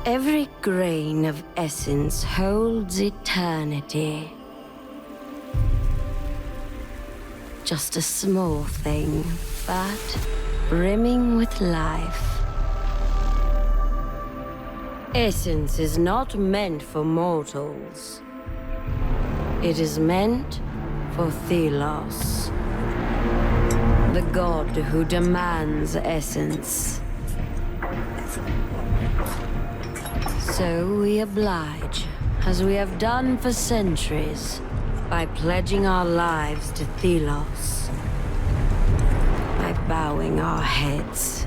Every grain of essence holds eternity. Just a small thing, but brimming with life. Essence is not meant for mortals. It is meant for theos, the god who demands essence. So we oblige, as we have done for centuries, by pledging our lives to theos, by bowing our heads.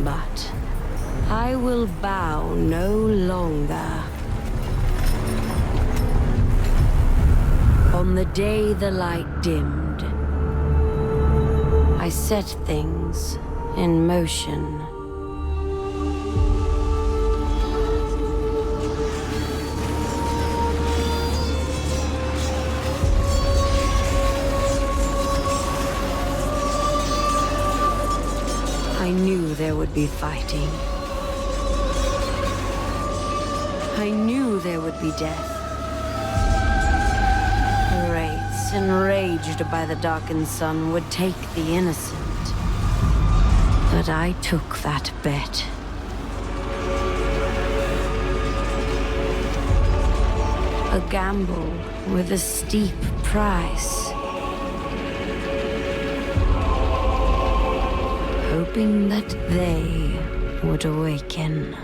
But I will bow no longer. On the day the light dimmed, I set things in motion. I knew there would be fighting. I knew there would be death. Wraiths, enraged by the darkened sun, would take the innocent. But I took that bet. A gamble with a steep price. Hoping that they would awaken.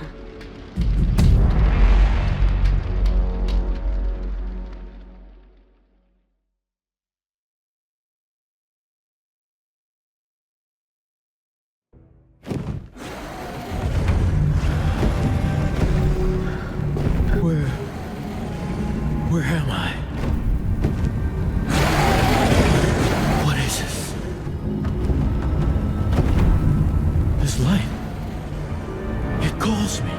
Where am I? What is this? This light. It calls me.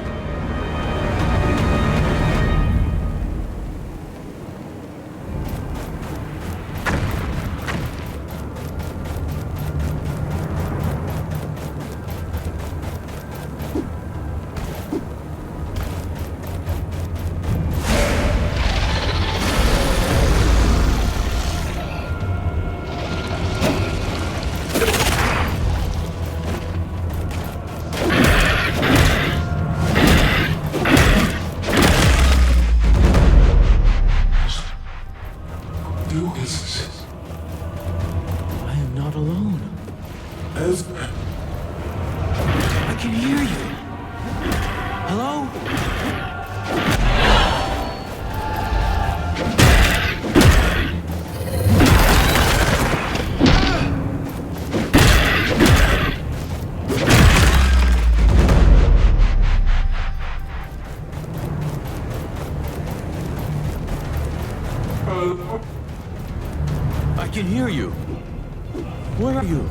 I am not alone. I can hear you. Hello? I can hear you. Where are you?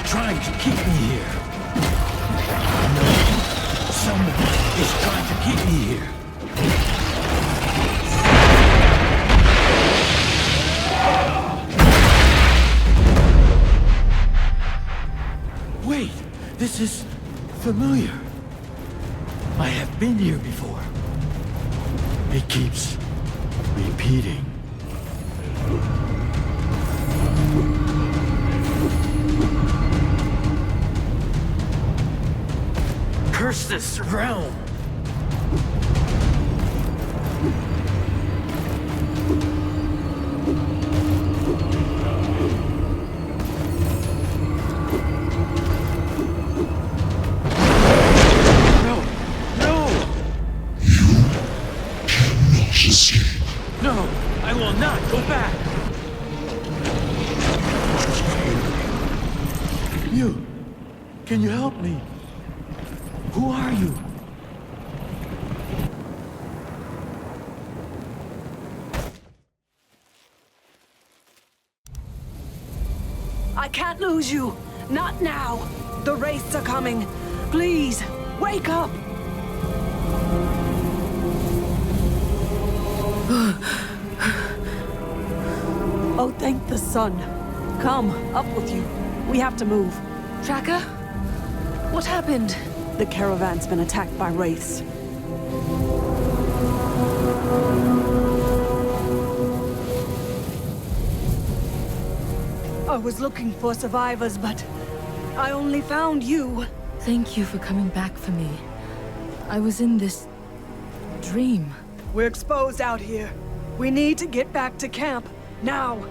Trying to keep me here. No, someone is trying to keep me here. Wait, this is familiar. I have been here before. It keeps repeating. Curse this realm! You cannot escape. You! Can you help me? Who are you? I can't lose you. Not now. The wraiths are coming. Please, wake up. Oh, thank the sun. Come, up with you. We have to move. Tracker? What happened? The caravan's been attacked by wraiths. I was looking for survivors, but I only found you. Thank you for coming back for me. I was in this dream. We're exposed out here. We need to get back to camp, now.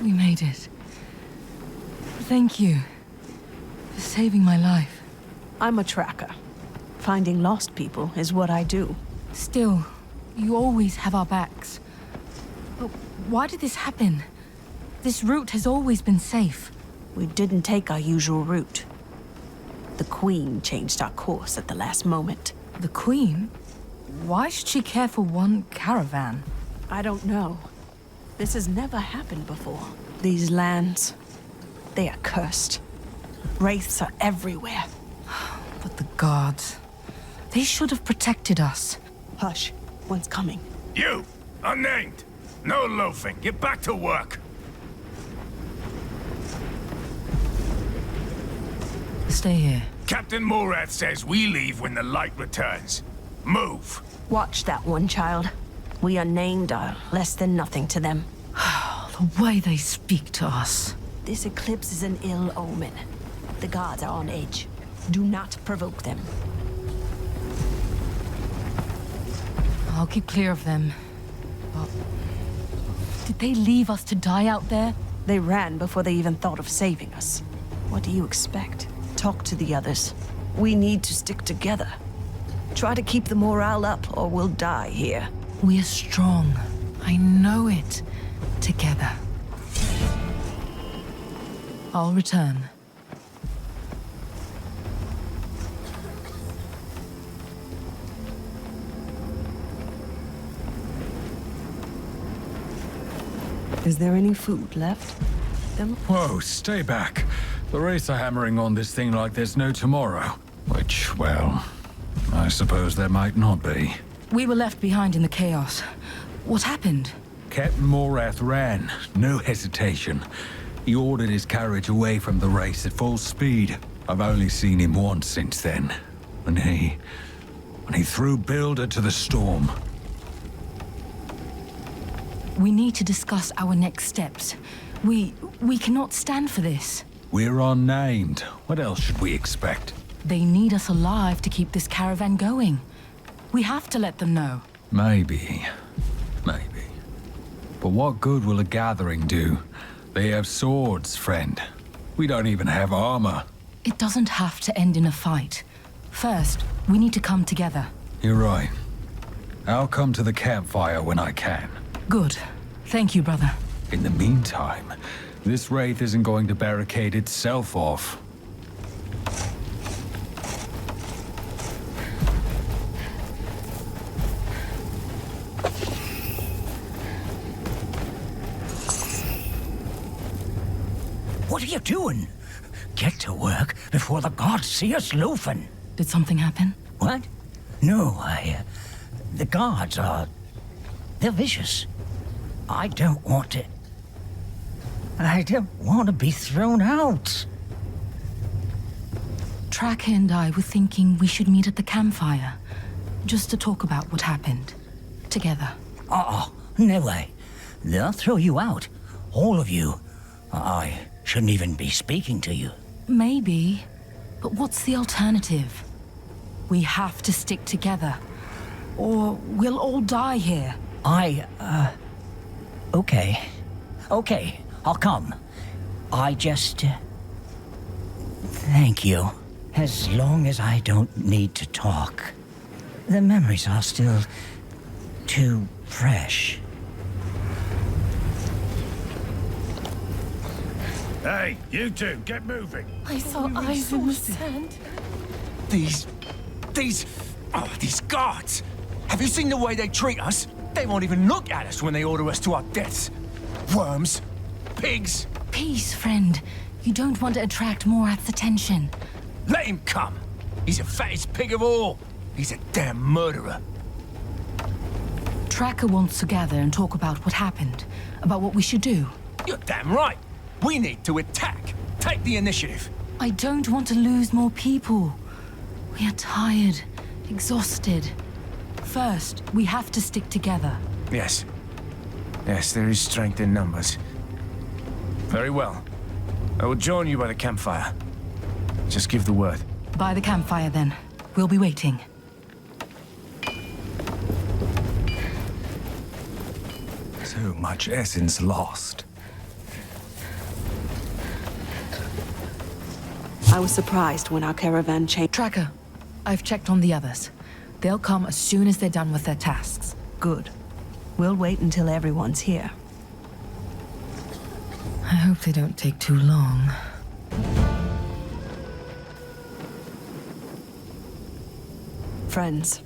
We made it. Thank you for saving my life. I'm a tracker. Finding lost people is what I do. Still, you always have our backs. But why did this happen? This route has always been safe. We didn't take our usual route. The Queen changed our course at the last moment. The Queen? Why should she care for one caravan? I don't know. This has never happened before. These lands, they are cursed. Wraiths are everywhere. But the gods, they should have protected us. Hush, one's coming. You! Unnamed! No loafing, get back to work! Stay here. Captain Morrath says we leave when the light returns. Move! Watch that one, child. We unnamed are less than nothing to them. The way they speak to us. This eclipse is an ill omen. The gods are on edge. Do not provoke them. I'll keep clear of them. But did they leave us to die out there? They ran before they even thought of saving us. What do you expect? Talk to the others. We need to stick together. Try to keep the morale up, or we'll die here. We are strong. I know it. Together. I'll return. Is there any food left? Whoa, stay back. The wraiths are hammering on this thing like there's no tomorrow. Which, well, I suppose there might not be. We were left behind in the chaos. What happened? Captain Morrath ran, no hesitation. He ordered his carriage away from the race at full speed. I've only seen him once since then. When he threw Builder to the storm. We need to discuss our next steps. We cannot stand for this. We're unnamed. What else should we expect? They need us alive to keep this caravan going. We have to let them know. Maybe. But what good will a gathering do? They have swords, friend. We don't even have armor. It doesn't have to end in a fight. First, we need to come together. You're right. I'll come to the campfire when I can. Good. Thank you, brother. In the meantime, this wraith isn't going to barricade itself off. What are you doing? Get to work before the gods see us loafing. Did something happen? What? No, the gods they're vicious. I don't want to be thrown out. Tracker and I were thinking we should meet at the campfire. Just to talk about what happened. Together. Oh, no way. They'll throw you out. All of you. I shouldn't even be speaking to you. Maybe, but what's the alternative? We have to stick together, or we'll all die here. Okay. Okay, I'll come. I just... Thank you. As long as I don't need to talk. The memories are still too fresh. Hey, you two, get moving. I saw eyes in the sand. These guards! Have you seen the way they treat us? They won't even look at us when they order us to our deaths. Worms, pigs, Peace, friend. You don't want to attract Morrath's attention. Let him come. He's the fattest pig of all. He's a damn murderer. Tracker wants to gather and talk about what happened, about what we should do. You're damn right. We need to attack. Take the initiative. I don't want to lose more people. We are tired, exhausted. First, we have to stick together. Yes. Yes, there is strength in numbers. Very well. I will join you by the campfire. Just give the word. By the campfire, then. We'll be waiting. So much essence lost. I was surprised when our caravan changed. Tracker, I've checked on the others. They'll come as soon as they're done with their tasks. Good. We'll wait until everyone's here. I hope they don't take too long. Friends,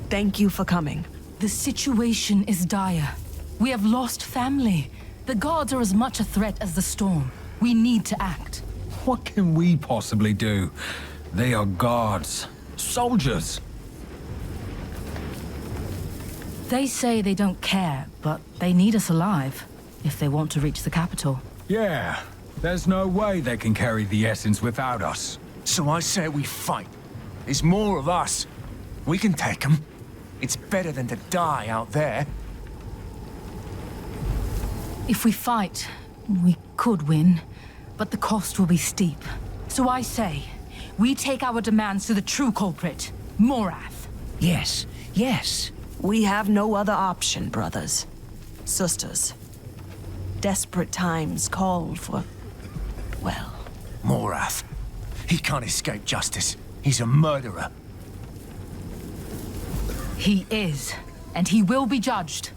thank you for coming. The situation is dire. We have lost family. The gods are as much a threat as the storm. We need to act. What can we possibly do? They are guards, soldiers. They say they don't care, but they need us alive if they want to reach the capital. Yeah, there's no way they can carry the essence without us. So I say we fight. There's more of us. We can take them. It's better than to die out there. If we fight, we could win, but the cost will be steep. So I say, we take our demands to the true culprit, Morrath. Yes, yes. We have no other option, brothers. Sisters. Desperate times call for... well... Morrath. He can't escape justice. He's a murderer. He is, and he will be judged.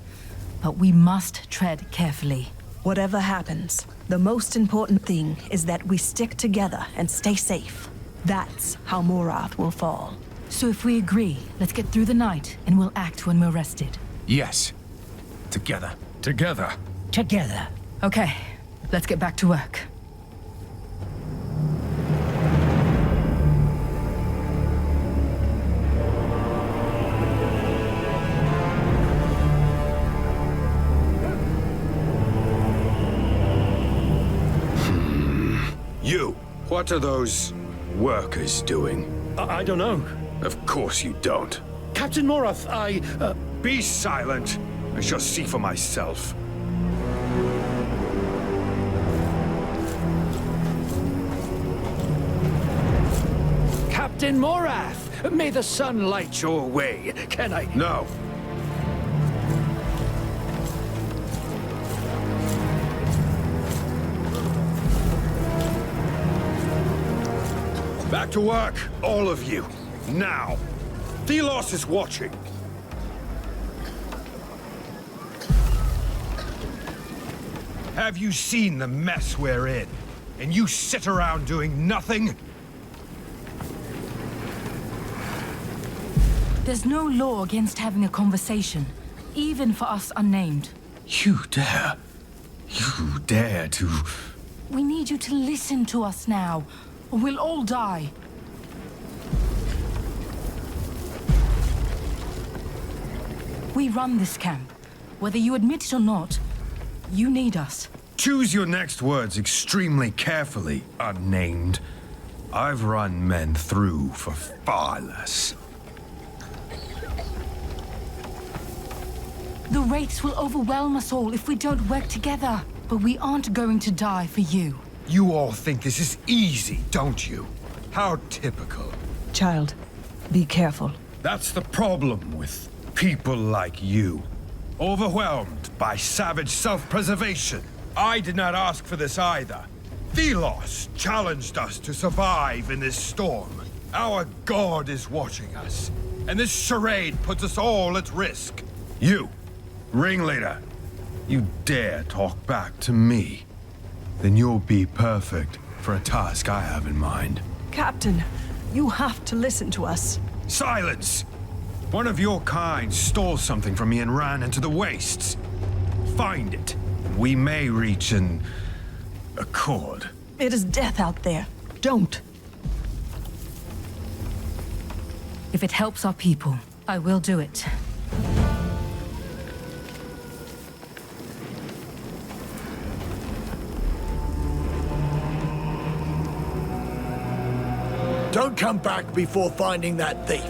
But we must tread carefully. Whatever happens, the most important thing is that we stick together and stay safe. That's how Morrath will fall. So if we agree, let's get through the night, and we'll act when we're rested. Yes. Together. Together. Together. Okay, let's get back to work. You, what are those workers doing? I don't know. Of course you don't. Captain Morrath, Be silent. I shall see for myself. Captain Morrath! May the sun light your way. Can I... No. Back to work, all of you. Now. Theos is watching. Have you seen the mess we're in? And you sit around doing nothing? There's no law against having a conversation, even for us unnamed. You dare to... We need you to listen to us now, or we'll all die. We run this camp. Whether you admit it or not, you need us. Choose your next words extremely carefully, unnamed. I've run men through for far less. The wraiths will overwhelm us all if we don't work together. But we aren't going to die for you. You all think this is easy, don't you? How typical. Child, be careful. That's the problem with people like you. Overwhelmed by savage self-preservation. I did not ask for this either. Theos challenged us to survive in this storm. Our god is watching us, and this charade puts us all at risk. You, ringleader, you dare talk back to me, then you'll be perfect for a task I have in mind. Captain, you have to listen to us. Silence! One of your kind stole something from me and ran into the wastes. Find it. We may reach an accord. It is death out there. Don't. If it helps our people, I will do it. Don't come back before finding that thief.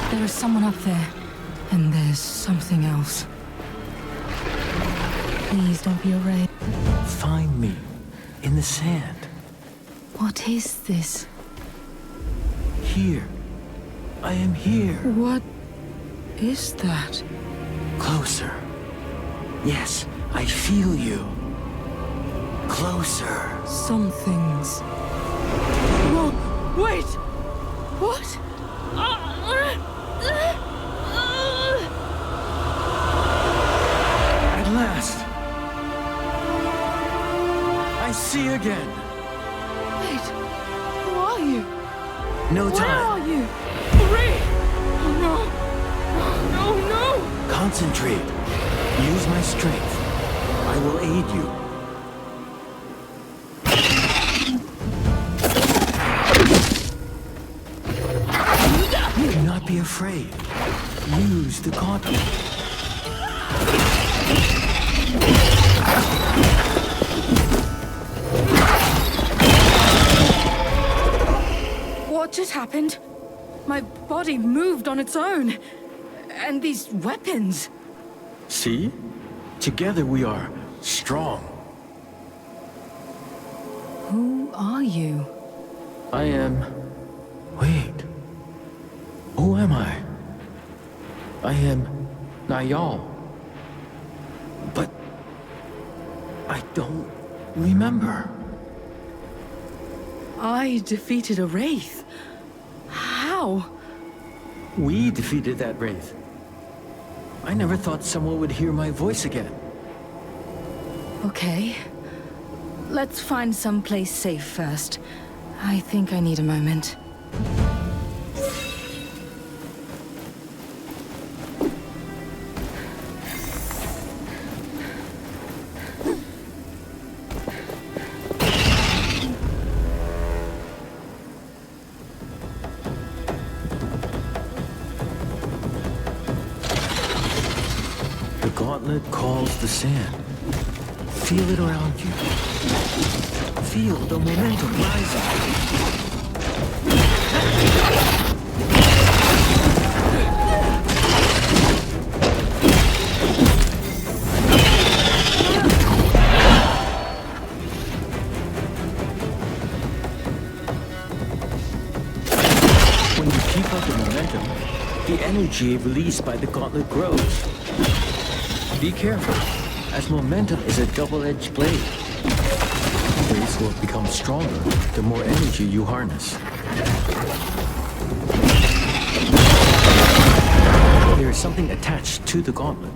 There is someone up there, and there's something else. Please don't be afraid. Find me in the sand. What is this? Here. I am here. What is that? Closer. Yes, I feel you. Closer. Something's... Whoa! Wait! What? At last. I see again. Wait! Who are you? No Where time. are you? Ray! Oh no! No, no! Concentrate. Use my strength. I will aid you. Do not be afraid. Use the gauntlet. What just happened? My body moved on its own. And these weapons. See? Together we are strong. Who are you? I am... Wait. Who am I? I am Nayal. But... I don't remember. I defeated a wraith. How? We defeated that wraith. I never thought someone would hear my voice again. Okay. Let's find some place safe first. I think I need a moment. The gauntlet calls the sand. Feel it around you. Feel the momentum rising. When you keep up the momentum, the energy released by the gauntlet grows. Be careful, as momentum is a double-edged blade. Blades will become stronger the more energy you harness. There is something attached to the gauntlet.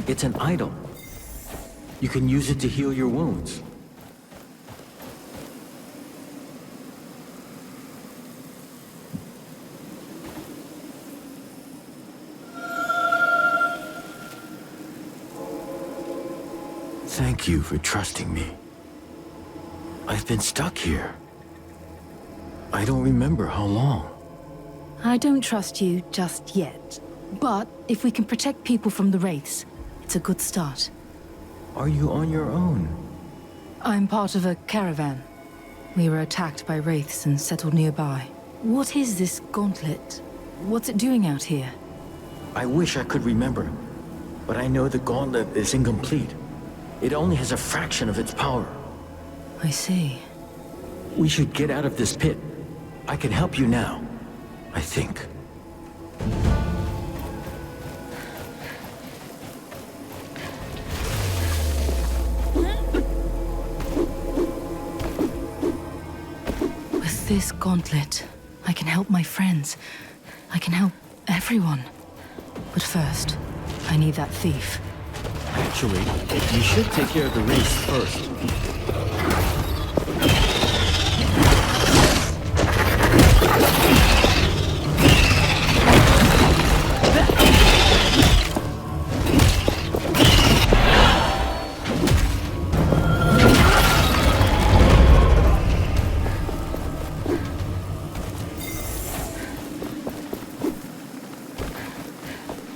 It's an idol. You can use it to heal your wounds. Thank you for trusting me. I've been stuck here. I don't remember how long. I don't trust you just yet. But if we can protect people from the wraiths, it's a good start. Are you on your own? I'm part of a caravan. We were attacked by wraiths and settled nearby. What is this gauntlet? What's it doing out here? I wish I could remember, but I know the gauntlet is incomplete. It only has a fraction of its power. I see. We should get out of this pit. I can help you now, I think. With this gauntlet, I can help my friends. I can help everyone. But first, I need that thief. Actually, you should take care of the race first.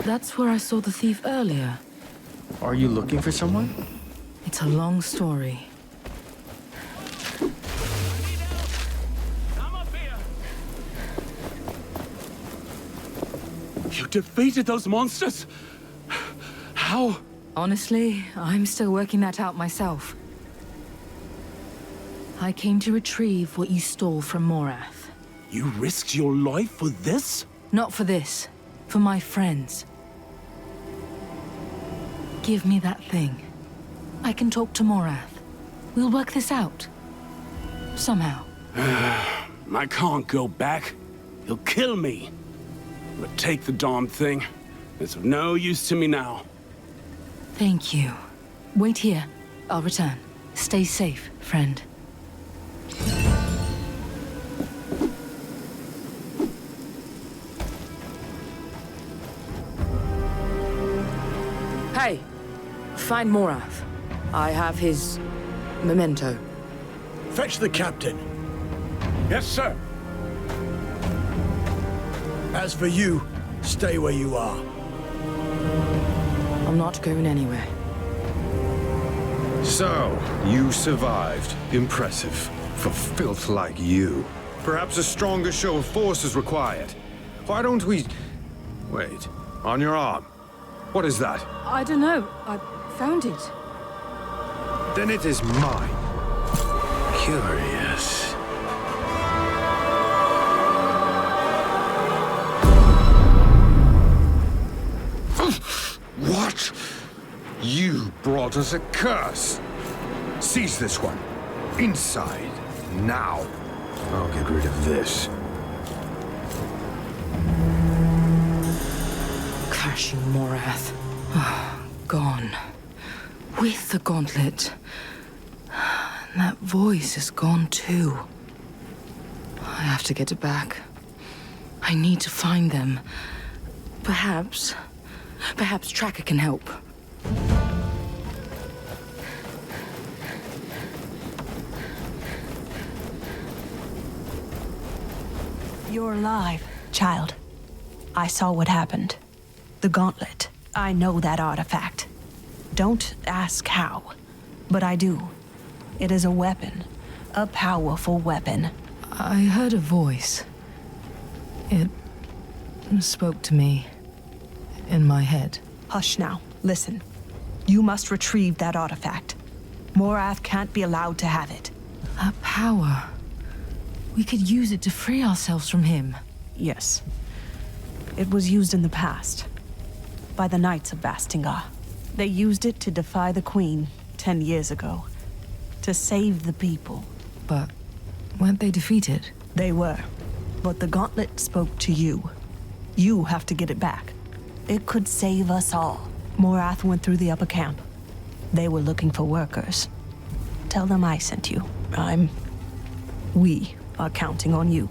That's where I saw the thief earlier. Are you looking for someone? It's a long story. You defeated those monsters? How? Honestly, I'm still working that out myself. I came to retrieve what you stole from Morrath. You risked your life for this? Not for this. For my friends. Give me that thing. I can talk to Morrath. We'll work this out. Somehow. I can't go back. He'll kill me. But take the darn thing. It's of no use to me now. Thank you. Wait here. I'll return. Stay safe, friend. Hey! Find Morrath. I have his memento. Fetch the captain. Yes, sir. As for you, stay where you are. I'm not going anywhere. So, you survived. Impressive. For filth like you. Perhaps a stronger show of force is required. Why don't we... Wait. On your arm. What is that? I don't know. I found it. Then it is mine. Curious. What? You brought us a curse. Seize this one. Inside. Now. I'll get rid of this. Crashing Morrath. Gone. With the gauntlet. And that voice is gone too. I have to get it back. I need to find them. Perhaps Tracker can help. You're alive, child. I saw what happened. The gauntlet. I know that artifact. Don't ask how, but I do. It is a weapon. A powerful weapon. I heard a voice. It spoke to me in my head. Hush now. Listen. You must retrieve that artifact. Morrath can't be allowed to have it. That power. We could use it to free ourselves from him. Yes. It was used in the past. By the Knights of Bastingar. They used it to defy the Queen 10 years ago. To save the people. But weren't they defeated? They were. But the gauntlet spoke to you. You have to get it back. It could save us all. Morrath went through the upper camp. They were looking for workers. Tell them I sent you. We are counting on you.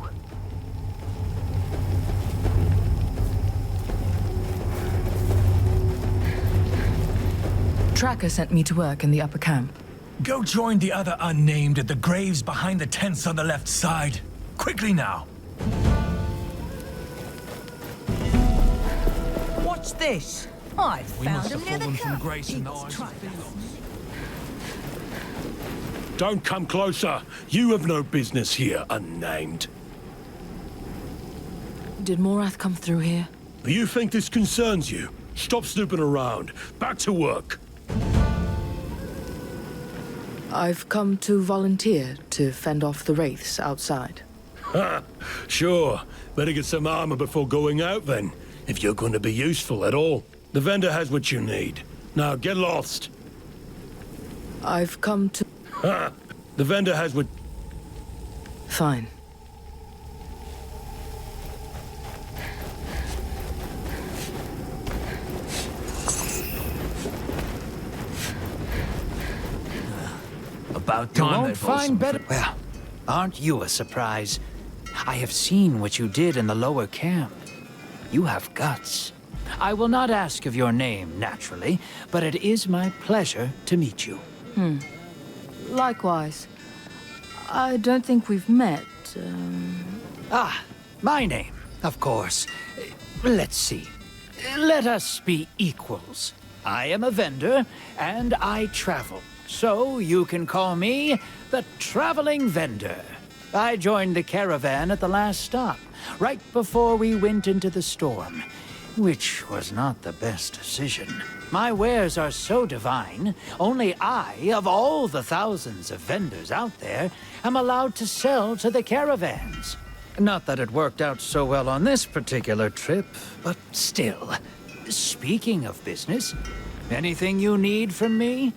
Tracker sent me to work in the upper camp. Go join the other unnamed at the graves behind the tents on the left side. Quickly now. What's this? I We found must him have near the fallen from camp. grace in the Let's eyes try of that. theos. Don't come closer. You have no business here, unnamed. Did Morrath come through here? You think this concerns you? Stop snooping around. Back to work. I've come to volunteer to fend off the wraiths outside. Ha! Sure. Better get some armor before going out then, if you're going to be useful at all. The vendor has what you need. Now get lost. I've come to... Ha! The vendor has what... Fine. About time. You won't find better. Well, aren't you a surprise? I have seen what you did in the lower camp. You have guts. I will not ask of your name, naturally, but it is my pleasure to meet you. Likewise. I don't think we've met. Ah, my name, of course. Let's see. Let us be equals. I am a vendor, and I travel. So you can call me the Traveling Vendor. I joined the caravan at the last stop, right before we went into the storm, which was not the best decision. My wares are so divine, only I, of all the thousands of vendors out there, am allowed to sell to the caravans. Not that it worked out so well on this particular trip, but still. Speaking of business, anything you need from me?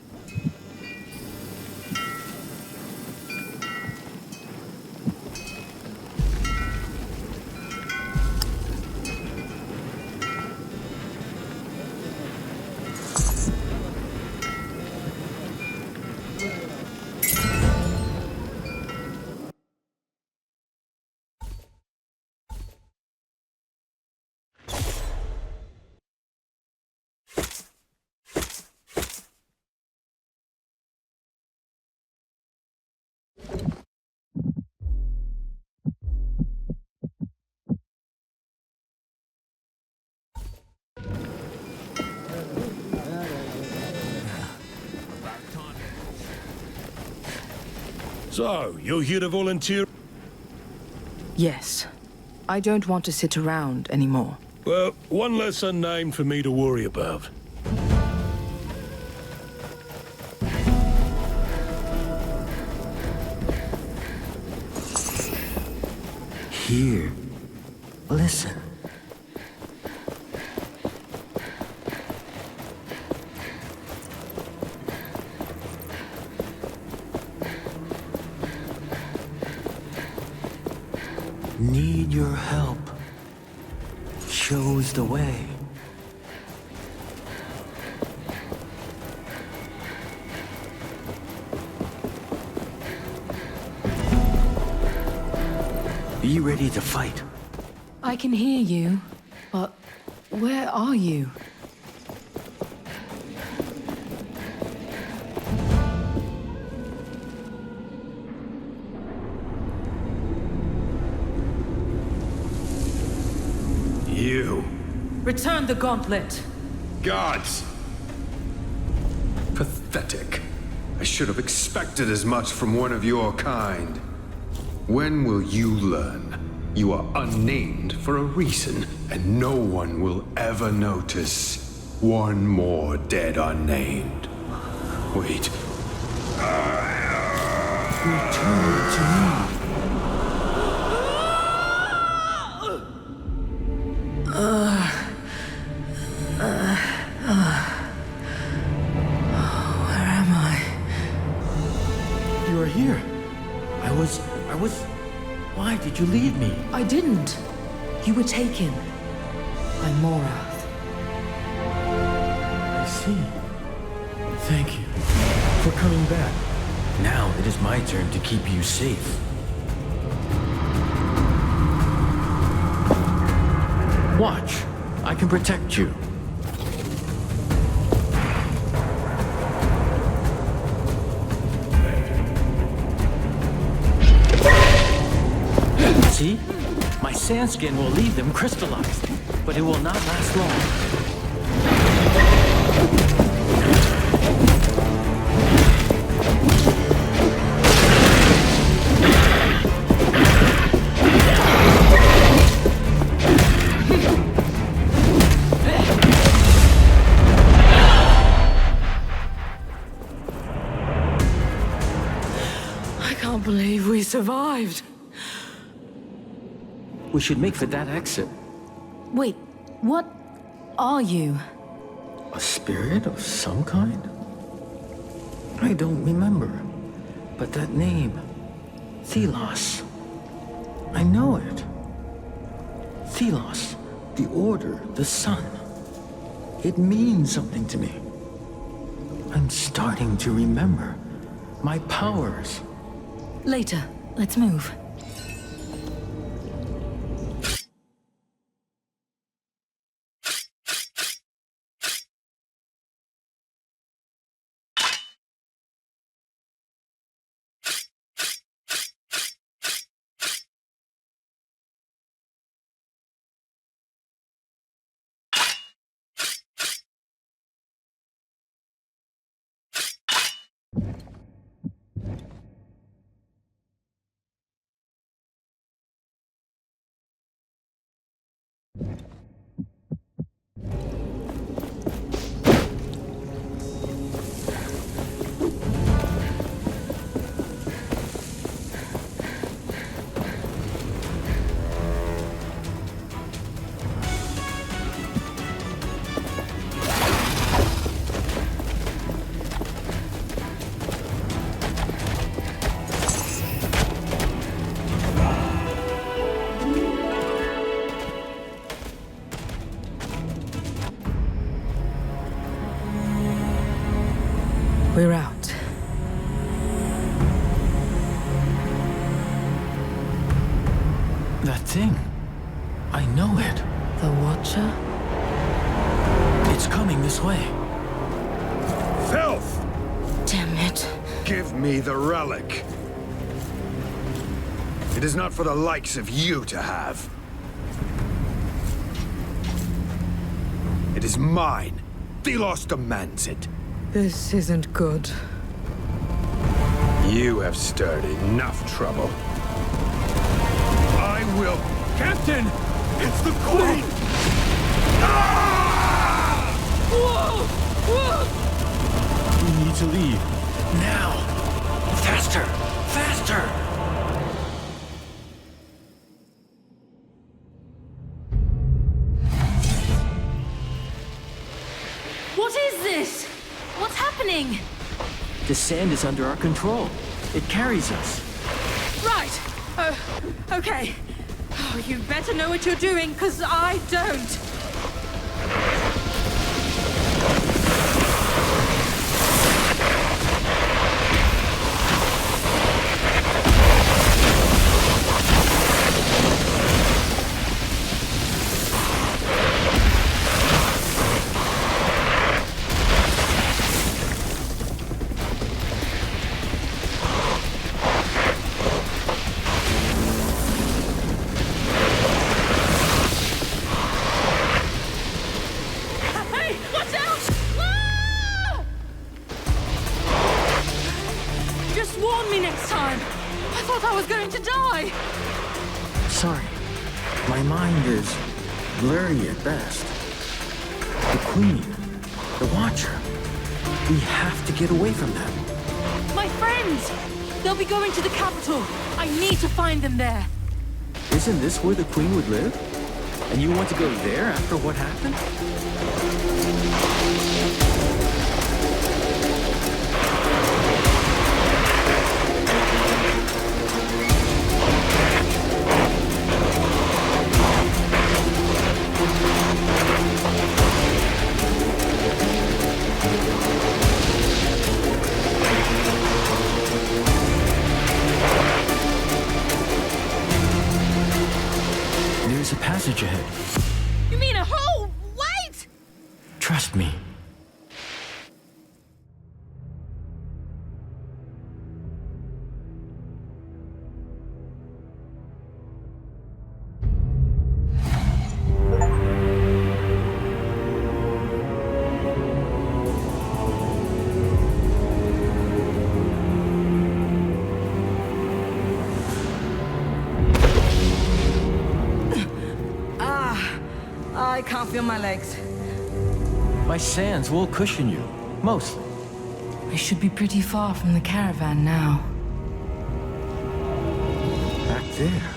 So, you're here to volunteer? Yes. I don't want to sit around anymore. Well, one less unnamed for me to worry about. Here. Listen. Need your help. Shows the way. Be ready to fight. I can hear you, but where are you? You. Return the gauntlet! Gods! Pathetic. I should have expected as much from one of your kind. When will you learn? You are unnamed for a reason, and no one will ever notice. One more dead unnamed. Wait. Return to me. Where am I? You are here. I was... Why did you leave me? I didn't. You were taken by Morrath. I see. Thank you for coming back. Now it is my turn to keep you safe. Watch. I can protect you. See? My sand skin will leave them crystallized, but it will not last long. can't believe we survived. We should make for that exit. Wait, what are you? A spirit of some kind? I don't remember. But that name, theos. I know it. Theos, the order, the sun. It means something to me. I'm starting to remember my powers. Later, let's move. We're out. That thing. I know it. The Watcher? It's coming this way. Filth! Damn it. Give me the relic. It is not for the likes of you to have. It is mine. Thelos demands it. This isn't good. You have stirred enough trouble. I will... Captain! It's the Queen! Ah! Whoa! Whoa! We need to leave. Now! Faster! Faster! What is this? What's happening? The sand is under our control. It carries us. Right. Okay. Oh, you better know what you're doing, because I don't. Sorry. My mind is blurry at best. The Queen, the Watcher. We have to get away from them. My friends! They'll be going to the capital. I need to find them there. Isn't this where the Queen would live? And you want to go there after what happened? There's a passage ahead. You mean a hole? Wait! Trust me. I can't feel my legs. My sands will cushion you, mostly. We should be pretty far from the caravan now. There.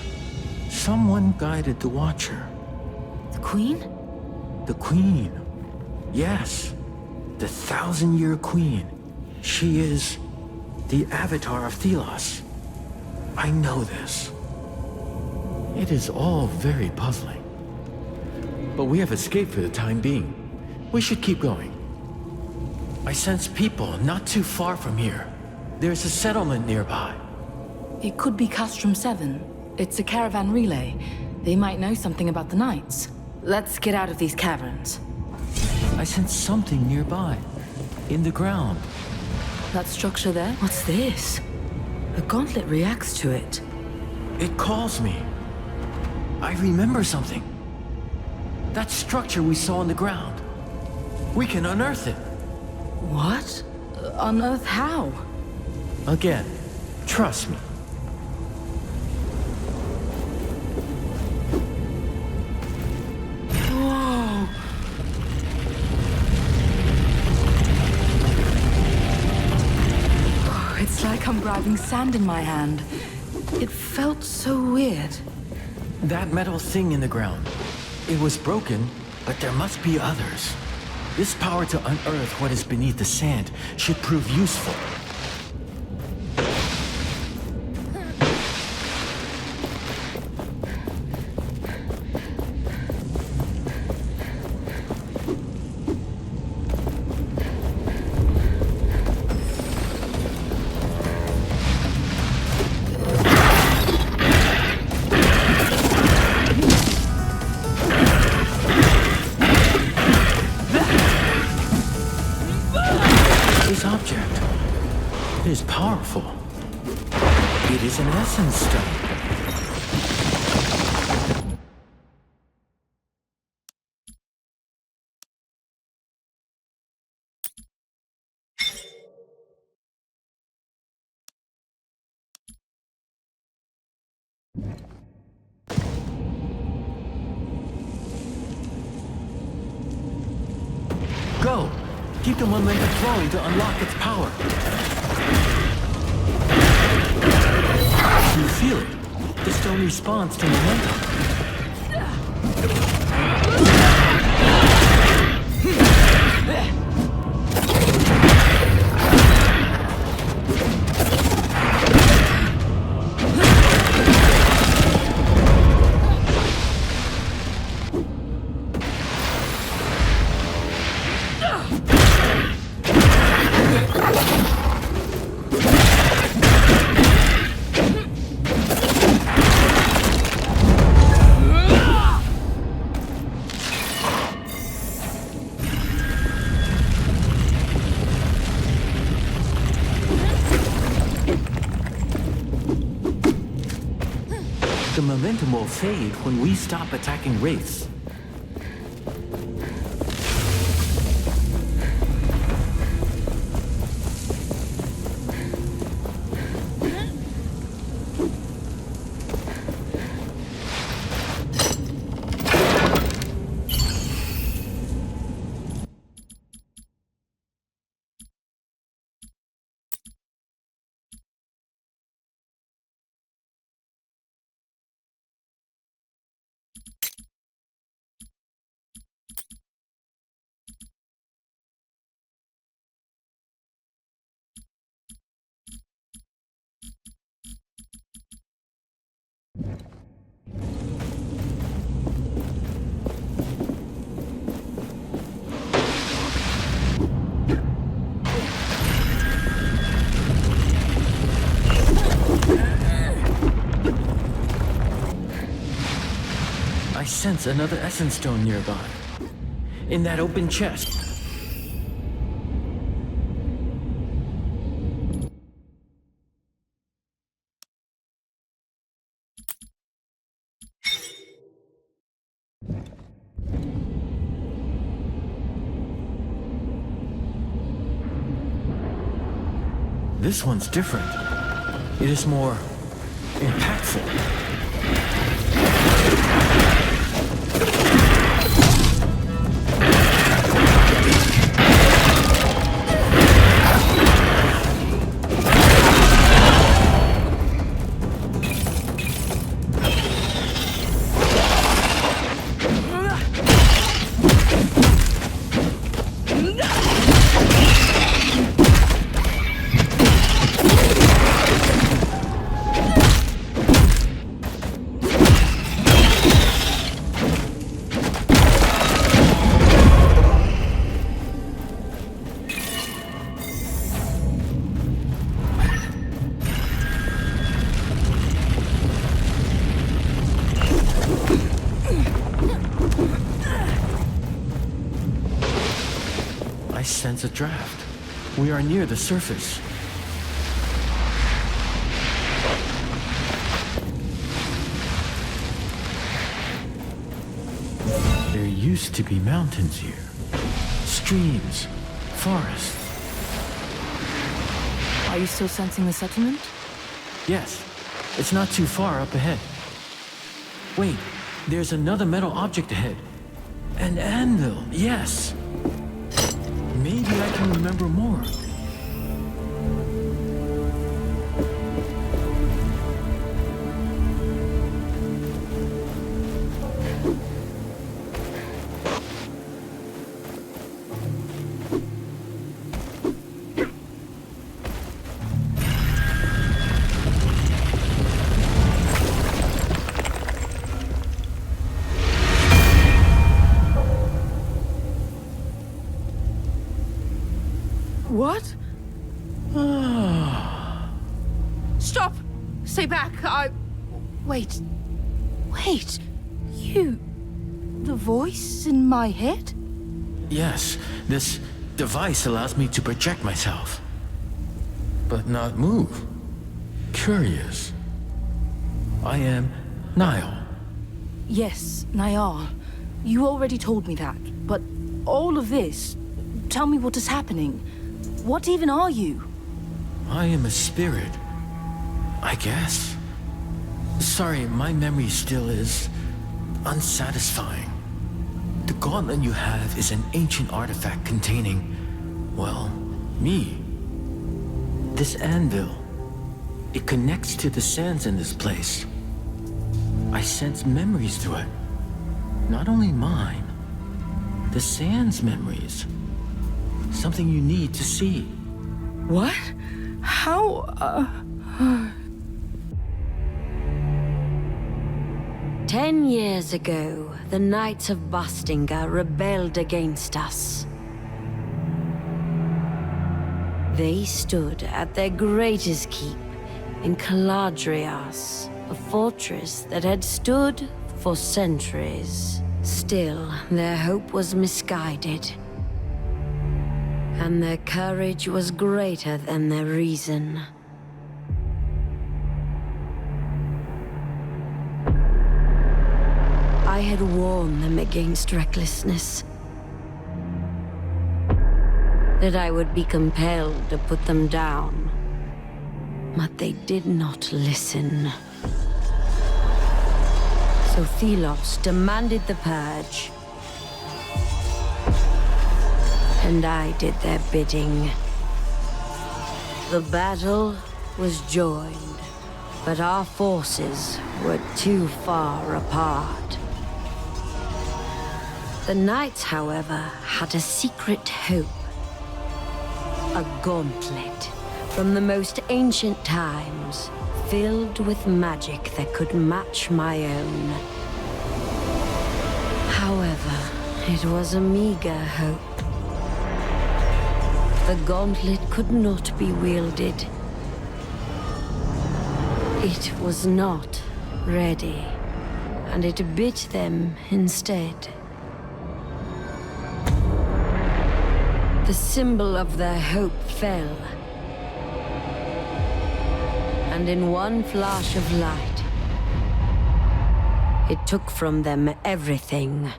Someone guided the Watcher. The Queen? The Queen. Yes. The 1,000-year Queen. She is the avatar of theos. I know this. It is all very puzzling. But we have escaped for the time being. We should keep going. I sense people not too far from here. There's a settlement nearby. It could be Castrum 7. It's a caravan relay. They might know something about the Knights. Let's get out of these caverns. I sense something nearby. In the ground. That structure there? What's this? The gauntlet reacts to it. It calls me. I remember something. That structure we saw on the ground. We can unearth it. What? Unearth how? Again, trust me. Whoa! Oh, it's like I'm grabbing sand in my hand. It felt so weird. That metal thing in the ground. It was broken, but there must be others. This power to unearth what is beneath the sand should prove useful. This object is powerful. It is an essence stone. Go! Keep the momentum flowing to unlock its power. You feel it? The stone responds to momentum. The momentum will fade when we stop attacking wraiths. I sense another essence stone nearby. In that open chest. This one's different. It is more impactful. sense a draft. We are near the surface. There used to be mountains here. Streams, forests. Are you still sensing the settlement? Yes, it's not too far up ahead. Wait, there's another metal object ahead. An anvil, yes. Maybe I can remember more. What? Stop! Stay back! Wait. Wait. You... The voice in my head? Yes, this device allows me to project myself. But not move. Curious. I am Niall. Yes, Niall. You already told me that, but all of this... Tell me what is happening. What even are you? I am a spirit. I guess. Sorry, my memory still is unsatisfying. The gauntlet you have is an ancient artifact containing, well, me. This anvil, it connects to the sands in this place. I sense memories through it. Not only mine, the sands memories. Something you need to see. What? How, 10 years ago, the Knights of Bastinga rebelled against us. They stood at their greatest keep in Caladrias, a fortress that had stood for centuries. Still, their hope was misguided. And their courage was greater than their reason. I had warned them against recklessness. That I would be compelled to put them down. But they did not listen. So theos demanded the purge. And I did their bidding. The battle was joined, but our forces were too far apart. The Knights, however, had a secret hope. A gauntlet from the most ancient times, filled with magic that could match my own. However, it was a meager hope. The gauntlet could not be wielded. It was not ready, and it bit them instead. The symbol of their hope fell, and in one flash of light, it took from them everything.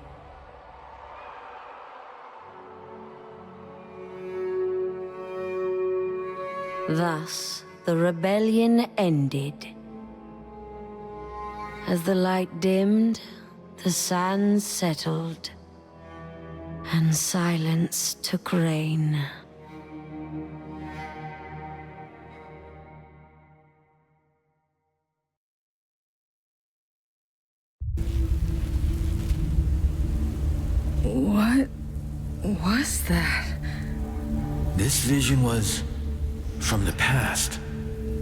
Thus, the rebellion ended. As the light dimmed, the sands settled, and silence took reign. What was that? This vision was from the past.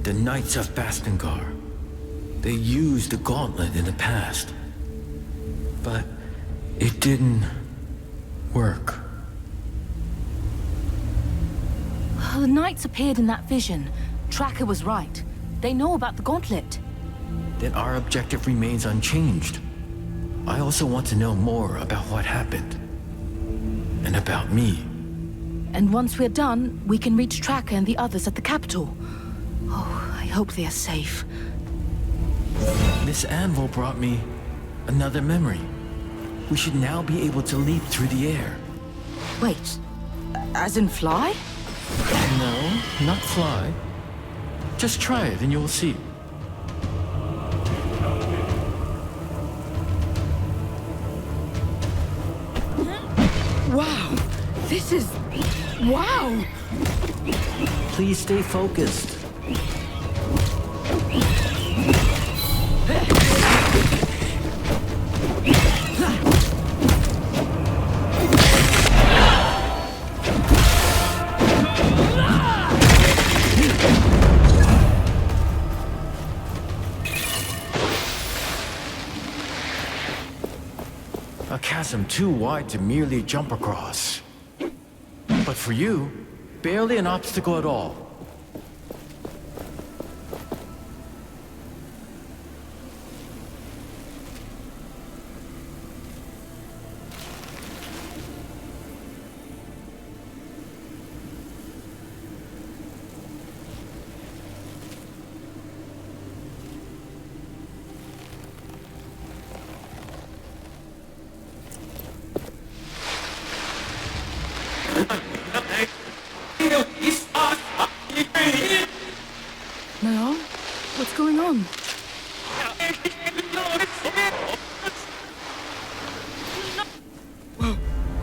The Knights of Bastingar. They used the gauntlet in the past. But it didn't work. The Knights appeared in that vision. Tracker was right. They know about the gauntlet. Then our objective remains unchanged. I also want to know more about what happened. And about me. And once we're done, we can reach Tracker and the others at the capital. Oh, I hope they are safe. This anvil brought me another memory. We should now be able to leap through the air. Wait, as in fly? No, not fly. Just try it and you'll see. Wow, this is... wow! Please stay focused. A chasm too wide to merely jump across. But for you, barely an obstacle at all. Leon, what's going on? Whoa,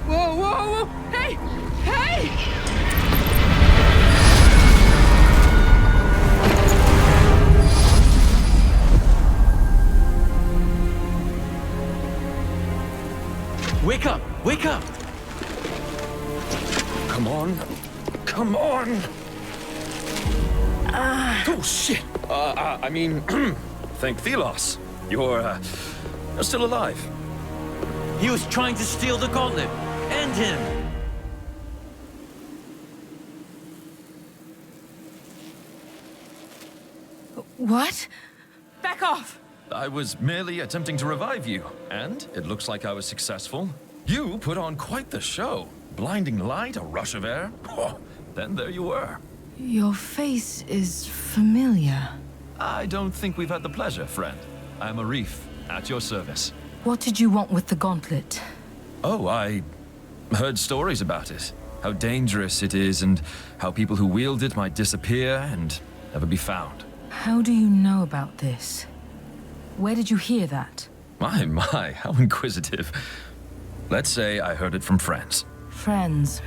whoa, whoa, whoa! Hey! Hey! Wake up! Wake up! Come on. Come on! Oh, shit! I mean, thank Theos. You're still alive. He was trying to steal the gauntlet. End him! What? Back off! I was merely attempting to revive you, and it looks like I was successful. You put on quite the show. Blinding light, a rush of air. Oh, then there you were. Your face is familiar. I don't think we've had the pleasure, friend. I'm Morrath, at your service. What did you want with the gauntlet? Oh, I heard stories about it. How dangerous it is, and how people who wield it might disappear and never be found. How do you know about this? Where did you hear that? My, how inquisitive. Let's say I heard it from friends. Friends,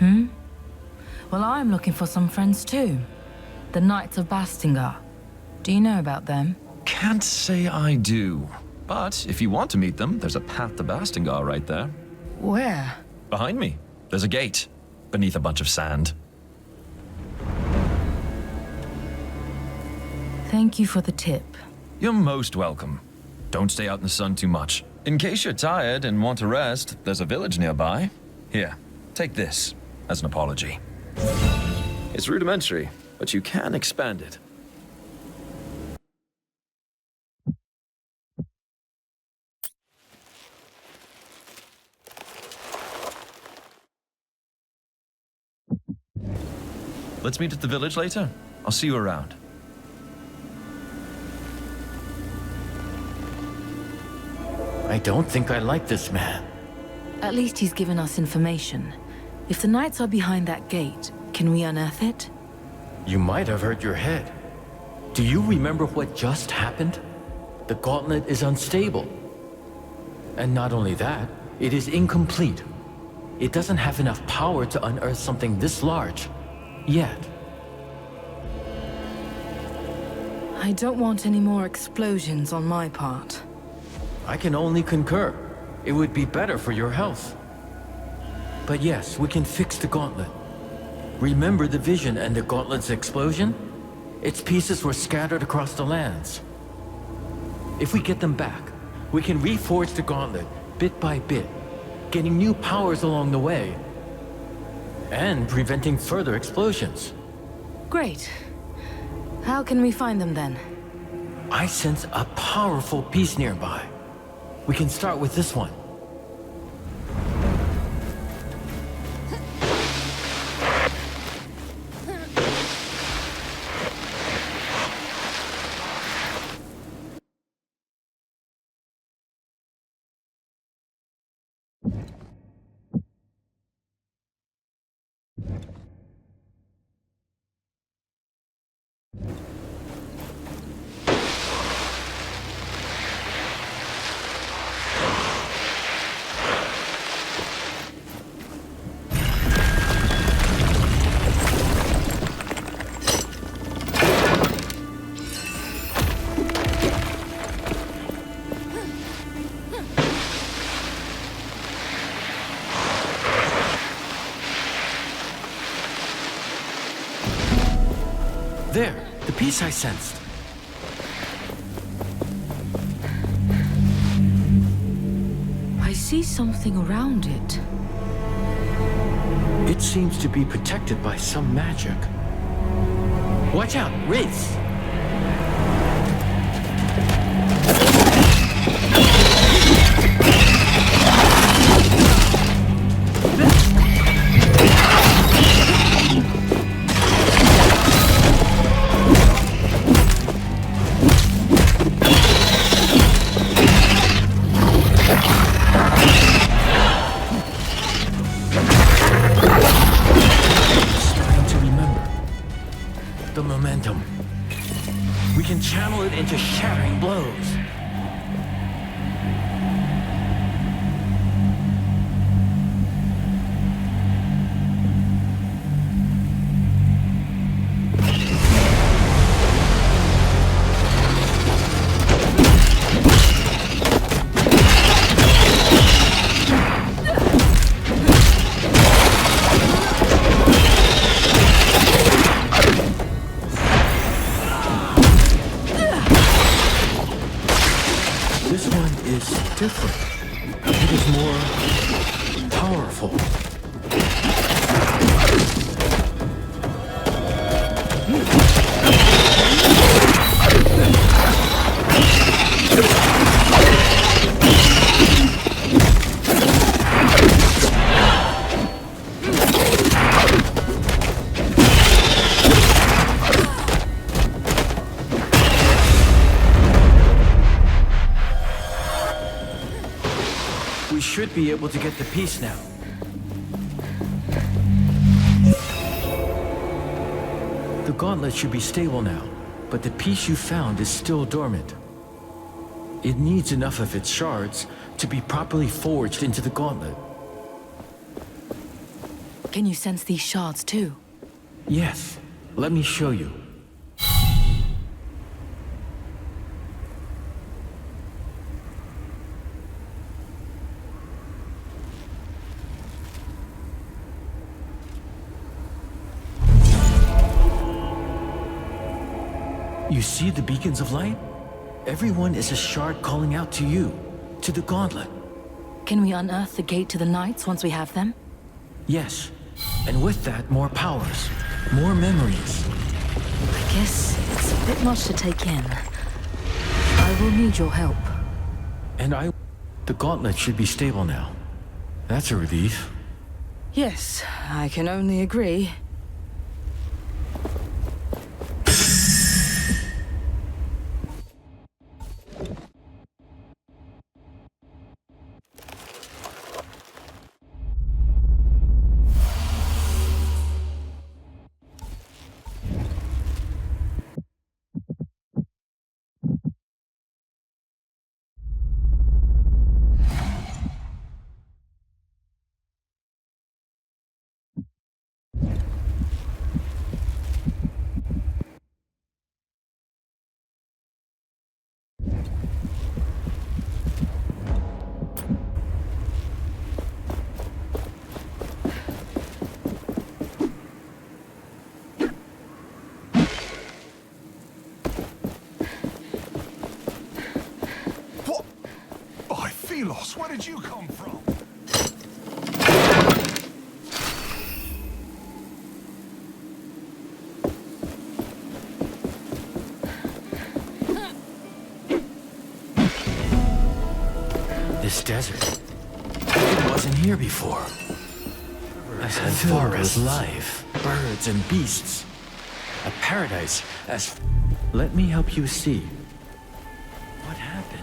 Well, I'm looking for some friends too. The Knights of Bastingar. Do you know about them? Can't say I do. But if you want to meet them, there's a path to Bastingar right there. Where? Behind me. There's a gate. Beneath a bunch of sand. Thank you for the tip. You're most welcome. Don't stay out in the sun too much. In case you're tired and want to rest, there's a village nearby. Here, take this as an apology. It's rudimentary, but you can expand it. Let's meet at the village later. I'll see you around. I don't think I like this man. At least he's given us information. If the Knights are behind that gate, can we unearth it? You might have hurt your head. Do you remember what just happened? The gauntlet is unstable. And not only that, it is incomplete. It doesn't have enough power to unearth something this large. Yet. I don't want any more explosions on my part. I can only concur. It would be better for your health. But yes, we can fix the gauntlet. Remember the vision and the gauntlet's explosion? Its pieces were scattered across the lands. If we get them back, we can reforge the gauntlet bit by bit, getting new powers along the way, and preventing further explosions. Great. How can we find them then? I sense a powerful piece nearby. We can start with this one. peace I sensed. I see something around it. It seems to be protected by some magic. Watch out, Wraiths! We can channel it into shattering blows. This one is different. It is more powerful. We should be able to get the piece now. The gauntlet should be stable now, but the piece you found is still dormant. It needs enough of its shards to be properly forged into the gauntlet. Can you sense these shards too? Yes, let me show you. You see the beacons of light? Everyone is a shard calling out to you, to the gauntlet. Can we unearth the gate to the Knights once we have them? Yes, and with that, more powers, more memories. I guess it's a bit much to take in. I will need your help. And the gauntlet should be stable now. That's a relief. Yes, I can only agree. Theos, where did you come from? This desert, it wasn't here before. As filled with life, birds and beasts. A paradise as... Let me help you see. What happened?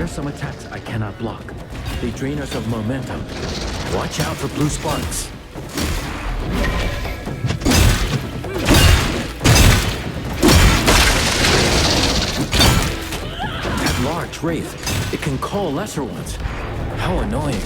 Some attacks I cannot block. They drain us of momentum. Watch out for blue sparks. That large wraith, it can call lesser ones. How annoying.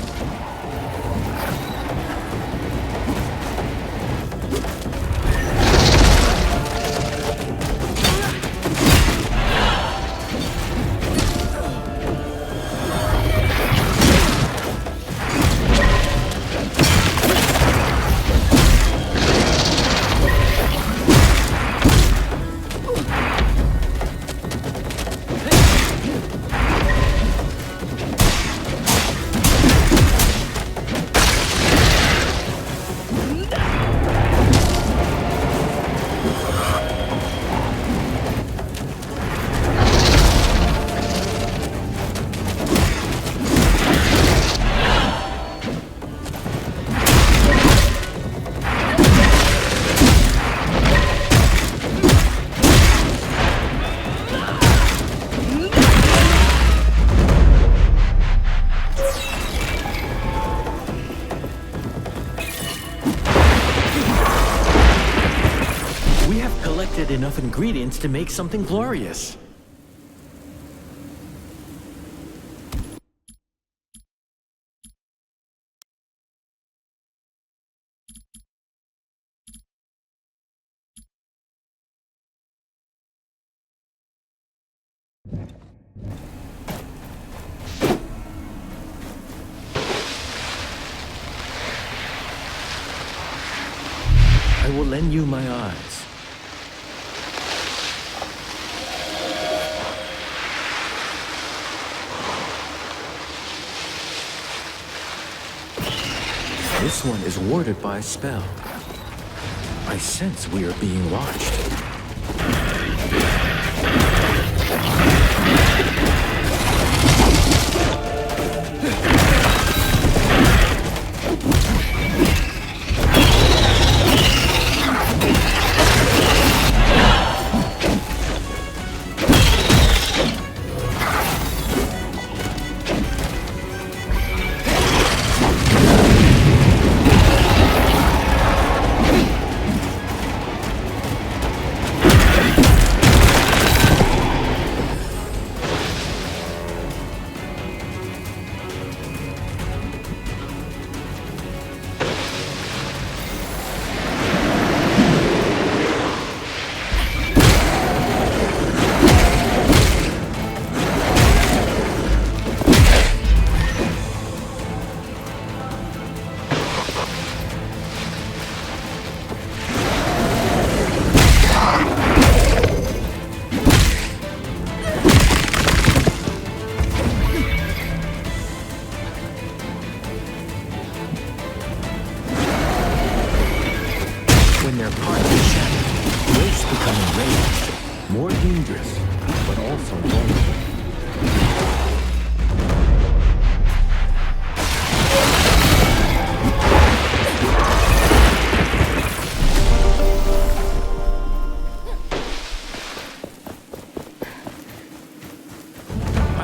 Enough ingredients to make something glorious. I will lend you my eyes. This one is warded by a spell. I sense we are being watched.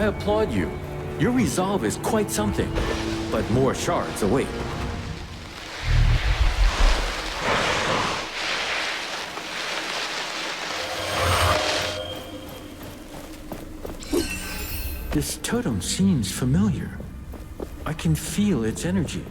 I applaud you. Your resolve is quite something, but more shards await. This totem seems familiar. I can feel its energy.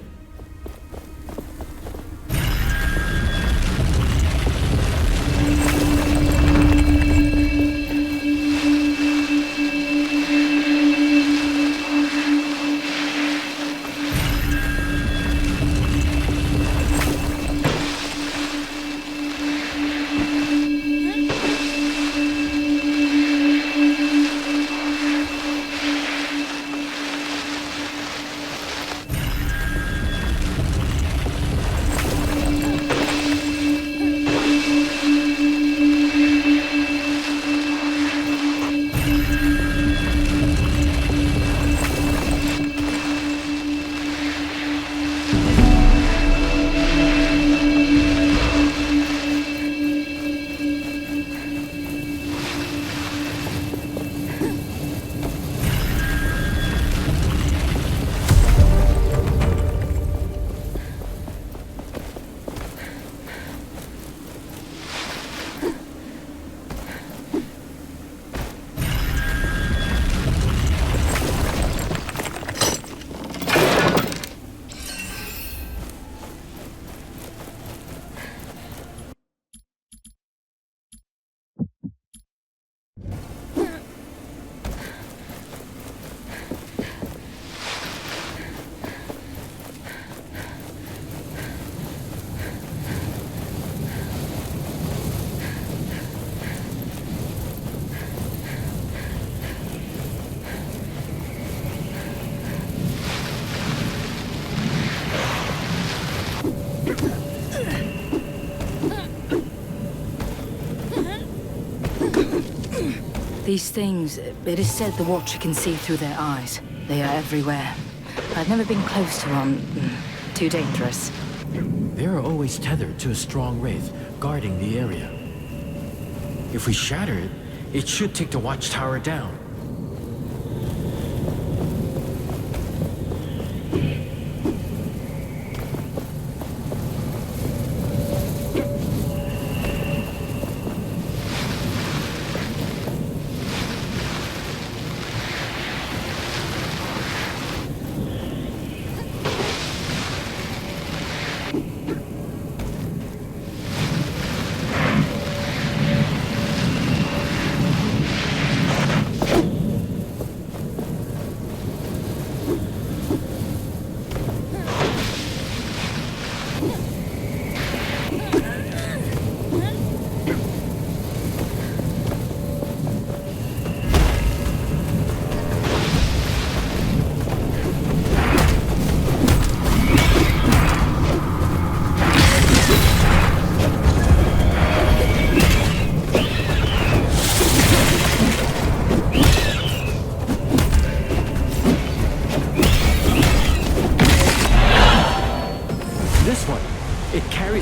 These things, it is said the Watcher can see through their eyes. They are everywhere. I've never been close to one. Too dangerous. They are always tethered to a strong wraith, guarding the area. If we shatter it, it should take the watchtower down.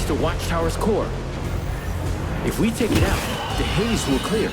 The watchtower's core. If we take it out, the haze will clear.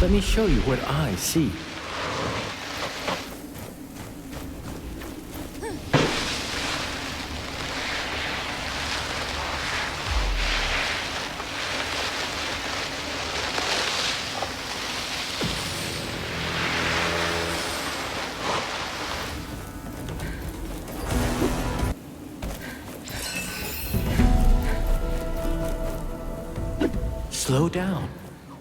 Let me show you what I see. Slow down.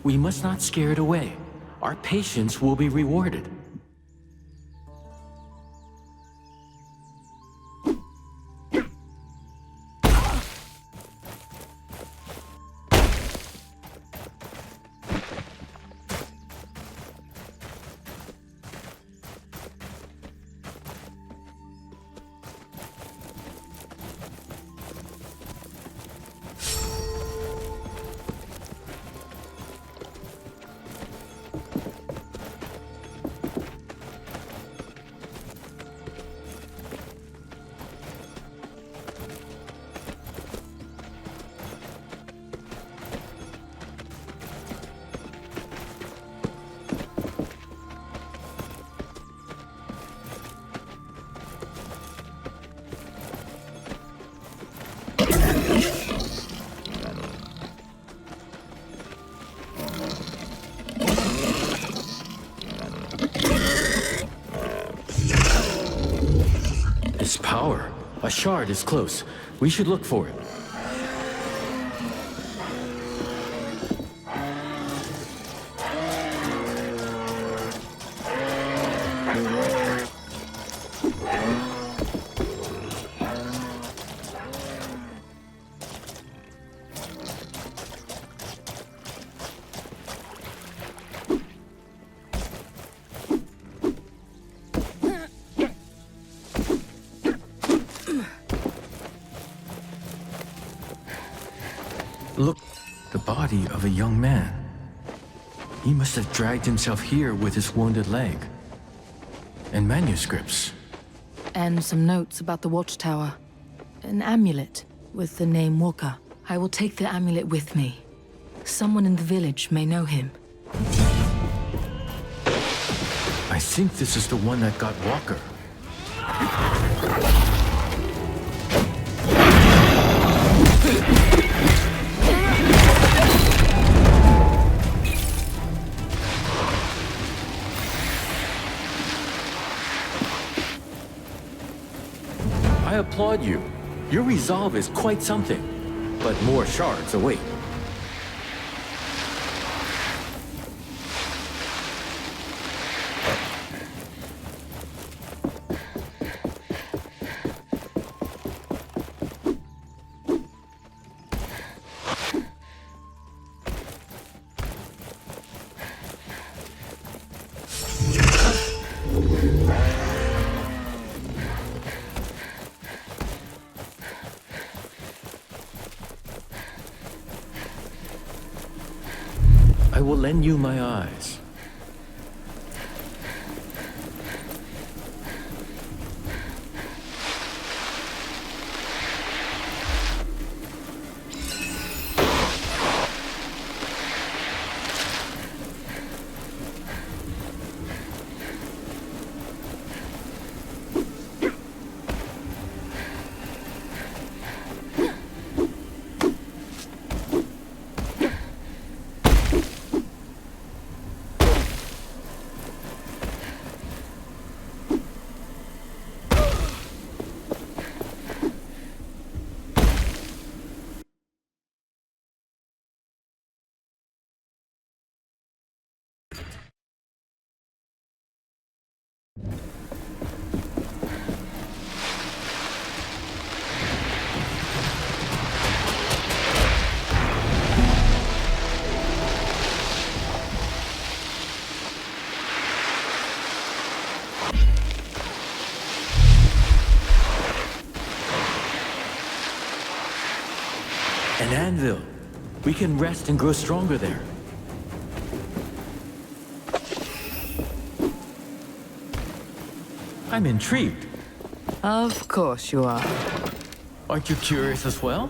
We must not scare it away. Our patience will be rewarded. This power. A shard is close. We should look for it. Look, the body of a young man. He must have dragged himself here with his wounded leg. And manuscripts. And some notes about the watchtower. An amulet with the name Walker. I will take the amulet with me. Someone in the village may know him. I think this is the one that got Walker. I applaud you. Your resolve is quite something. But more shards await. I will lend you my eyes. An anvil. We can rest and grow stronger there. I'm intrigued. Of course you are. Aren't you curious as well?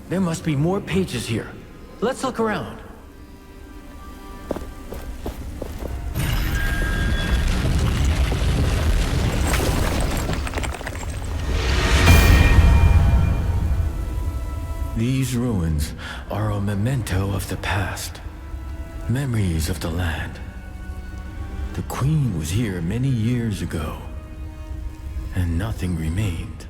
There must be more pages here. Let's look around. These ruins are a memento of the past. Memories of the land. The Queen was here many years ago, and nothing remained.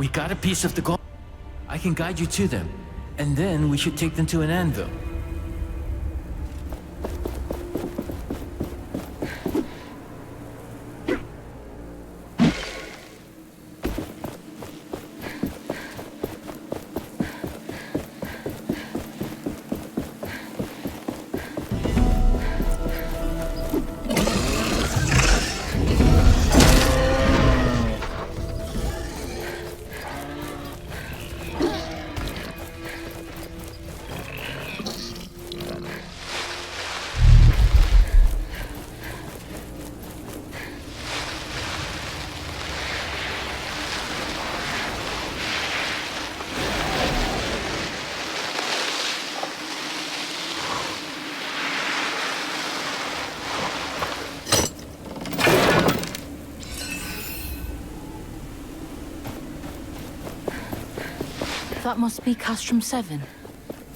We got a piece of the gauntlet. I can guide you to them, and then we should take them to an anvil. That must be Castrum 7.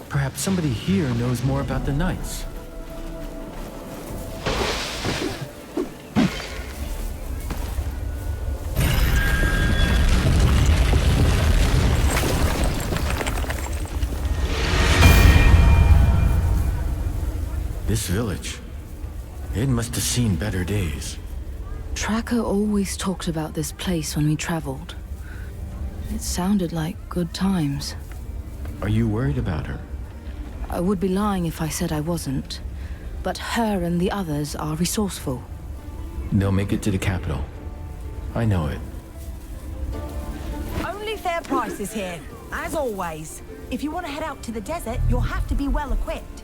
Perhaps somebody here knows more about the knights. This village, it must have seen better days. Tracker always talked about this place when we traveled. It sounded like good times. Are you worried about her? I would be lying if I said I wasn't. But her and the others are resourceful. They'll make it to the capital. I know it. Only fair prices here, as always. If you want to head out to the desert, you'll have to be well equipped.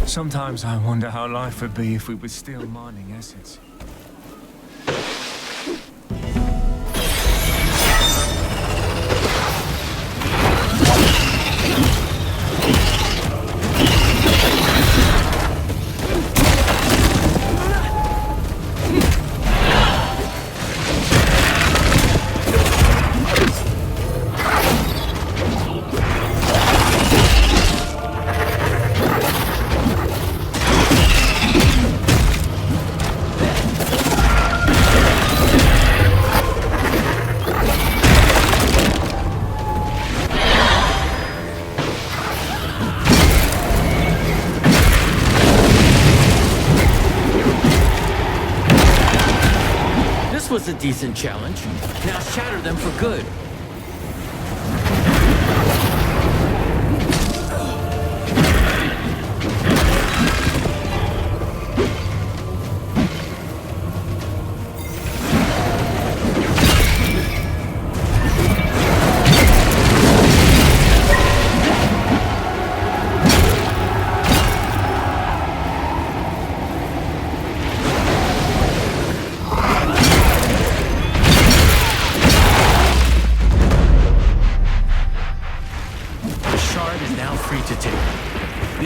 Sometimes I wonder how life would be if we were still mining assets. Was a decent challenge. Now shatter them for good.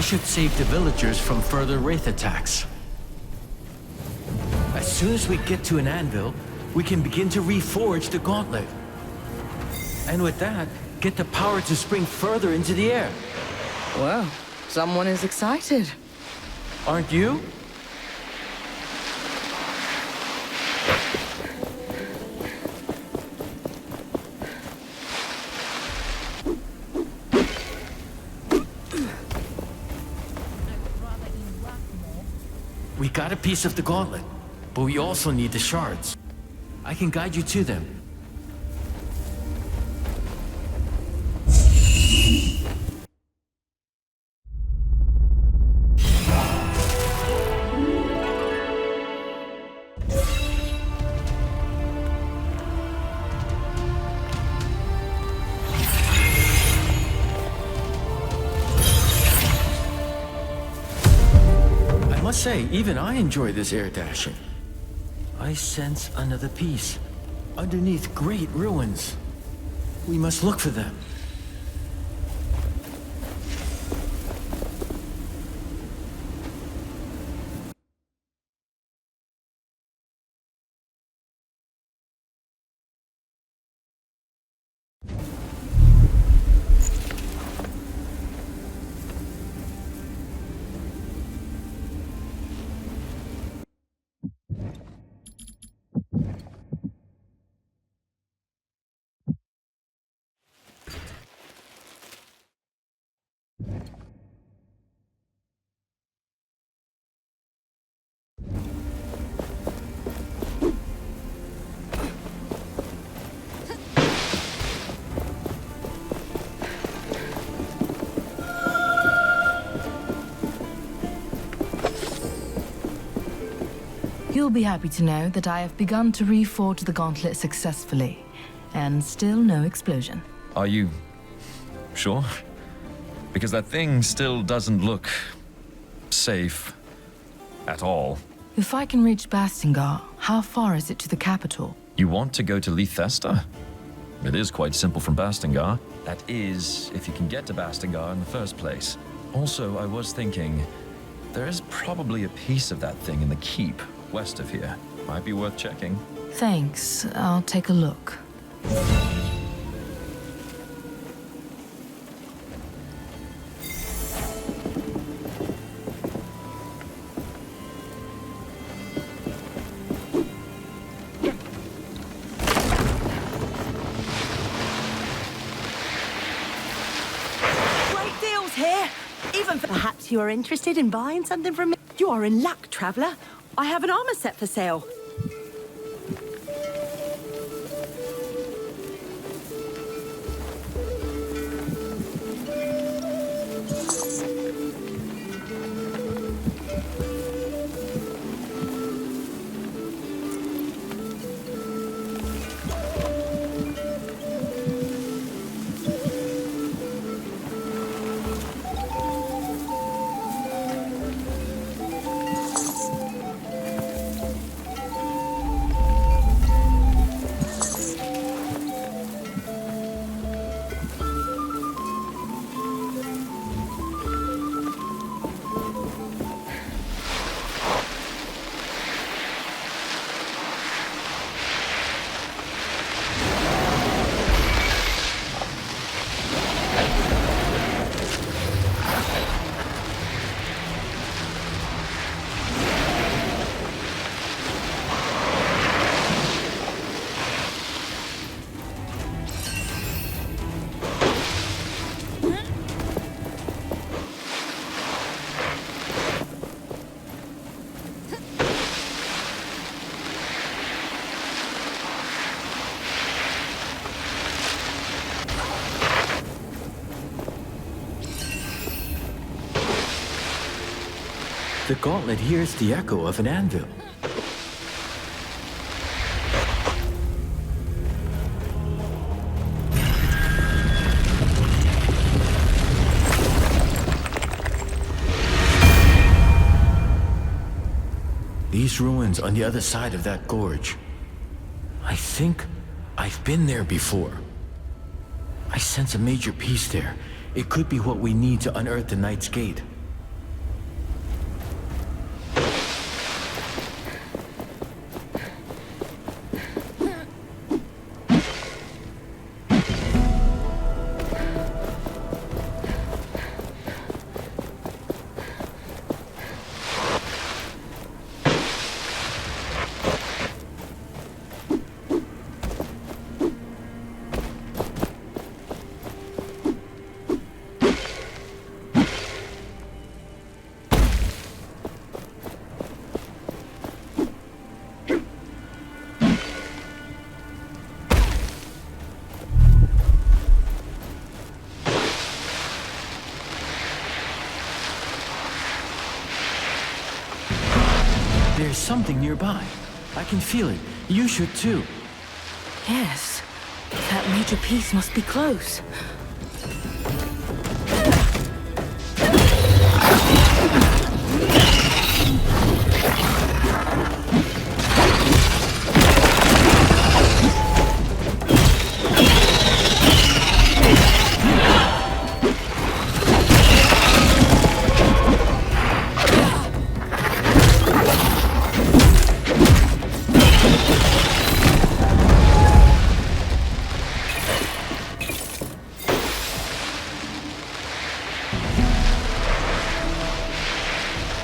Should save the villagers from further wraith attacks. As soon as we get to an anvil, we can begin to reforge the gauntlet. And with that, get the power to spring further into the air. Well, someone is excited. Aren't you? We got a piece of the gauntlet, but we also need the shards. I can guide you to them. I must say, even I enjoy this air dashing. I sense another piece, underneath great ruins. We must look for them. You'll be happy to know that I have begun to reforge the gauntlet successfully, and still no explosion. Are you sure? Because that thing still doesn't look safe at all. If I can reach Bastingar, how far is it to the capital? You want to go to Leithesta? It is quite simple from Bastingar. That is, if you can get to Bastingar in the first place. Also, I was thinking, there is probably a piece of that thing in the keep west of here. Might be worth checking. Thanks. I'll take a look. Great deals here. Even perhaps you are interested in buying something from me. You are in luck, traveler. I have an armor set for sale. The gauntlet hears the echo of an anvil. These ruins on the other side of that gorge. I think I've been there before. I sense a major piece there. It could be what we need to unearth the Knight's Gate. There's something nearby. I can feel it. You should too. Yes. That major piece must be close.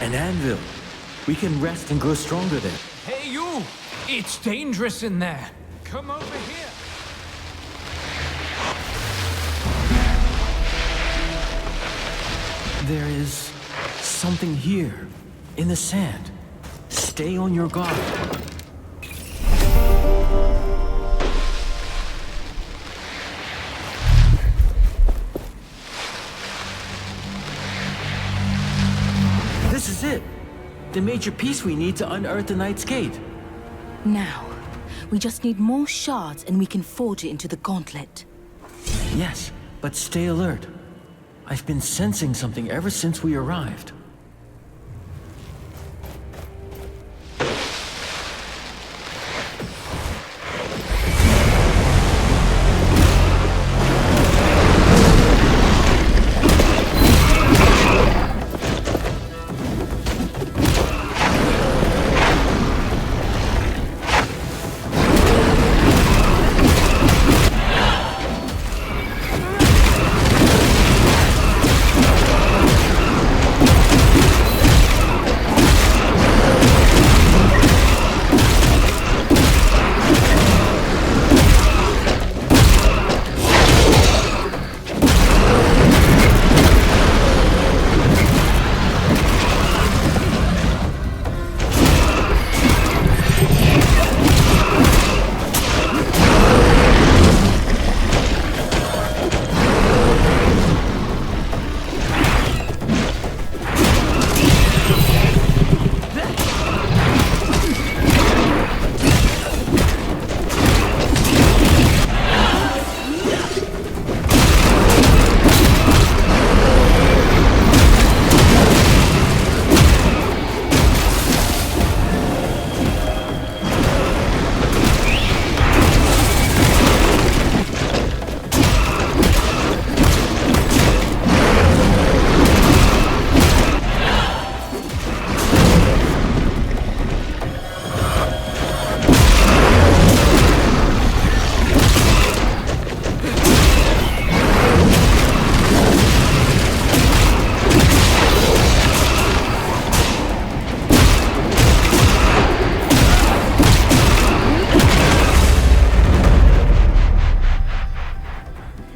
An anvil. We can rest and grow stronger there. Hey, you! It's dangerous in there. Come over here. There is something here, in the sand. Stay on your guard. This is it. the major piece we need to unearth the Knight's Gate. Now, we just need more shards and we can forge it into the gauntlet. Yes, but stay alert. I've been sensing something ever since we arrived.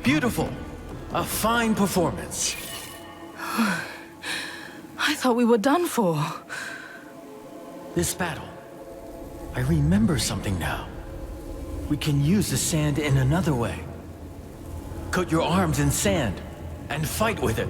Beautiful. A fine performance. I thought we were done for. This battle. I remember something now. We can use the sand in another way. Coat your arms in sand and fight with it.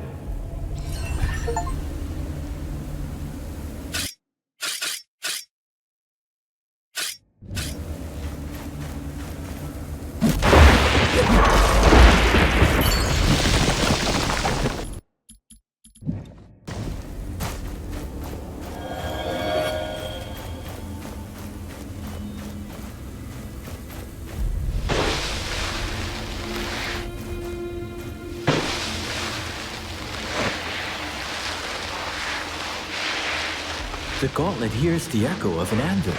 The gauntlet hears the echo of an anvil.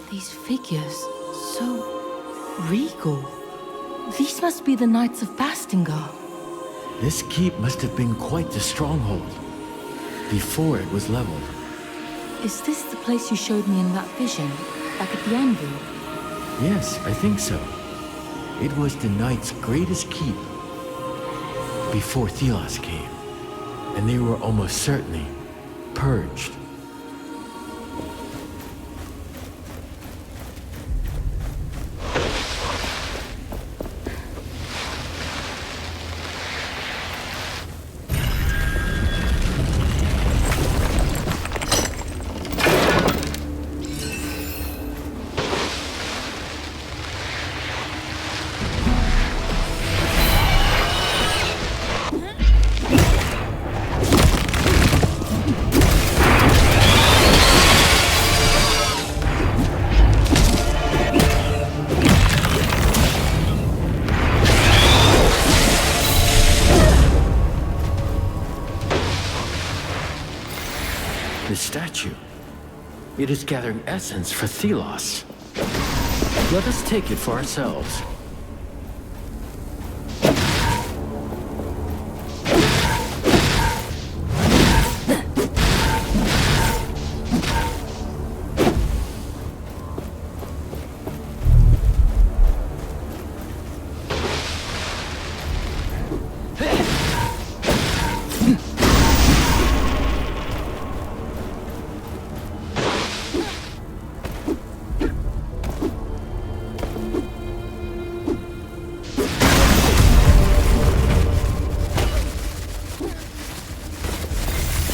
These figures, so regal. These must be the Knights of Bastingar. This keep must have been quite the stronghold before it was leveled. Is this the place you showed me in that vision, back at the anvil? Yes, I think so. It was the Knights' greatest keep before Theos came, and they were almost certainly purged. The statue. It is gathering essence for theos. Let us take it for ourselves.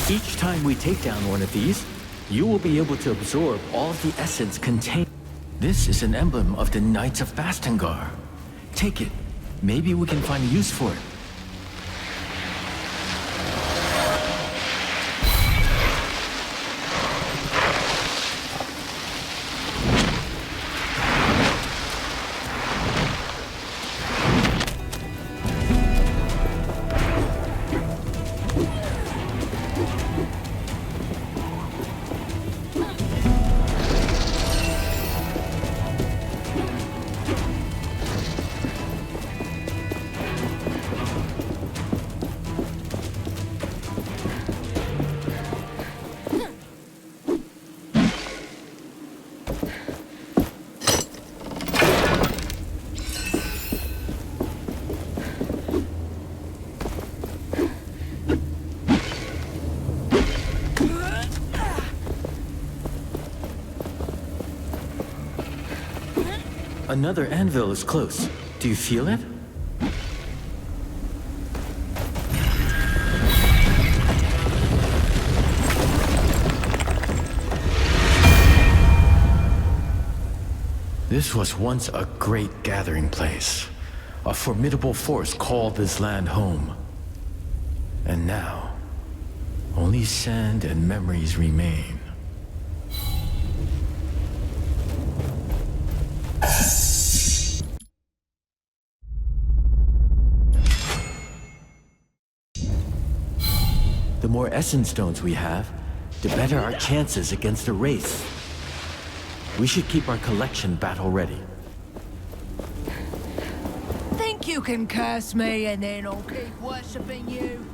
Each time we take down one of these, you will be able to absorb all of the essence contained. This is an emblem of the Knights of Bastengar. Take it. Maybe we can find a use for it. Another anvil is close. Do you feel it? This was once a great gathering place. A formidable force called this land home. And now, only sand and memories remain. The more essence stones we have, the better our chances against the Wraiths. We should keep our collection battle ready. Think you can curse me and then I'll keep worshipping you?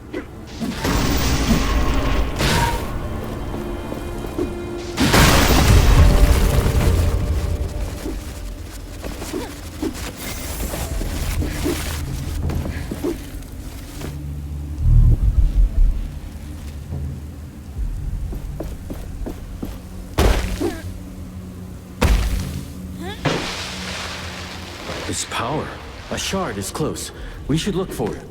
This power. A shard is close. We should look for it.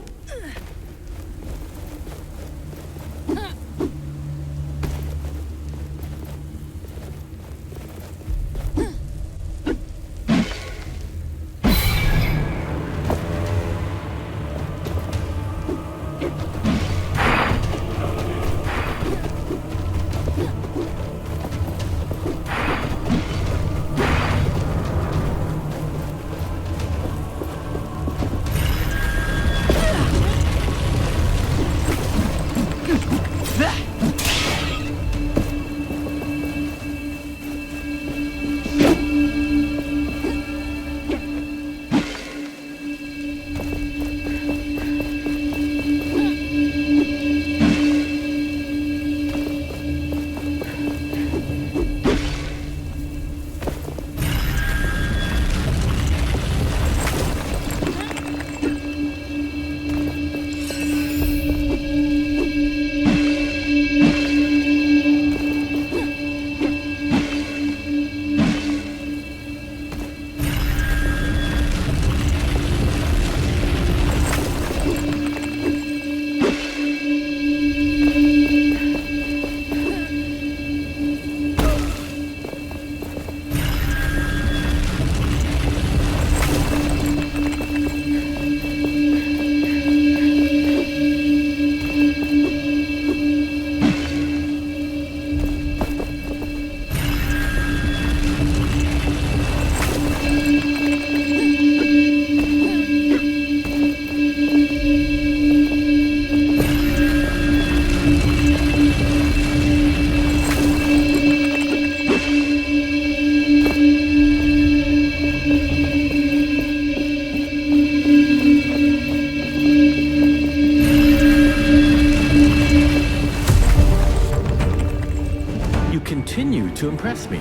To impress me.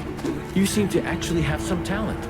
You seem to actually have some talent.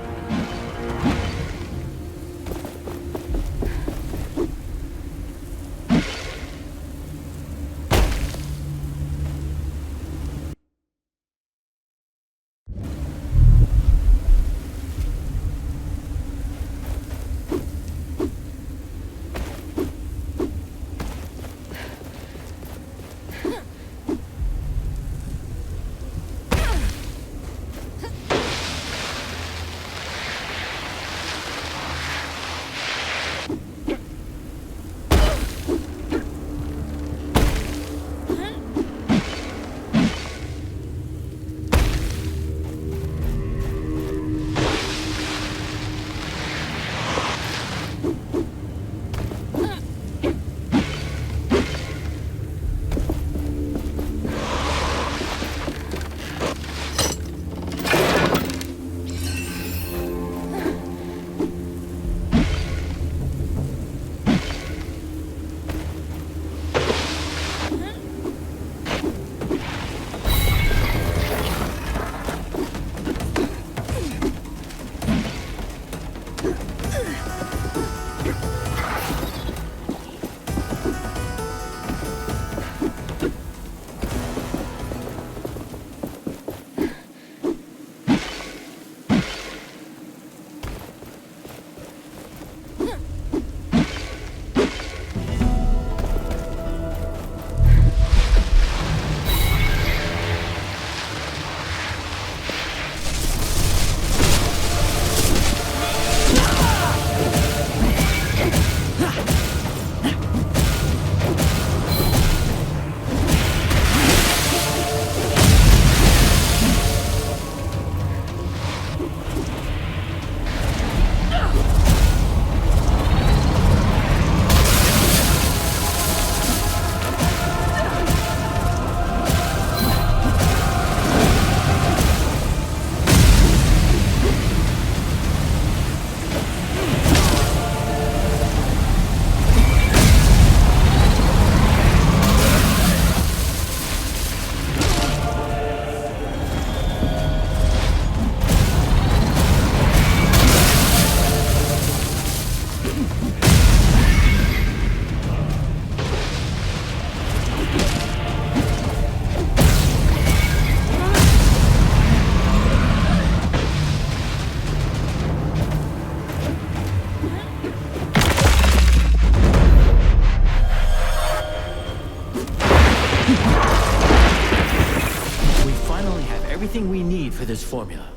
everything we need for this formula.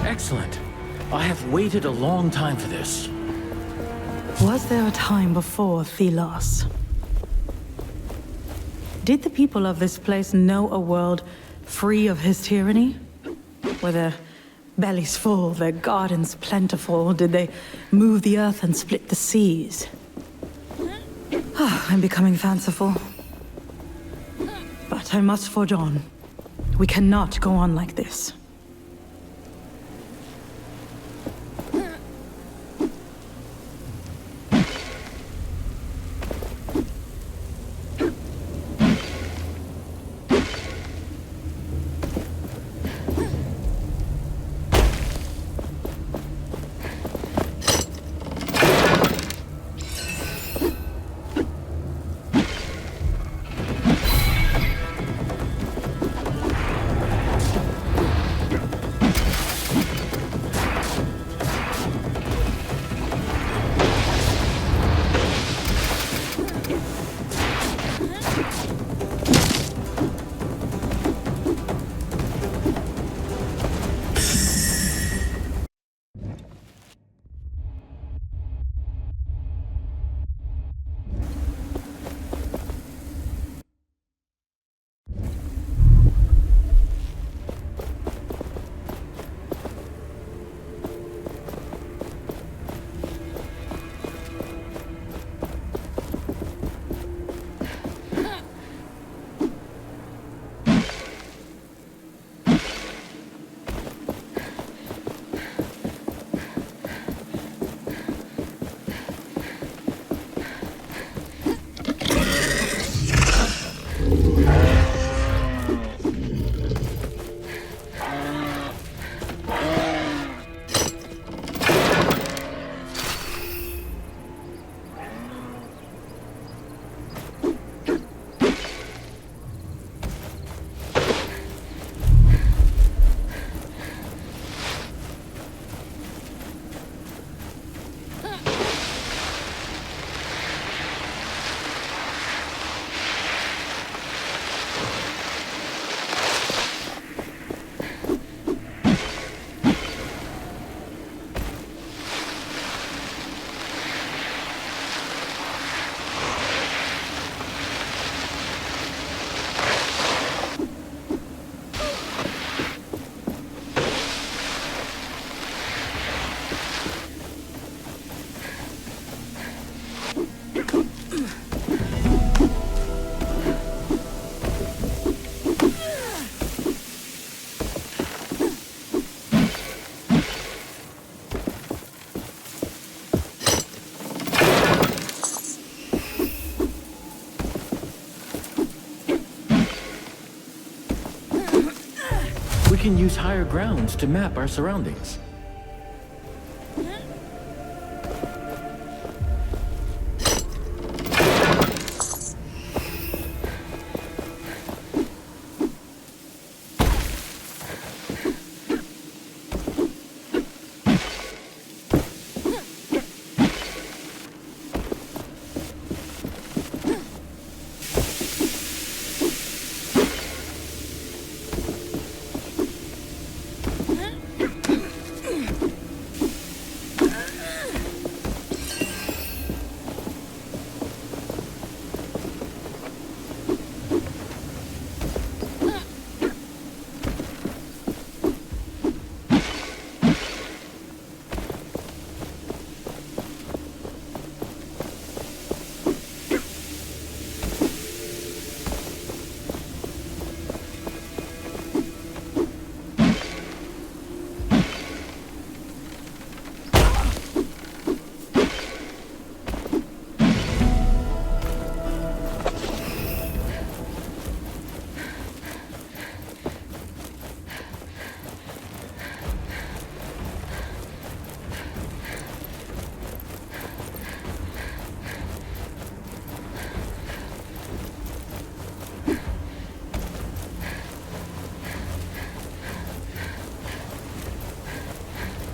Excellent. I have waited a long time for this. Was there a time before theos? Did the people of this place know a world free of his tyranny? Were their bellies full, their gardens plentiful? Did they move the earth and split the seas? I'm becoming fanciful. But I must forge on. We cannot go on like this. We can use higher grounds to map our surroundings.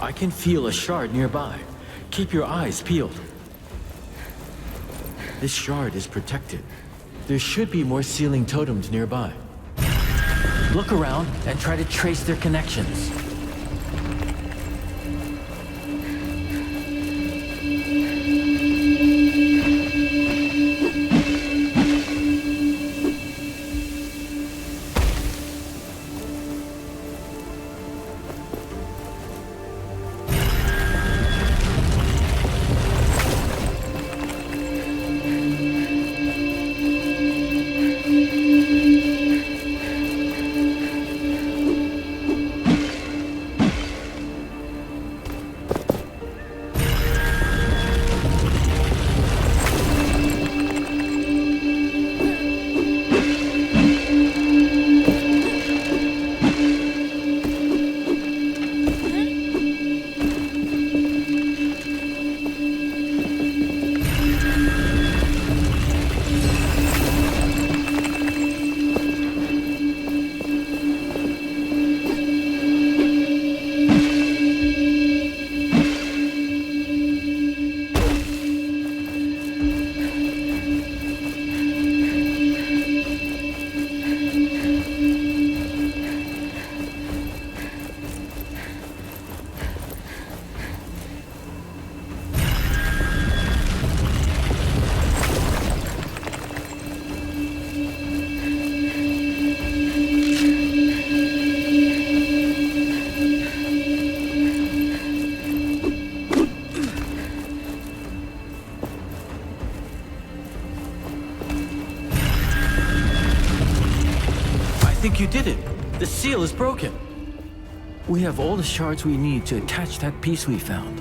I can feel a shard nearby. Keep your eyes peeled. This shard is protected. There should be more sealing totems nearby. Look around and try to trace their connections. I think you did it. The seal is broken. We have all the shards we need to attach that piece we found.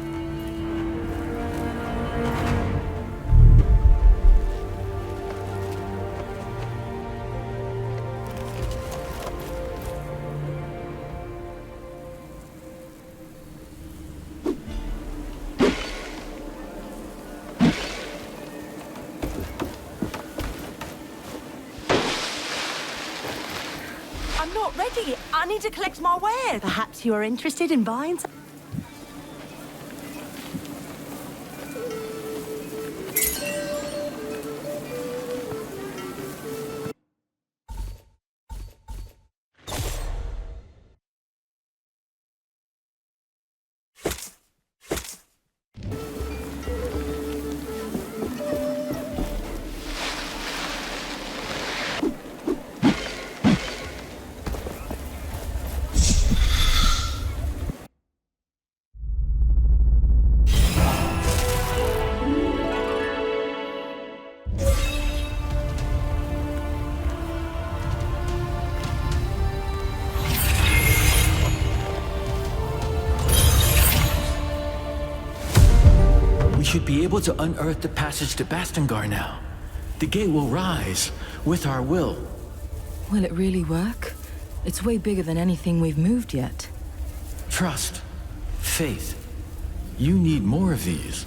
I'm not ready. I need to collect my wares. Perhaps you are interested in buying some. Should be able to unearth the passage to Bastingar now. The gate will rise with our will. Will it really work? It's way bigger than anything we've moved yet. Trust. Faith. You need more of these.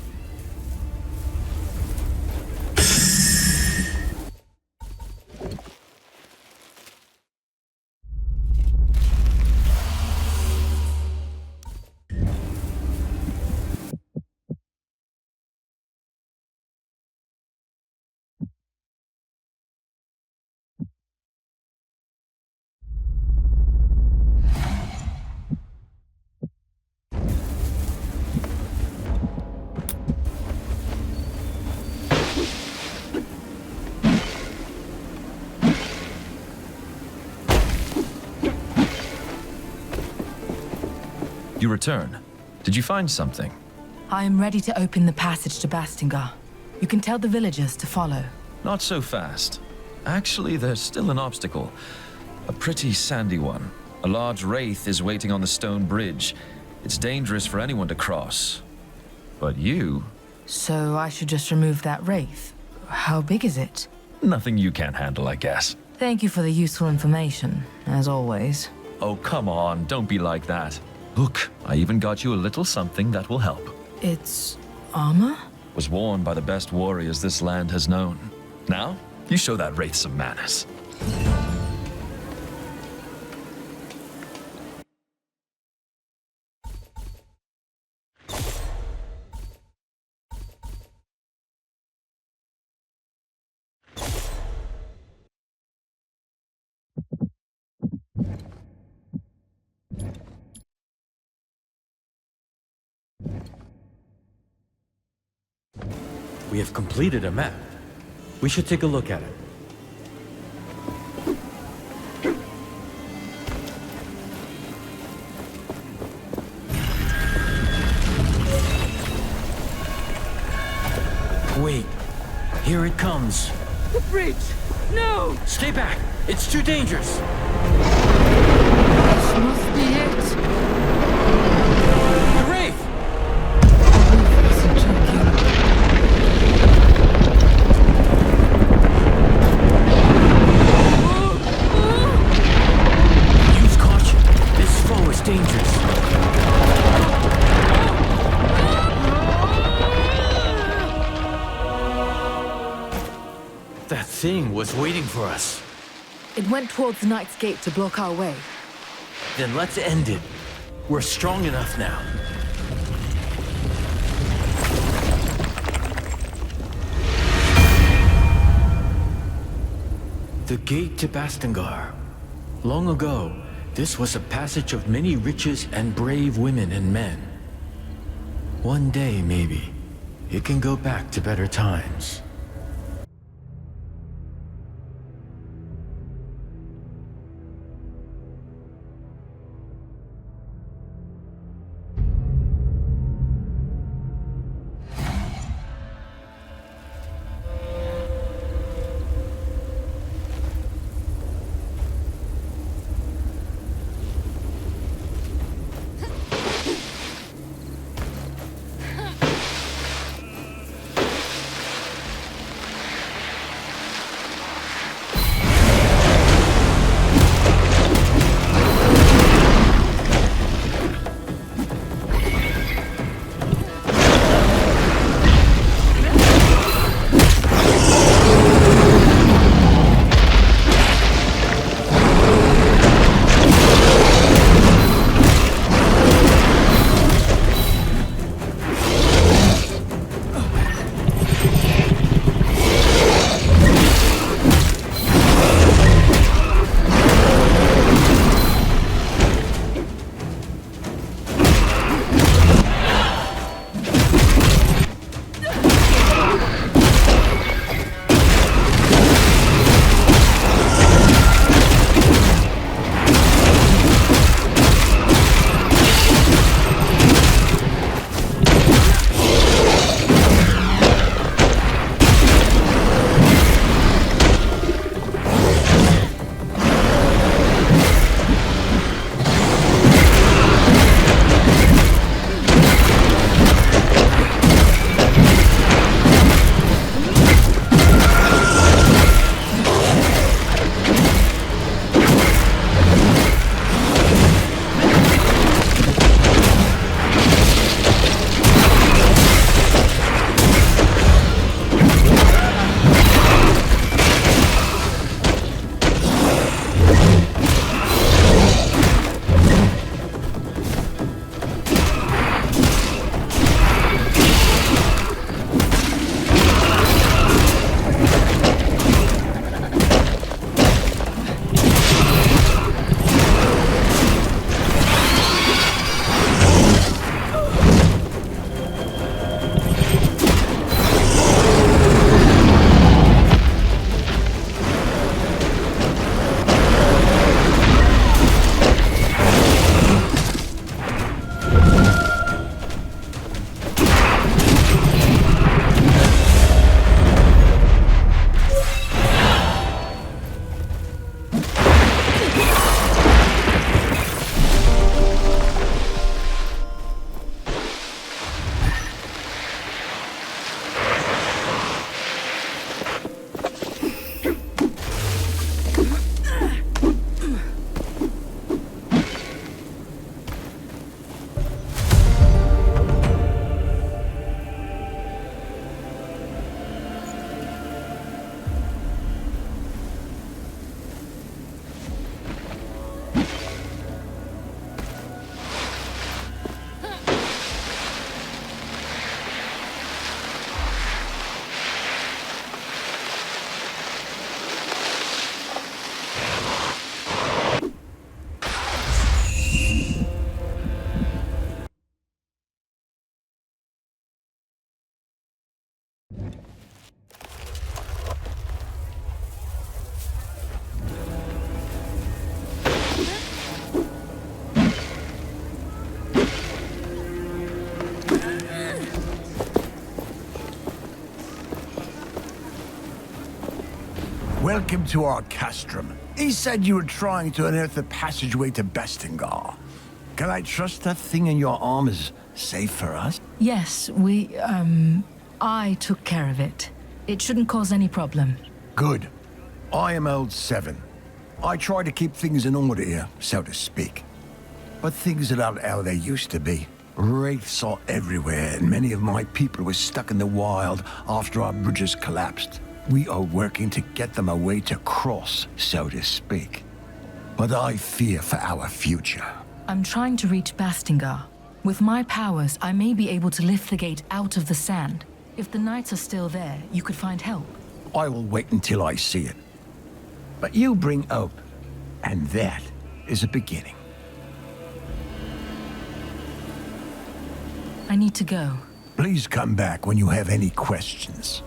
You return. Did you find something? I am ready to open the passage to Bastingar. You can tell the villagers to follow. Not so fast. Actually, there's still an obstacle. A pretty sandy one. A large wraith is waiting on the stone bridge. It's dangerous for anyone to cross. But you... So I should just remove that wraith? How big is it? Nothing you can't handle, I guess. Thank you for the useful information, as always. Oh, come on, don't be like that. Look, I even got you a little something that will help. It's... armor? Was worn by the best warriors this land has known. Now, you show that wraith some manners. have completed a map. We should take a look at it. Wait. Here it comes. The bridge! No! Stay back! It's too dangerous! This must be it. The Wraith! Use caution. This foe is dangerous. That thing was waiting for us. It went towards the Knight's Gate to block our way. Then let's end it. We're strong enough now. The gate to Bastengar. Long ago, this was a passage of many riches and brave women and men. One day, maybe, it can go back to better times. Welcome to our castrum. He said you were trying to unearth the passageway to Bastingar. Can I trust that thing in your arm is safe for us? Yes, I took care of it. It shouldn't cause any problem. Good. I am old Seven. I try to keep things in order here, so to speak. But things are not how they used to be. Wraiths are everywhere, and many of my people were stuck in the wild after our bridges collapsed. We are working to get them a way to cross, so to speak. But I fear for our future. I'm trying to reach Bastingar. With my powers, I may be able to lift the gate out of the sand. If the knights are still there, you could find help. I will wait until I see it. But you bring hope, and that is a beginning. I need to go. Please come back when you have any questions.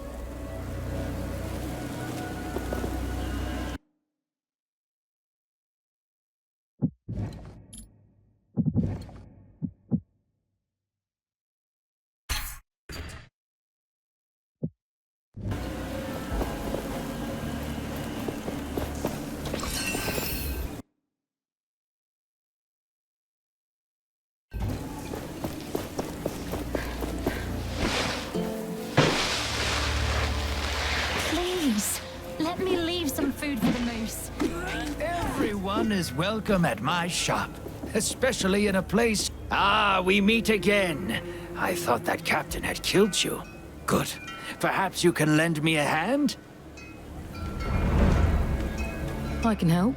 Please, let me leave some food for the moose. Everyone is welcome at my shop, especially in a place... Ah, we meet again. I thought that captain had killed you. Good. Perhaps you can lend me a hand? I can help,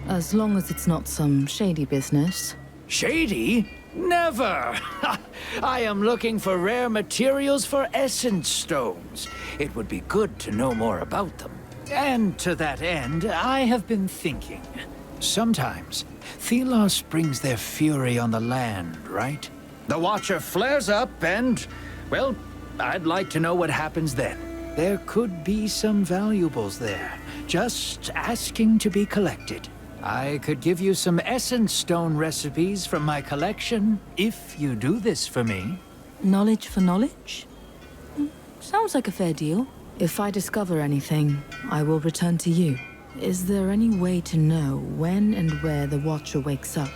as long as it's not some shady business. Shady? Never! I am looking for rare materials for essence stones. It would be good to know more about them. And to that end, I have been thinking. Sometimes, theos brings their fury on the land, right? The Watcher flares up and, well, I'd like to know what happens then. There could be some valuables there, just asking to be collected. I could give you some essence stone recipes from my collection, if you do this for me. Knowledge for knowledge? Sounds like a fair deal. If I discover anything, I will return to you. Is there any way to know when and where the Watcher wakes up?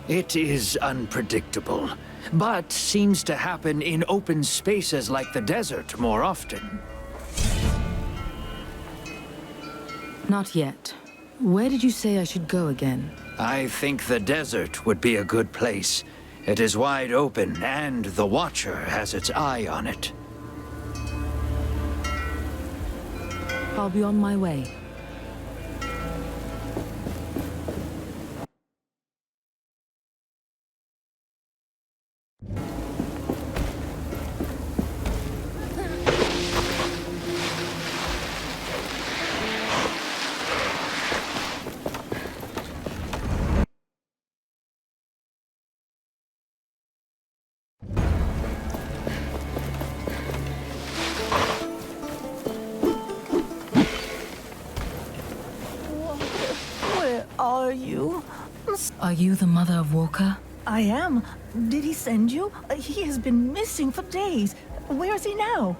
It is unpredictable, but seems to happen in open spaces like the desert more often. Not yet. Where did you say I should go again? I think the desert would be a good place. It is wide open, and the Watcher has its eye on it. I'll be on my way. Where are you? Are you the mother of Walker? I am. Did he send you? He has been missing for days. Where is he now?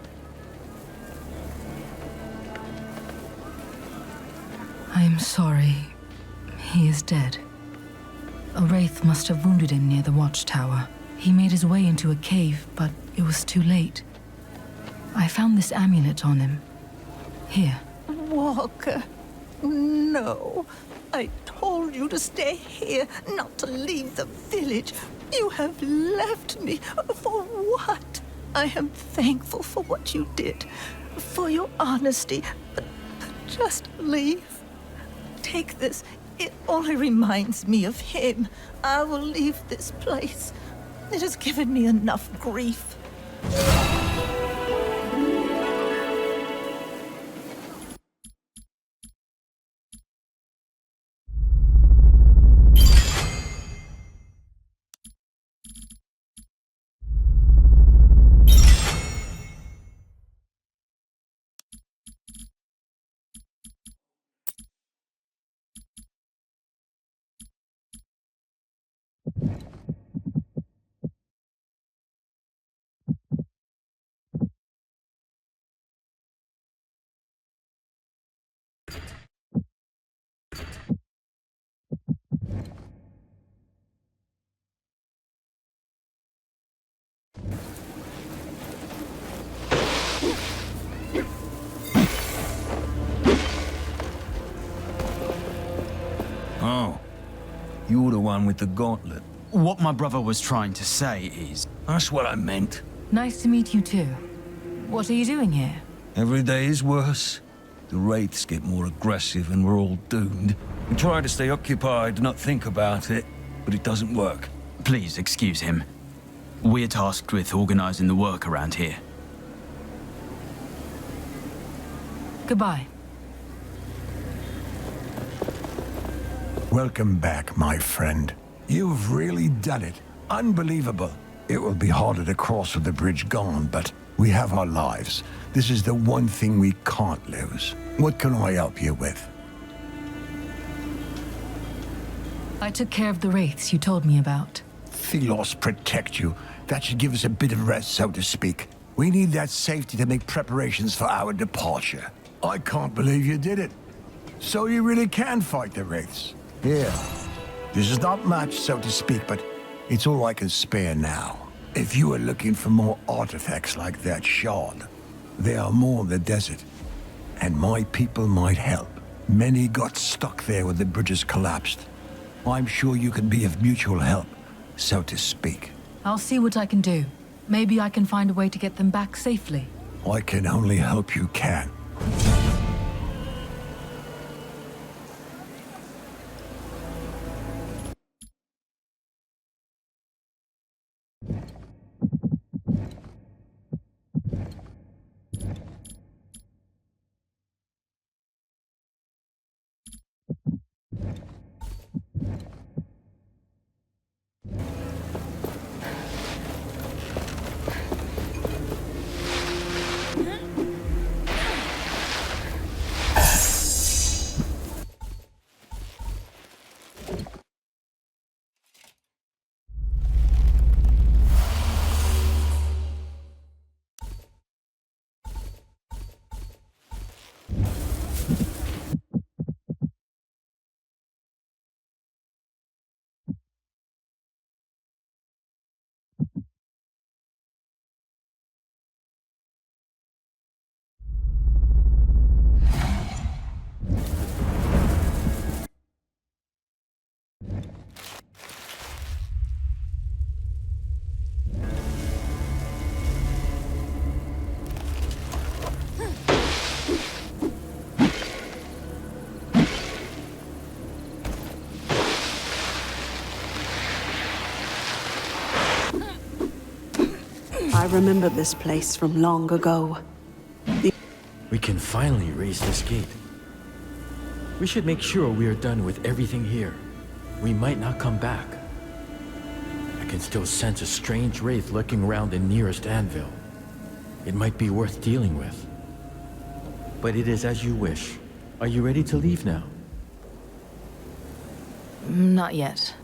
I'm sorry. He is dead. A wraith must have wounded him near the watchtower. He made his way into a cave, but it was too late. I found this amulet on him. Here. Walker. No. I told you to stay here, not to leave the village. You have left me. For what? I am thankful for what you did, for your honesty, but just leave. Take this. It only reminds me of him. I will leave this place. It has given me enough grief. Oh. You're the one with the gauntlet. What my brother was trying to say is... That's what I meant. Nice to meet you too. What are you doing here? Every day is worse. The wraiths get more aggressive and we're all doomed. We try to stay occupied, not think about it, but it doesn't work. Please excuse him. We're tasked with organizing the work around here. Goodbye. Welcome back, my friend. You've really done it. Unbelievable. It will be harder to cross with the bridge gone, but we have our lives. This is the one thing we can't lose. What can I help you with? I took care of the wraiths you told me about. Theos protect you. That should give us a bit of rest, so to speak. We need that safety to make preparations for our departure. I can't believe you did it. So you really can fight the wraiths. Here. This is not much, so to speak, but it's all I can spare now. If you are looking for more artifacts like that shard, there are more in the desert, and my people might help. Many got stuck there when the bridges collapsed. I'm sure you can be of mutual help, so to speak. I'll see what I can do. Maybe I can find a way to get them back safely. I can only hope you can. I remember this place from long ago. We can finally raise this gate. We should make sure we are done with everything here. We might not come back. I can still sense a strange wraith lurking around the nearest anvil. It might be worth dealing with. But it is as you wish. Are you ready to leave now? Not yet.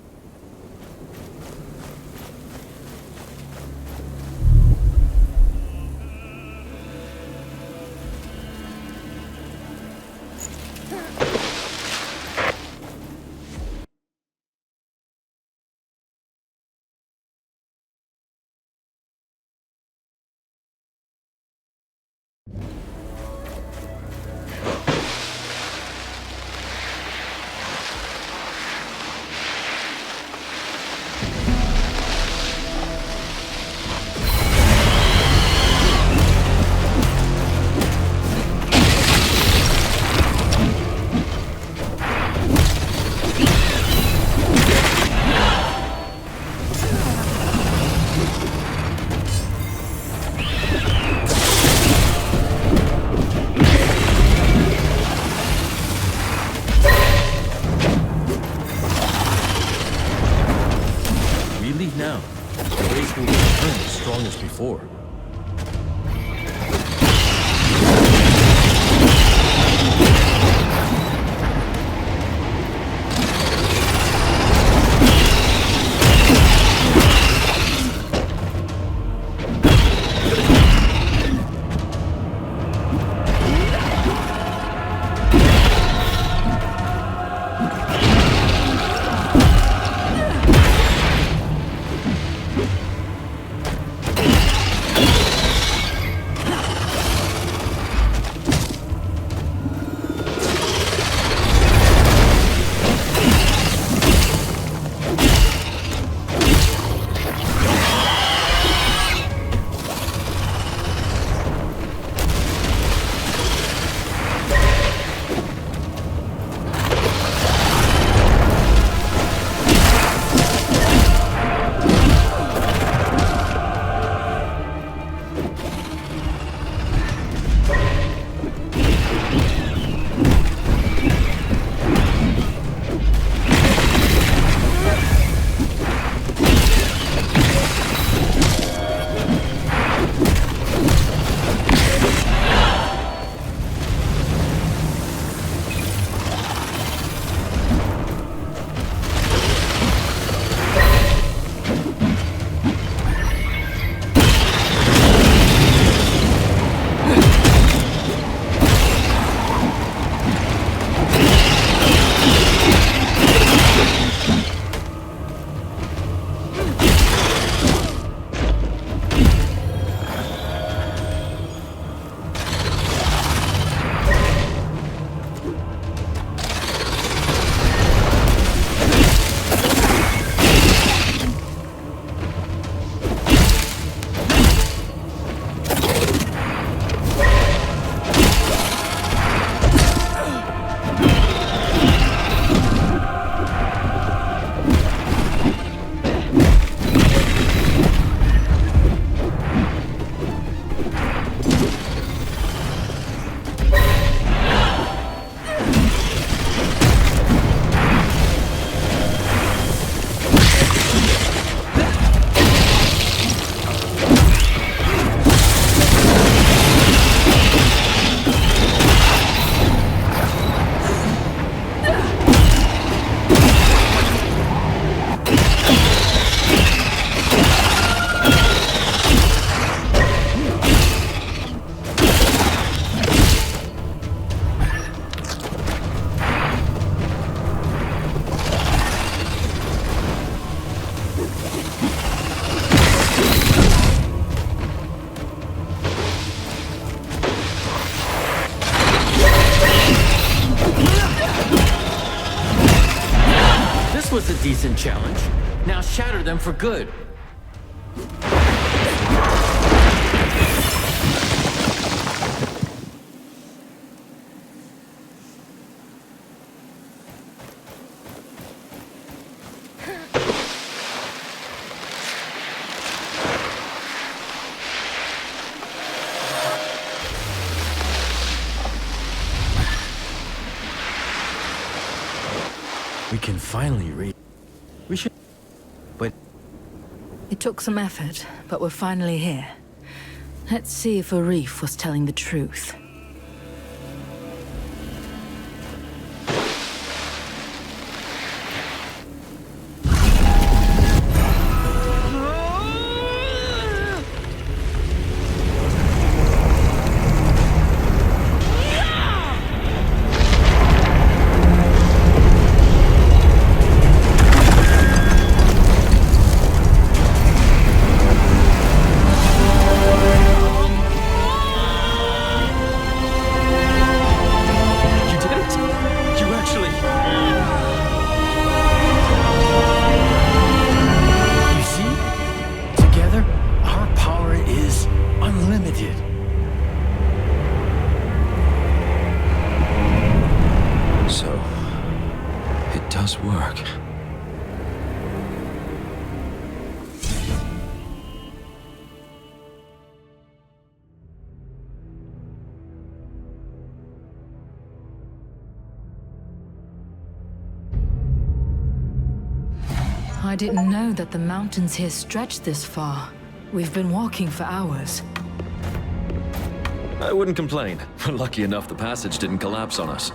This was a decent challenge. Now shatter them for good. We can finally read. We should... But... It took some effort, but we're finally here. Let's see if Arif was telling the truth. I didn't know that the mountains here stretched this far. We've been walking for hours. I wouldn't complain. We're lucky enough the passage didn't collapse on us.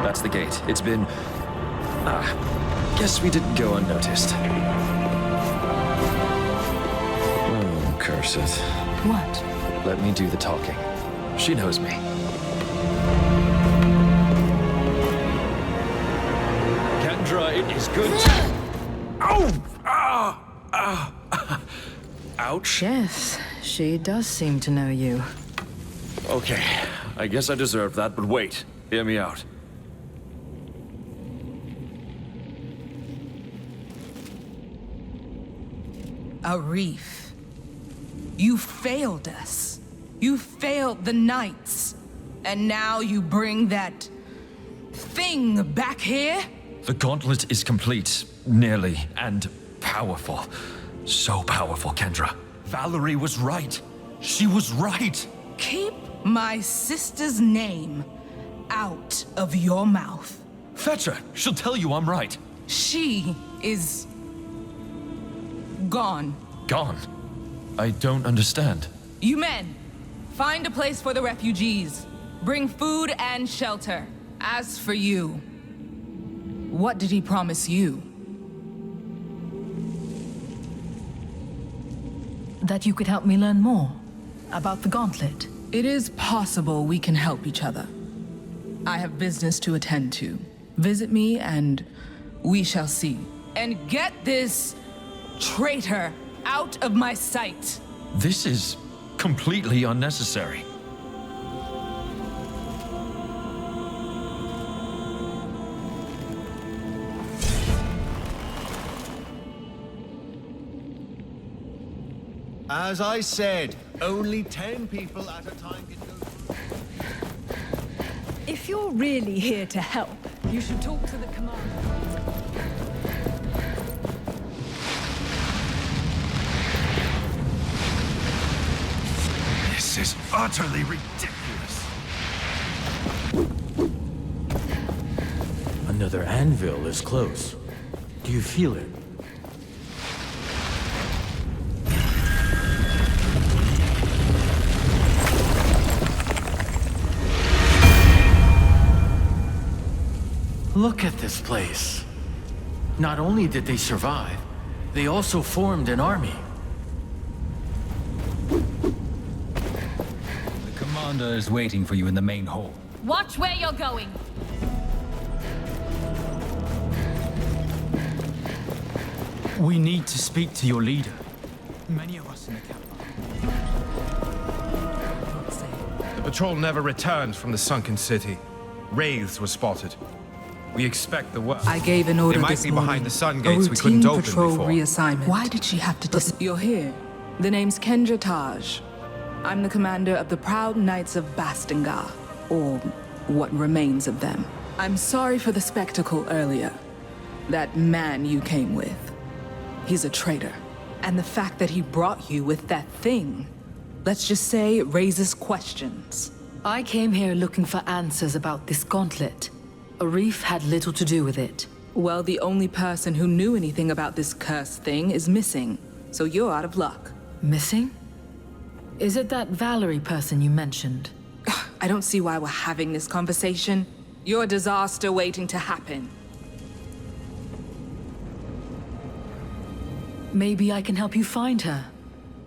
That's the gate. It's been... guess we didn't go unnoticed. Oh, curse it. What? Let me do the talking. She knows me. It is good to... Ouch. Yes, she does seem to know you. Okay, I guess I deserve that, but wait. Hear me out. Arif, you failed us. You failed the Knights. And now you bring that... thing back here? The gauntlet is complete, nearly, and powerful. So powerful, Kendra. Valerie was right. She was right. Keep my sister's name out of your mouth. Fetch her. She'll tell you I'm right. She is... gone. Gone? I don't understand. You men, find a place for the refugees. Bring food and shelter. As for you... what did he promise you? That you could help me learn more about the gauntlet. It is possible we can help each other. I have business to attend to. Visit me and we shall see. And get this traitor out of my sight. This is completely unnecessary. As I said, only 10 people at a time can go through. If you're really here to help, you should talk to the commander. This is utterly ridiculous. Another anvil is close. Do you feel it? Look at this place. Not only did they survive, they also formed an army. The commander is waiting for you in the main hall. Watch where you're going. We need to speak to your leader. Many of us in the camp. The patrol never returned from the sunken city. Wraiths were spotted. We expect the worst. I gave an order They might this be morning. behind the sun A gates we couldn't routine open patrol before. reassignment. Why did she have to You're here. The name's Kendra Taj. I'm the commander of the Proud Knights of Bastingar, or what remains of them. I'm sorry for the spectacle earlier. That man you came with. He's a traitor. And the fact that he brought you with that thing, let's just say it raises questions. I came here looking for answers about this gauntlet. Arif had little to do with it. Well, the only person who knew anything about this cursed thing is missing, so you're out of luck. Missing? Is it that Valerie person you mentioned? I don't see why we're having this conversation. You're a disaster waiting to happen. Maybe I can help you find her.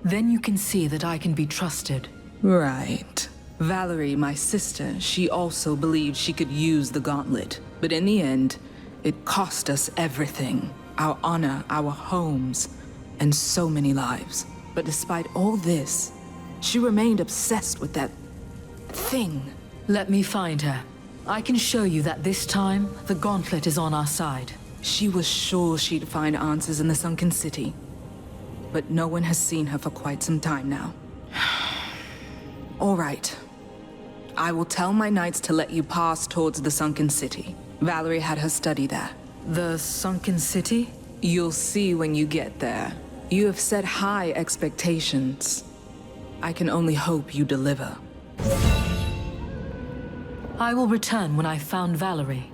Then you can see that I can be trusted. Right. Valerie, my sister, she also believed she could use the gauntlet. But in the end, it cost us everything. Our honor, our homes, and so many lives. But despite all this, she remained obsessed with that thing. Let me find her. I can show you that this time, the gauntlet is on our side. She was sure she'd find answers in the sunken city. But no one has seen her for quite some time now. All right. I will tell my knights to let you pass towards the sunken city. Valerie had her study there. The sunken city? You'll see when you get there. You have set high expectations. I can only hope you deliver. I will return when I've found Valerie.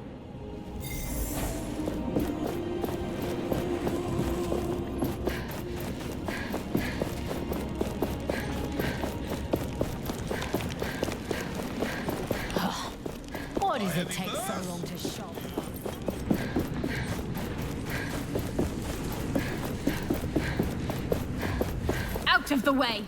Why does it take so long to shop? Out of the way!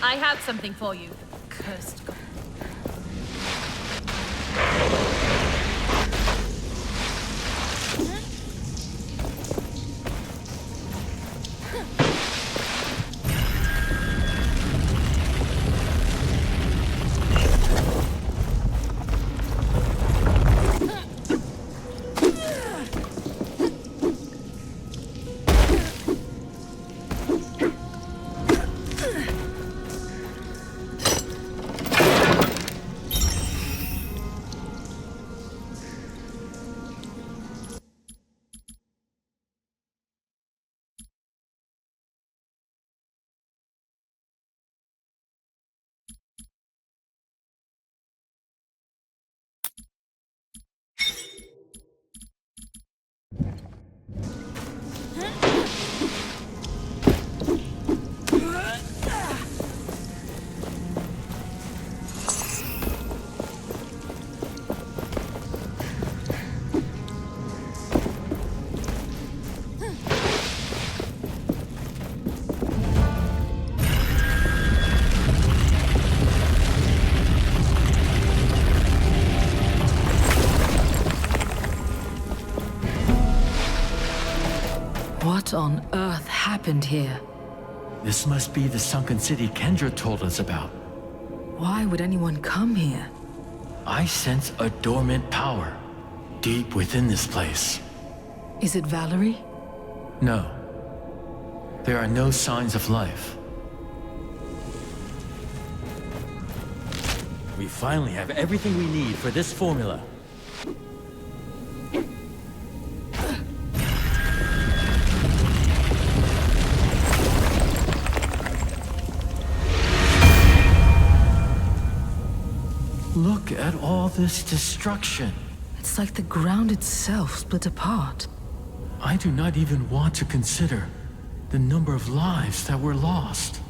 I have something for you. Cursed God. What on earth happened here? This must be the sunken city Kendra told us about. Why would anyone come here? I sense a dormant power deep within this place. Is it Valerie? No. There are no signs of life. We finally have everything we need for this formula. Look at all this destruction. It's like the ground itself split apart. I do not even want to consider the number of lives that were lost.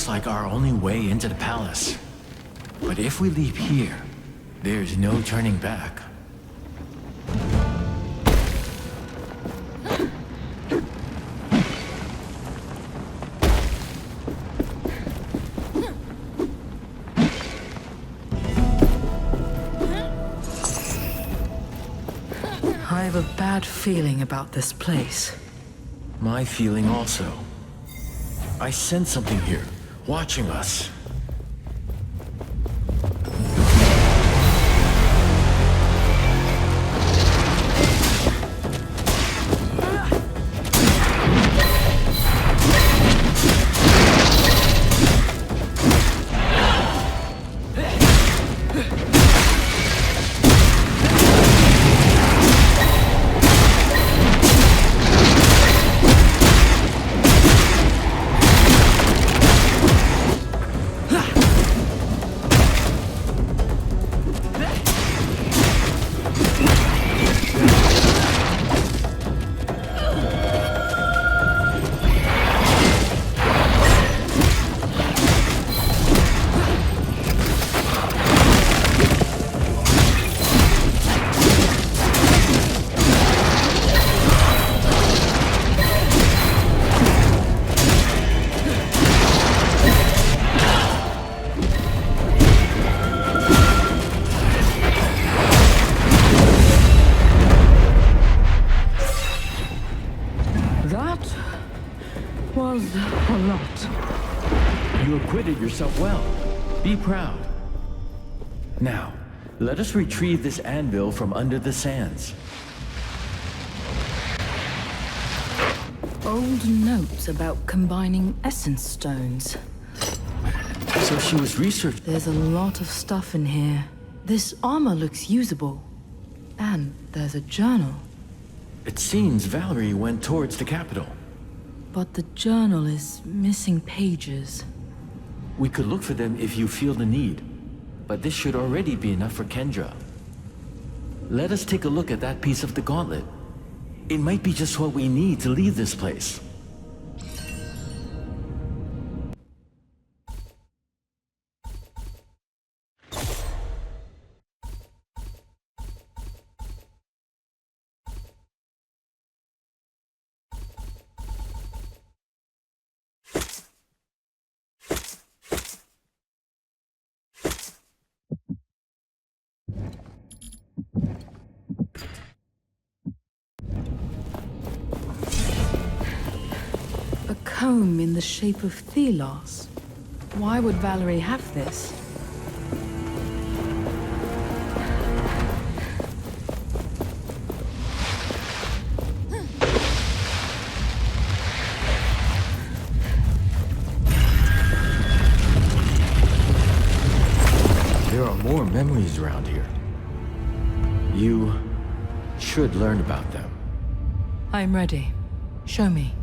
like our only way into the palace. But if we leave here, there's no turning back. I have a bad feeling about this place. My feeling also. I sense something here, watching us. Yourself well. Be proud. Now, let us retrieve this anvil from under the sands. Old notes about combining essence stones. So she was researching. There's a lot of stuff in here. This armor looks usable. And there's a journal. It seems Valerie went towards the capital. But the journal is missing pages. We could look for them if you feel the need, but this should already be enough for Kendra. Let us take a look at that piece of the gauntlet. It might be just what we need to leave this place. A comb in the shape of theos. Why would Valerie have this? There are more memories around here. You should learn about them. I'm ready. Show me.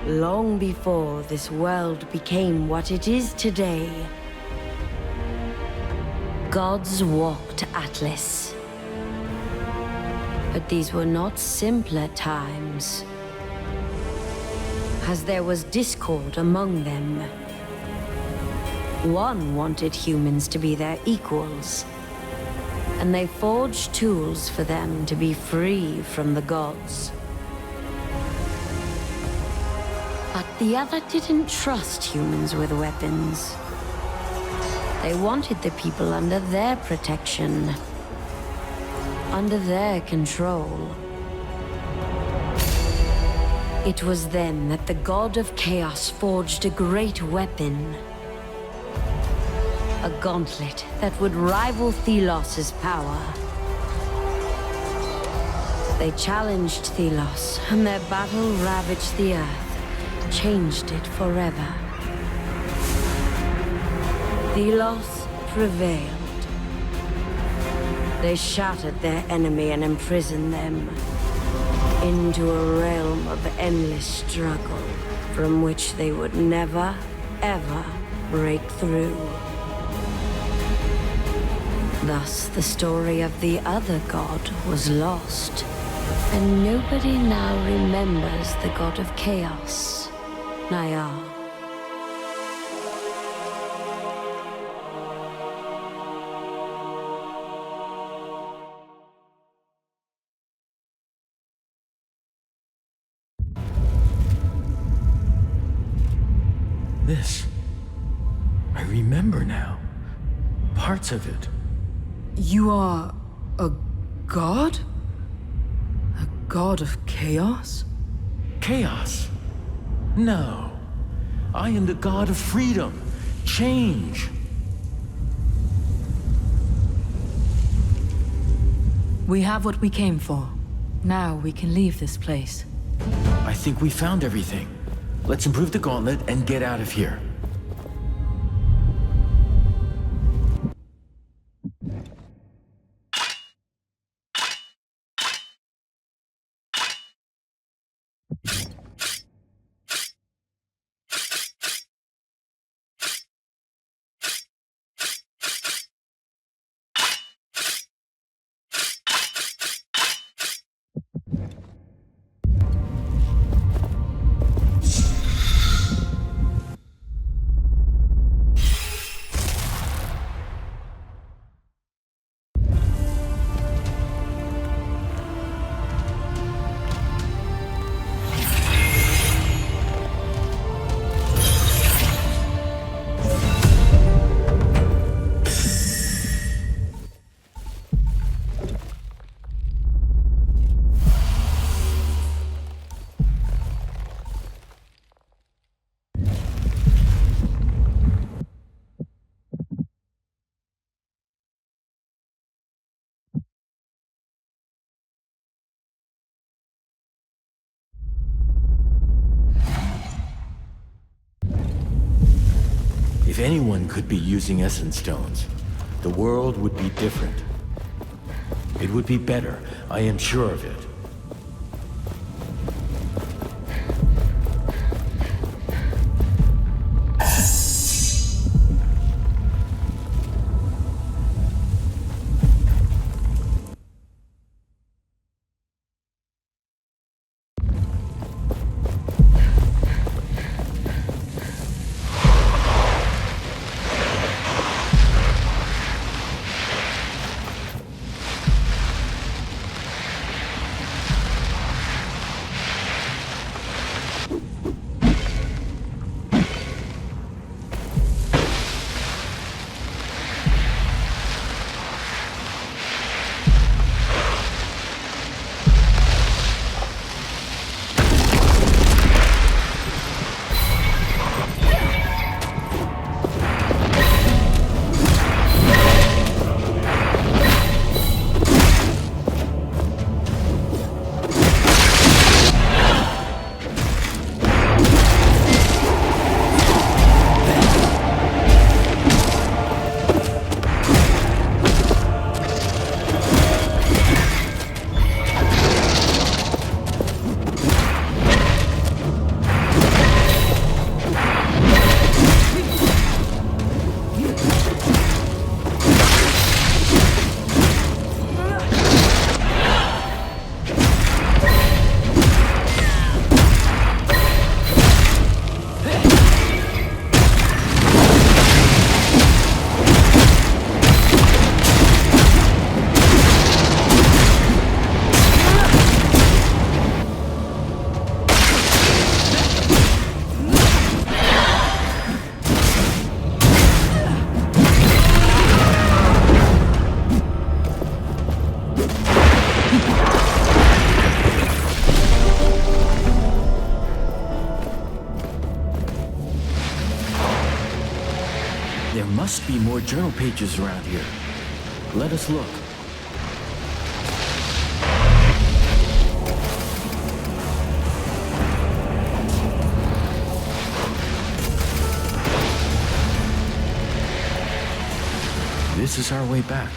Long before this world became what it is today, gods walked Atlas. But these were not simpler times, as there was discord among them. One wanted humans to be their equals, and they forged tools for them to be free from the gods. But the other didn't trust humans with weapons. They wanted the people under their protection, under their control. It was then that the god of chaos forged a great weapon. A gauntlet that would rival Thelos' power. They challenged Thelos, and their battle ravaged the earth. Changed it forever. Thelos prevailed. They shattered their enemy and imprisoned them into a realm of endless struggle from which they would never, ever break through. Thus, the story of the other god was lost, and nobody now remembers the god of chaos. Nayar. This. I remember now. Parts of it. You are a god? A god of chaos? Chaos? No. I am the god of freedom. Change. We have what we came for. Now we can leave this place. I think we found everything. Let's improve the gauntlet and get out of here. If anyone could be using essence stones, the world would be different. It would be better, I am sure of it. There must be more journal pages around here. Let us look. This is our way back.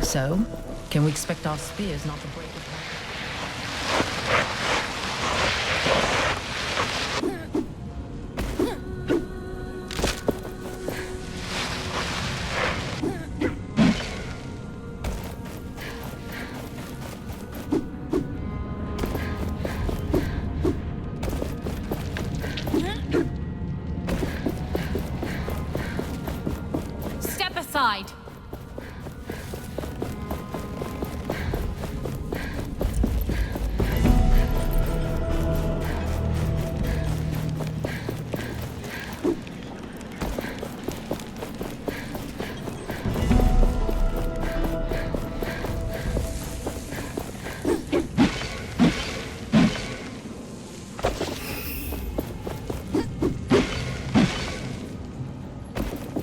So, can we expect our spears not to break apart? Step aside.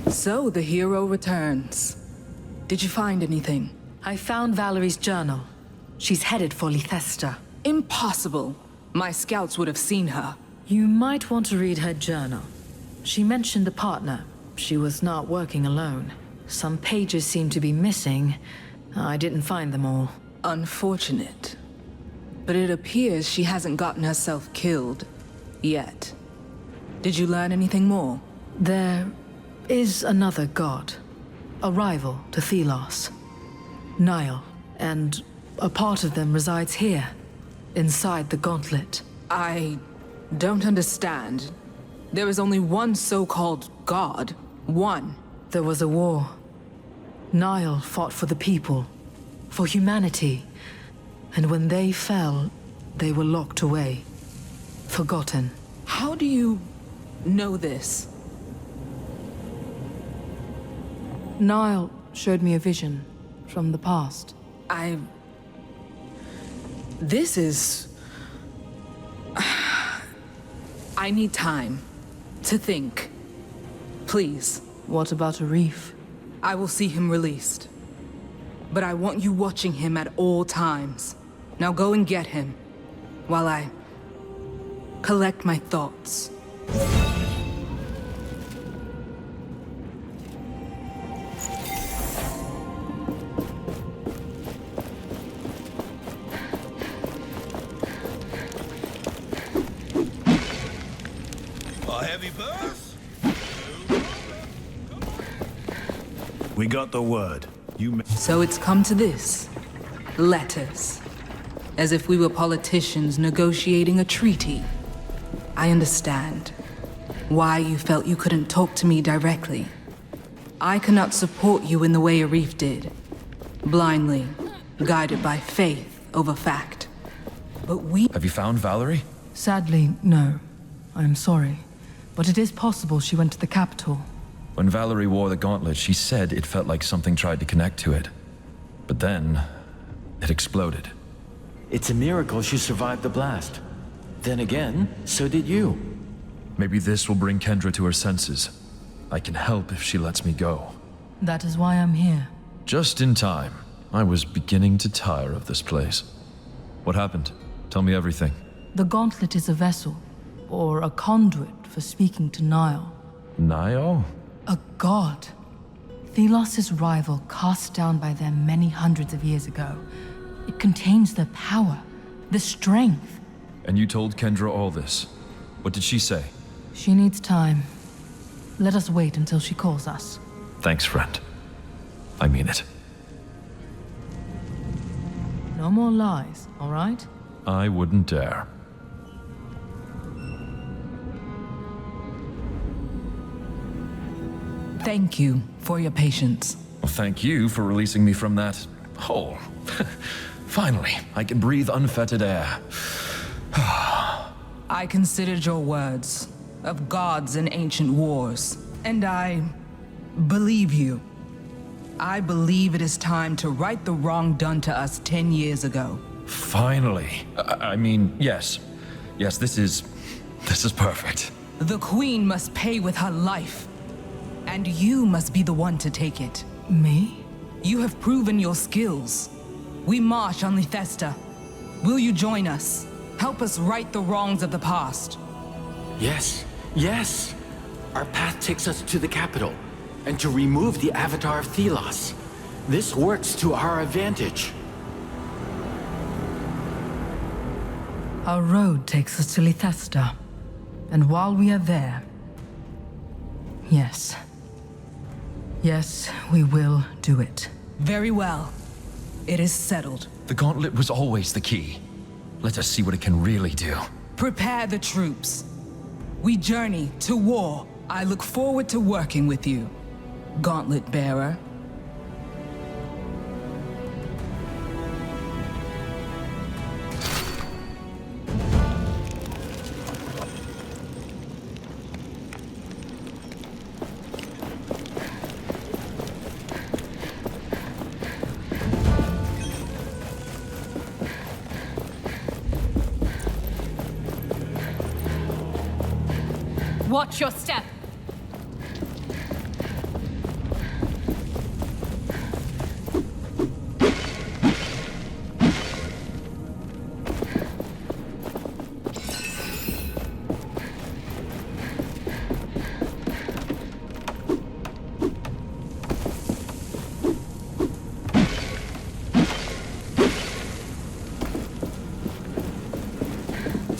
So the hero returns. Did you find anything? I found Valerie's journal. She's headed for Lethesta. Impossible. My scouts would have seen her. You might want to read her journal. She mentioned a partner. She was not working alone. Some pages seem to be missing. I didn't find them all. Unfortunate. But it appears she hasn't gotten herself killed. Yet. Did you learn anything more? There is another god. A rival to Thelos. Nile. And a part of them resides here. Inside the gauntlet. I don't understand. There is only one so-called god. One. There was a war. Nile fought for the people. For humanity. And when they fell, they were locked away. Forgotten. How do you know this? Nile showed me a vision from the past. This is... I need time to think. Please. What about a reef? I will see him released. But I want you watching him at all times. Now go and get him, while I collect my thoughts. We got the word. So it's come to this. Letters. As if we were politicians negotiating a treaty. I understand why you felt you couldn't talk to me directly. I cannot support you in the way Arif did. Blindly, guided by faith over fact. But we... Have you found Valerie? Sadly, no. I'm sorry. But it is possible she went to the capital. When Valerie wore the gauntlet, she said it felt like something tried to connect to it. But then, it exploded. It's a miracle she survived the blast. Then again, so did you. Maybe this will bring Kendra to her senses. I can help if she lets me go. That is why I'm here. Just in time. I was beginning to tire of this place. What happened? Tell me everything. The gauntlet is a vessel, or a conduit for speaking to Nile. Nile? A god. Thelos' rival cast down by them many hundreds of years ago. It contains the power, the strength. And you told Kendra all this. What did she say? She needs time. Let us wait until she calls us. Thanks, friend. I mean it. No more lies, all right? I wouldn't dare. Thank you for your patience. Well, thank you for releasing me from that hole. Finally, I can breathe unfettered air. I considered your words of gods and ancient wars, and I believe you. I believe it is time to right the wrong done to us 10 years ago. Finally. I mean, yes. Yes, this is perfect. The Queen must pay with her life, and you must be the one to take it. Me? You have proven your skills. We march on Lethesta. Will you join us? Help us right the wrongs of the past. Yes, yes! Our path takes us to the capital, and to remove the Avatar of Thelos. This works to our advantage. Our road takes us to Lethesta. And while we are there... Yes. Yes, we will do it. Very well. It is settled. The gauntlet was always the key. Let us see what it can really do. Prepare the troops. We journey to war. I look forward to working with you, Gauntlet Bearer. Watch your step.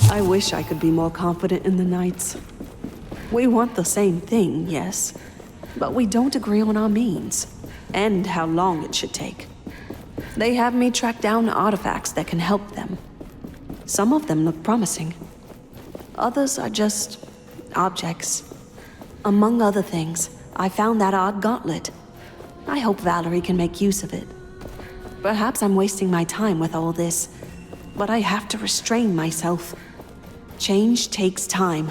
I wish I could be more confident in the Knights. We want the same thing, yes, but we don't agree on our means, and how long it should take. They have me track down artifacts that can help them. Some of them look promising. Others are just objects. Among other things, I found that odd gauntlet. I hope Valerie can make use of it. Perhaps I'm wasting my time with all this, but I have to restrain myself. Change takes time.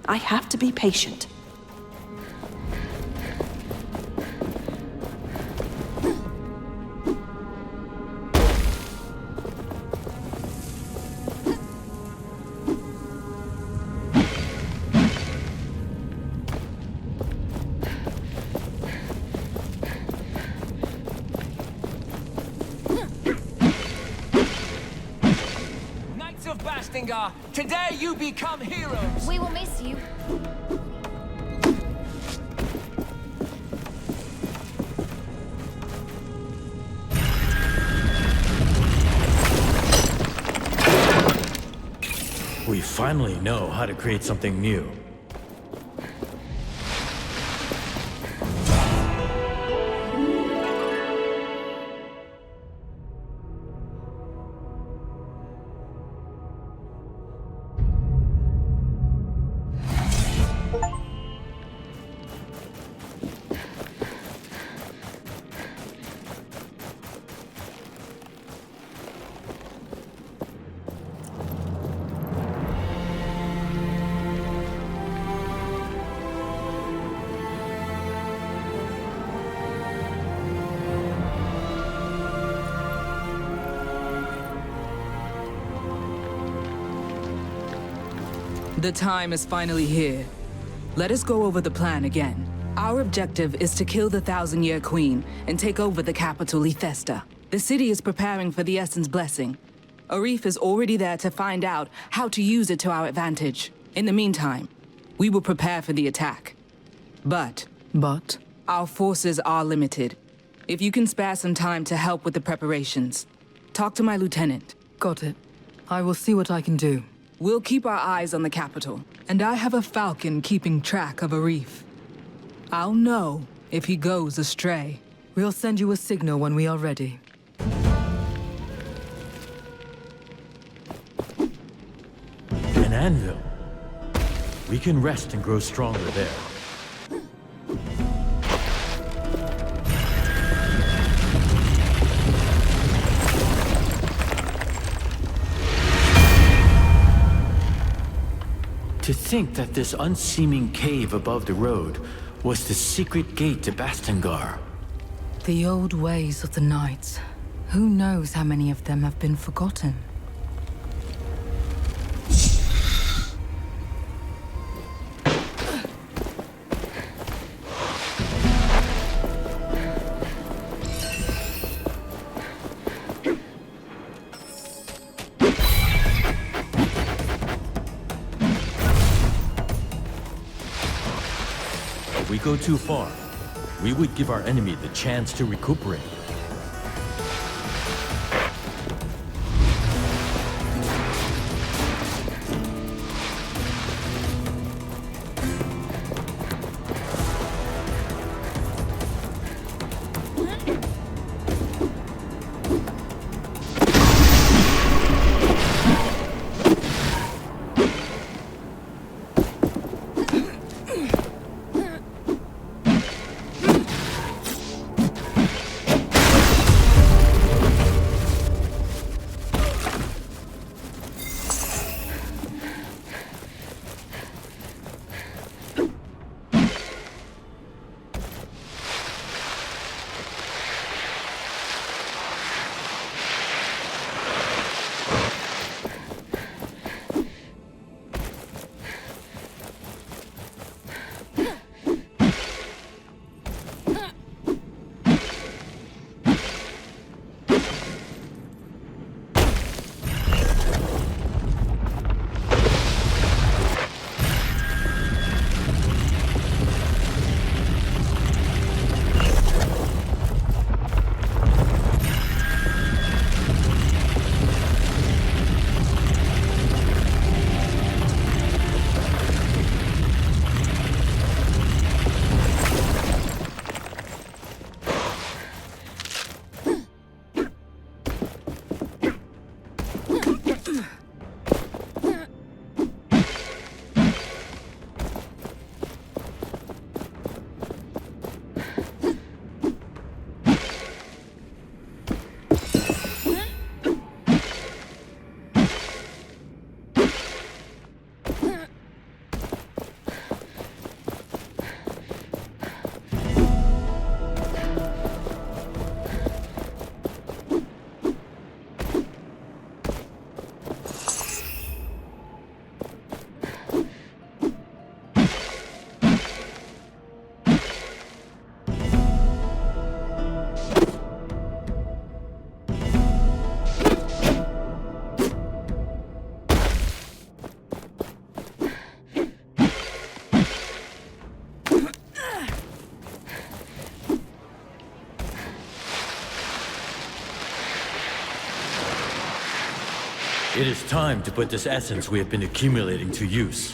I have to be patient. Knights of Bastingar, today you become heroes! We will miss you. We finally know how to create something new. The time is finally here. Let us go over the plan again. Our objective is to kill the Thousand-Year Queen and take over the capital, Lethesta. The city is preparing for the Essen's blessing. Arif is already there to find out how to use it to our advantage. In the meantime, we will prepare for the attack. But? Our forces are limited. If you can spare some time to help with the preparations, talk to my lieutenant. Got it. I will see what I can do. We'll keep our eyes on the capital, and I have a falcon keeping track of Arif. I'll know if he goes astray. We'll send you a signal when we are ready. An anvil. We can rest and grow stronger there. To think that this unseeming cave above the road was the secret gate to Bastengar. The old ways of the knights. Who knows how many of them have been forgotten? If we go too far, we would give our enemy the chance to recuperate. It is time to put this essence we have been accumulating to use.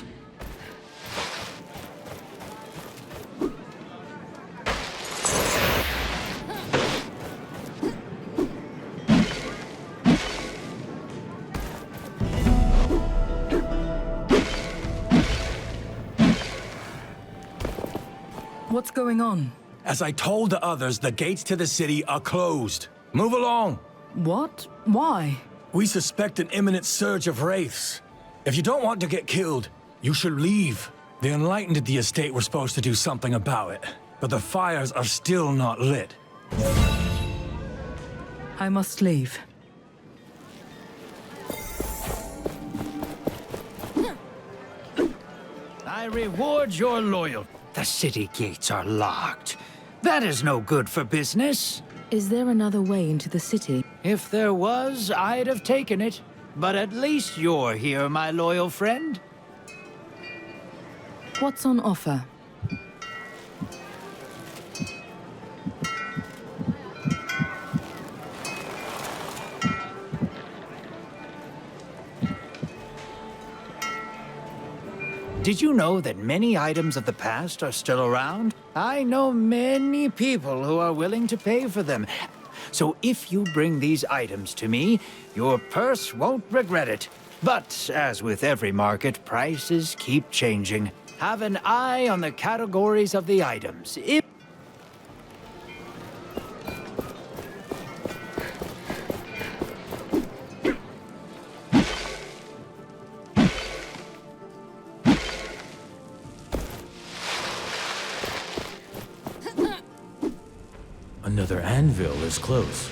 What's going on? As I told the others, the gates to the city are closed. Move along. What? Why? We suspect an imminent surge of wraiths. If you don't want to get killed, you should leave. The Enlightened at the estate were supposed to do something about it, but the fires are still not lit. I must leave. I reward your loyalty. The city gates are locked. That is no good for business. Is there another way into the city? If there was, I'd have taken it. But at least you're here, my loyal friend. What's on offer? Did you know that many items of the past are still around? I know many people who are willing to pay for them. So if you bring these items to me, your purse won't regret it. But as with every market, prices keep changing. Have an eye on the categories of the items. Another anvil is close.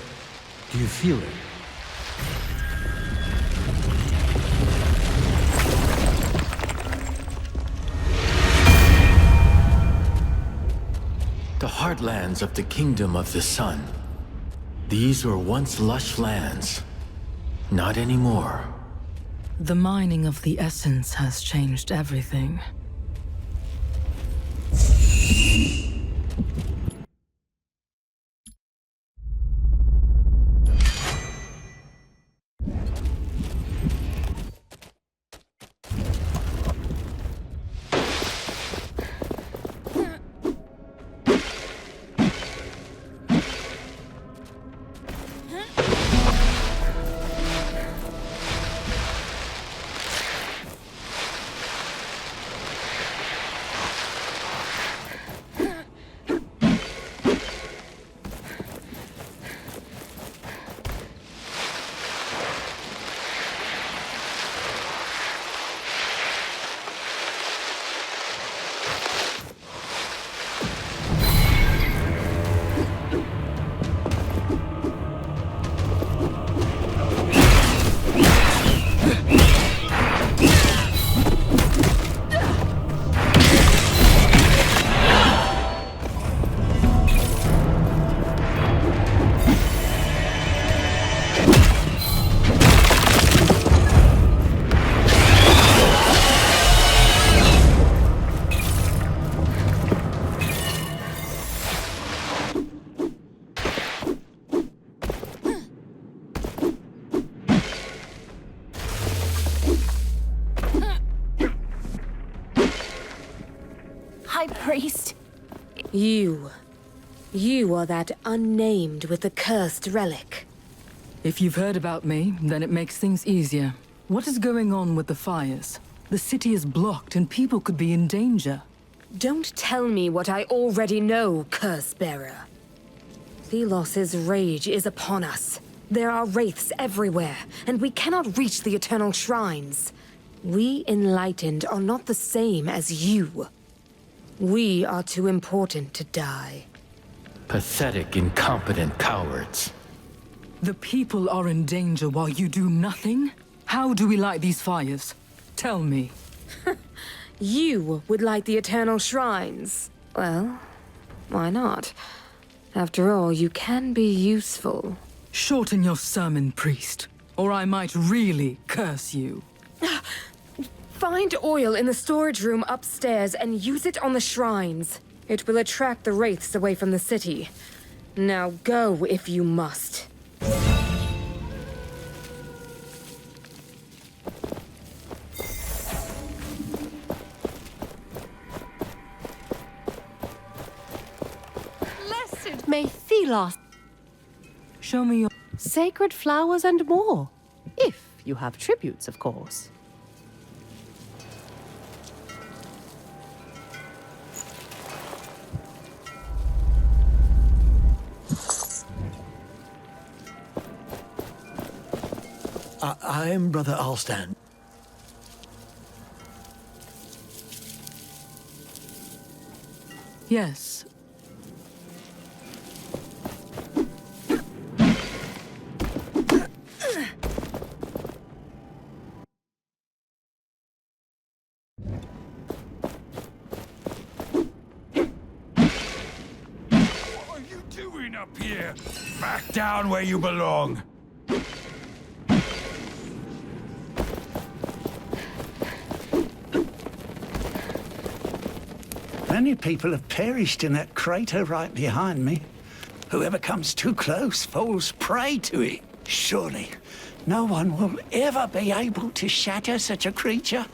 Do you feel it? The heartlands of the Kingdom of the Sun. These were once lush lands. Not anymore. The mining of the essence has changed everything. High Priest. You are that unnamed with the cursed relic. If you've heard about me, then it makes things easier. What is going on with the fires? The city is blocked and people could be in danger. Don't tell me what I already know, Curse-bearer. Thelos' rage is upon us. There are wraiths everywhere, and we cannot reach the Eternal Shrines. We Enlightened are not the same as you. We are too important to die. Pathetic, incompetent cowards. The people are in danger while you do nothing? How do we light these fires? Tell me. You would light the Eternal Shrines. Well, why not? After all, you can be useful. Shorten your sermon, priest, or I might really curse you. Find oil in the storage room upstairs and use it on the shrines. It will attract the wraiths away from the city. Now go if you must. Blessed may Thelos show me your sacred flowers and more. If you have tributes, of course. I'm Brother Alstan. Yes. What are you doing up here? Back down where you belong. Many people have perished in that crater right behind me. Whoever comes too close falls prey to it. Surely, no one will ever be able to shatter such a creature.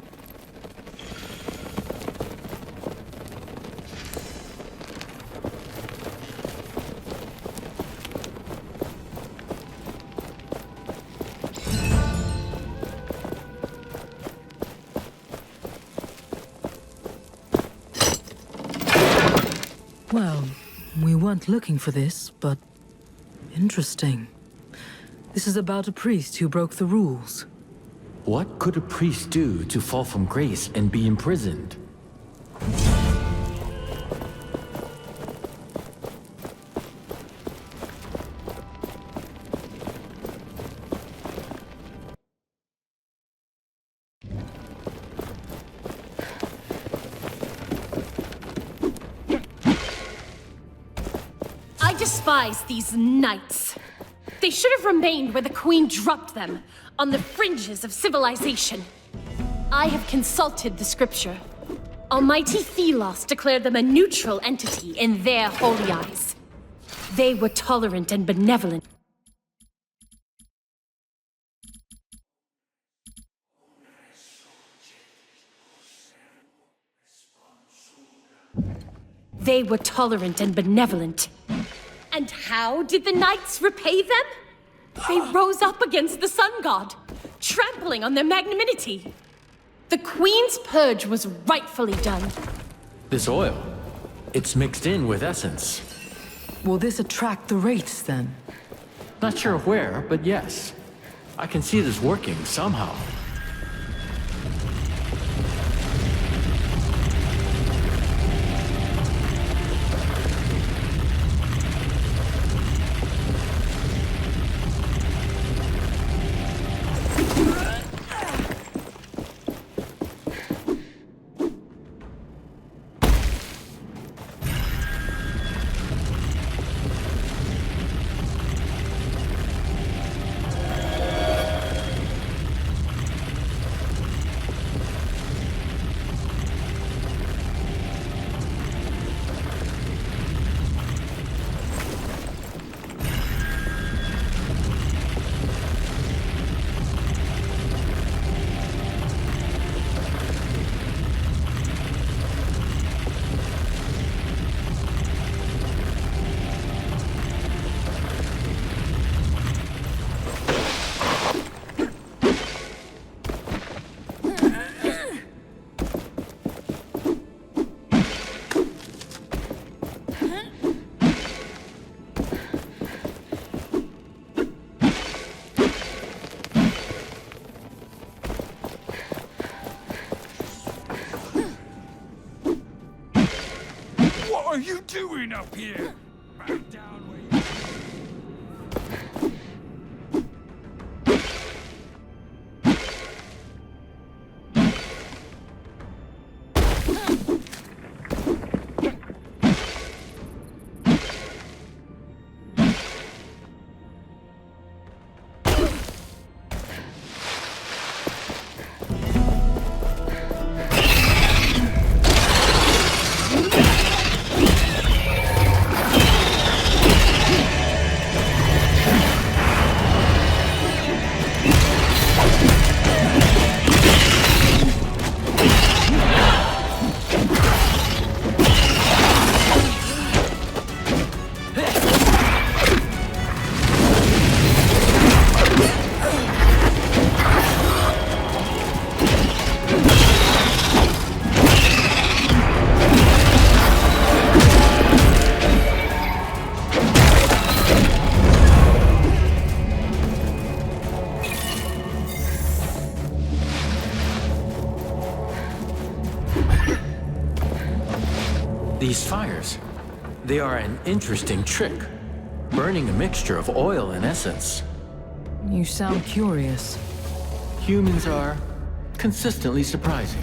Well, we weren't looking for this, but interesting. This is about a priest who broke the rules. What could a priest do to fall from grace and be imprisoned? despise these knights. They should have remained where the Queen dropped them, on the fringes of civilization. I have consulted the scripture. Almighty theos declared them a neutral entity in their holy eyes. They were tolerant and benevolent. They were tolerant and benevolent. And how did the knights repay them? They rose up against the sun god, trampling on their magnanimity. The Queen's purge was rightfully done. This oil, it's mixed in with essence. Will this attract the wraiths then? Not sure where, but yes. I can see this working somehow. What are you doing up here? Back down where These fires, they are an interesting trick. Burning a mixture of oil and essence. You sound curious. Humans are consistently surprising.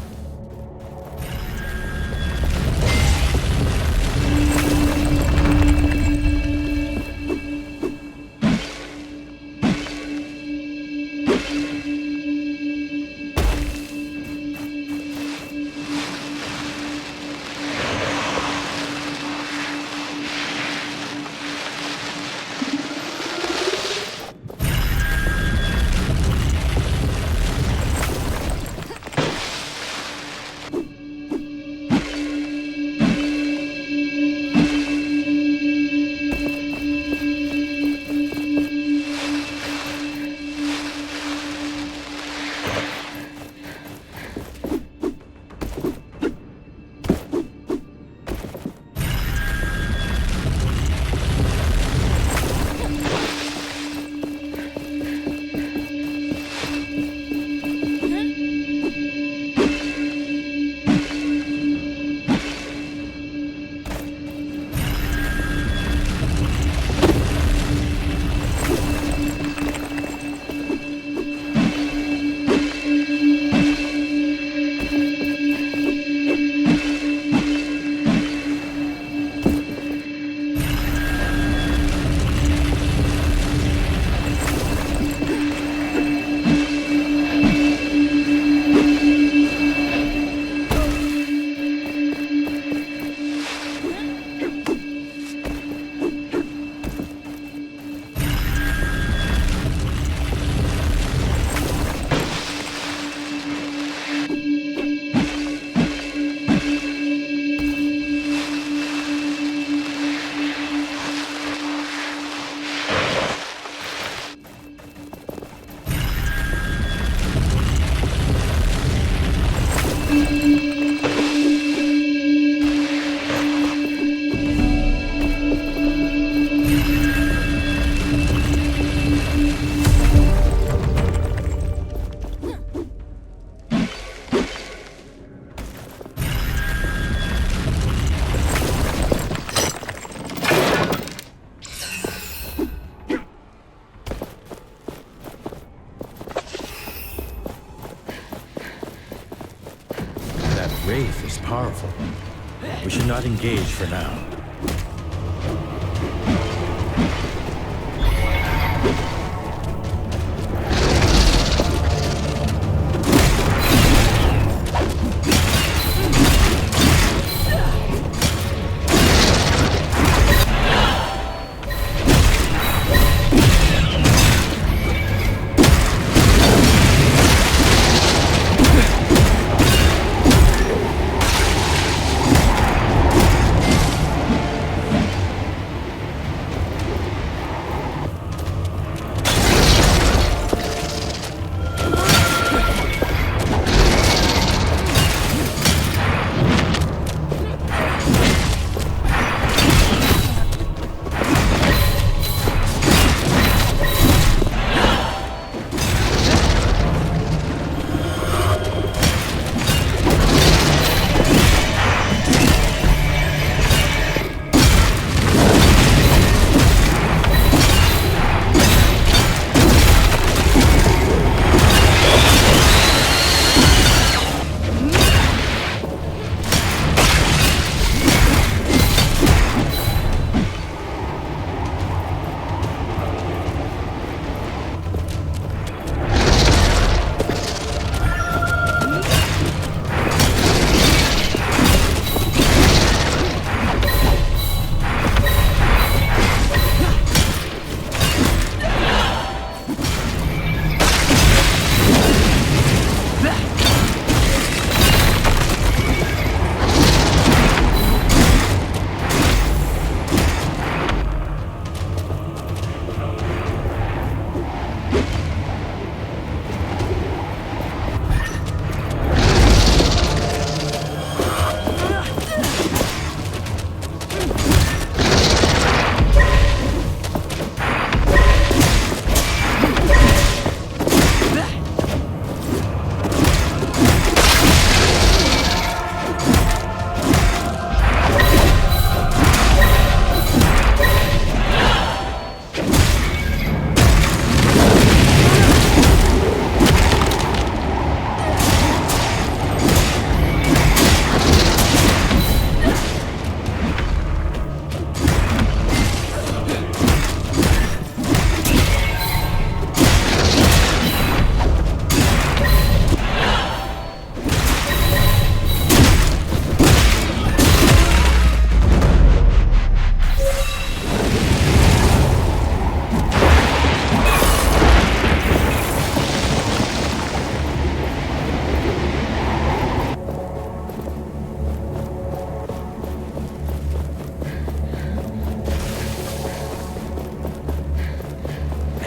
Wraith is powerful. We should not engage for now.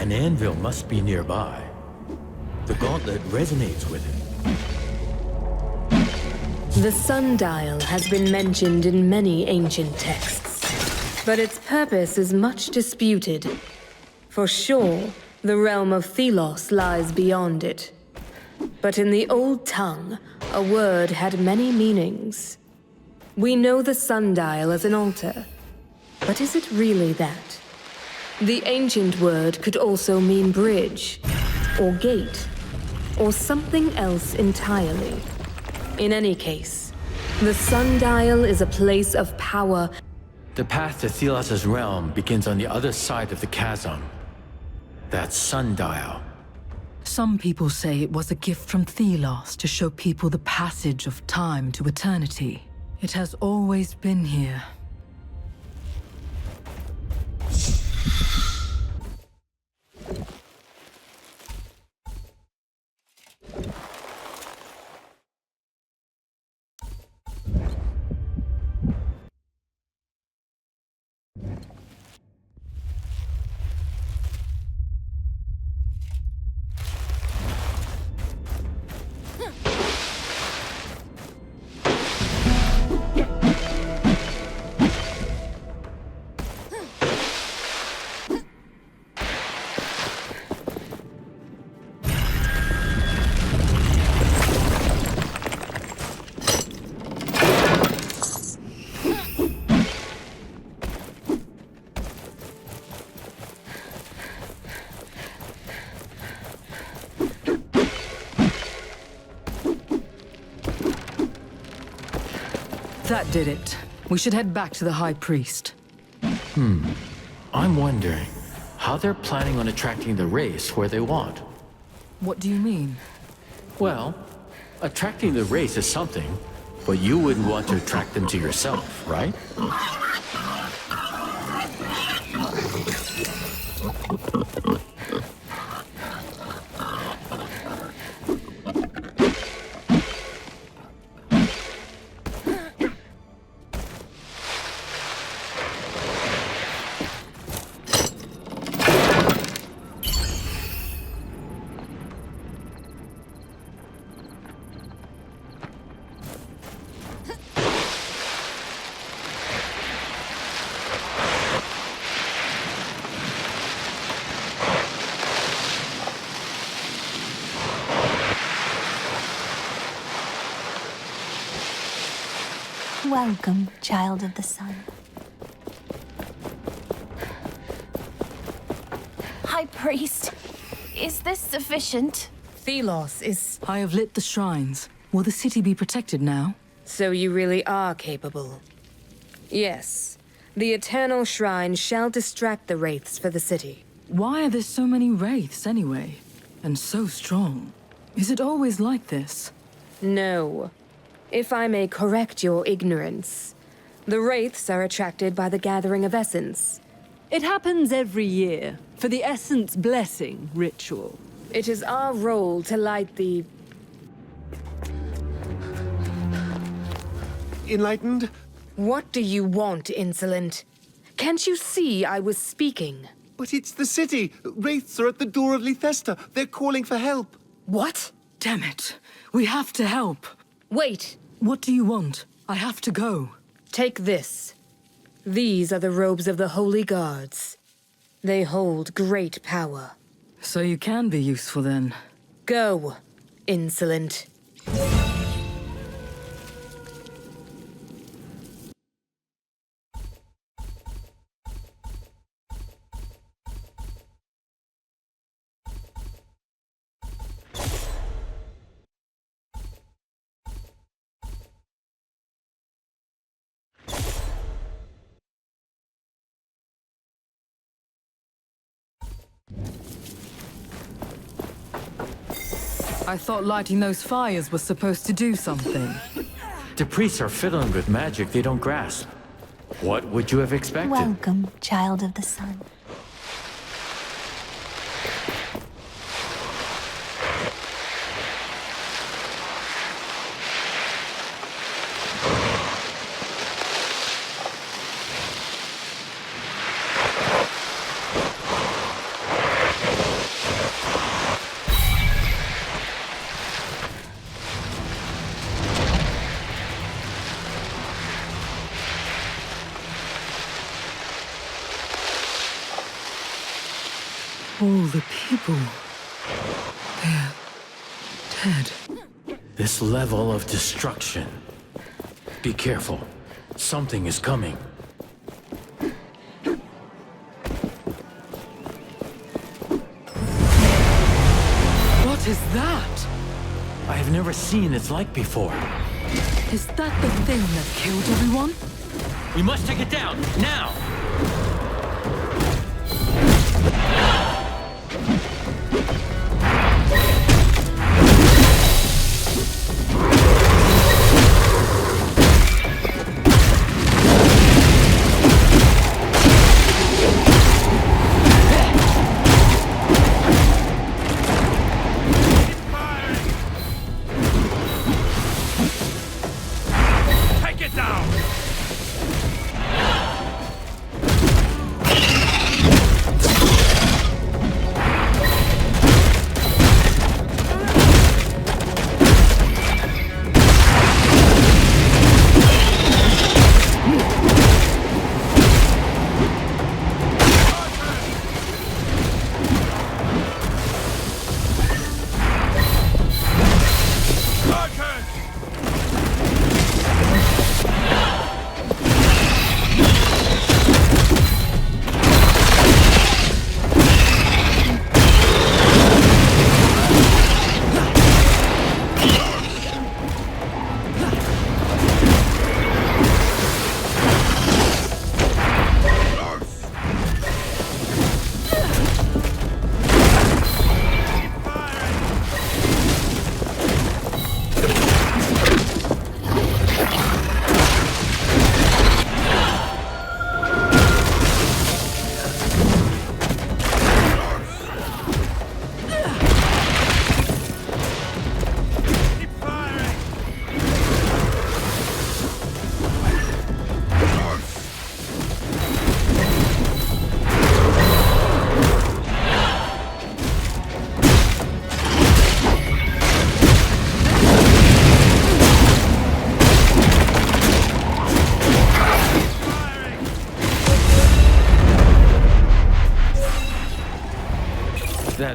An anvil must be nearby. The gauntlet resonates with it. The sundial has been mentioned in many ancient texts, but its purpose is much disputed. For sure, the realm of theos lies beyond it. But in the old tongue, a word had many meanings. We know the sundial as an altar, but is it really that? The ancient word could also mean bridge, or gate, or something else entirely. In any case, the sundial is a place of power. The path to Theos' realm begins on the other side of the chasm. That sundial. Some people say it was a gift from Thelos to show people the passage of time to eternity. It has always been here. That did it. We should head back to the High Priest. I'm wondering how they're planning on attracting the race where they want. What do you mean? Well, attracting the race is something, but you wouldn't want to attract them to yourself, right? Welcome, child of the sun. High Priest, is this sufficient? Thelos is... I have lit the shrines. Will the city be protected now? So you really are capable. Yes. The Eternal Shrine shall distract the wraiths for the city. Why are there so many wraiths anyway? And so strong? Is it always like this? No. If I may correct your ignorance, the wraiths are attracted by the gathering of essence. It happens every year, for the Essence Blessing ritual. It is our role to light the... Enlightened? What do you want, insolent? Can't you see I was speaking? But it's the city. Wraiths are at the door of Lethesta. They're calling for help. What? Damn it. We have to help. Wait. What do you want? I have to go. Take this. These are the robes of the Holy Guards. They hold great power. So you can be useful then. Go, insolent. I thought lighting those fires was supposed to do something. The priests are fiddling with magic they don't grasp. What would you have expected? Welcome, child of the sun. All the people. They're dead. This level of destruction. Be careful. Something is coming. What is that? I have never seen its like before. Is that the thing that killed everyone? We must take it down, now!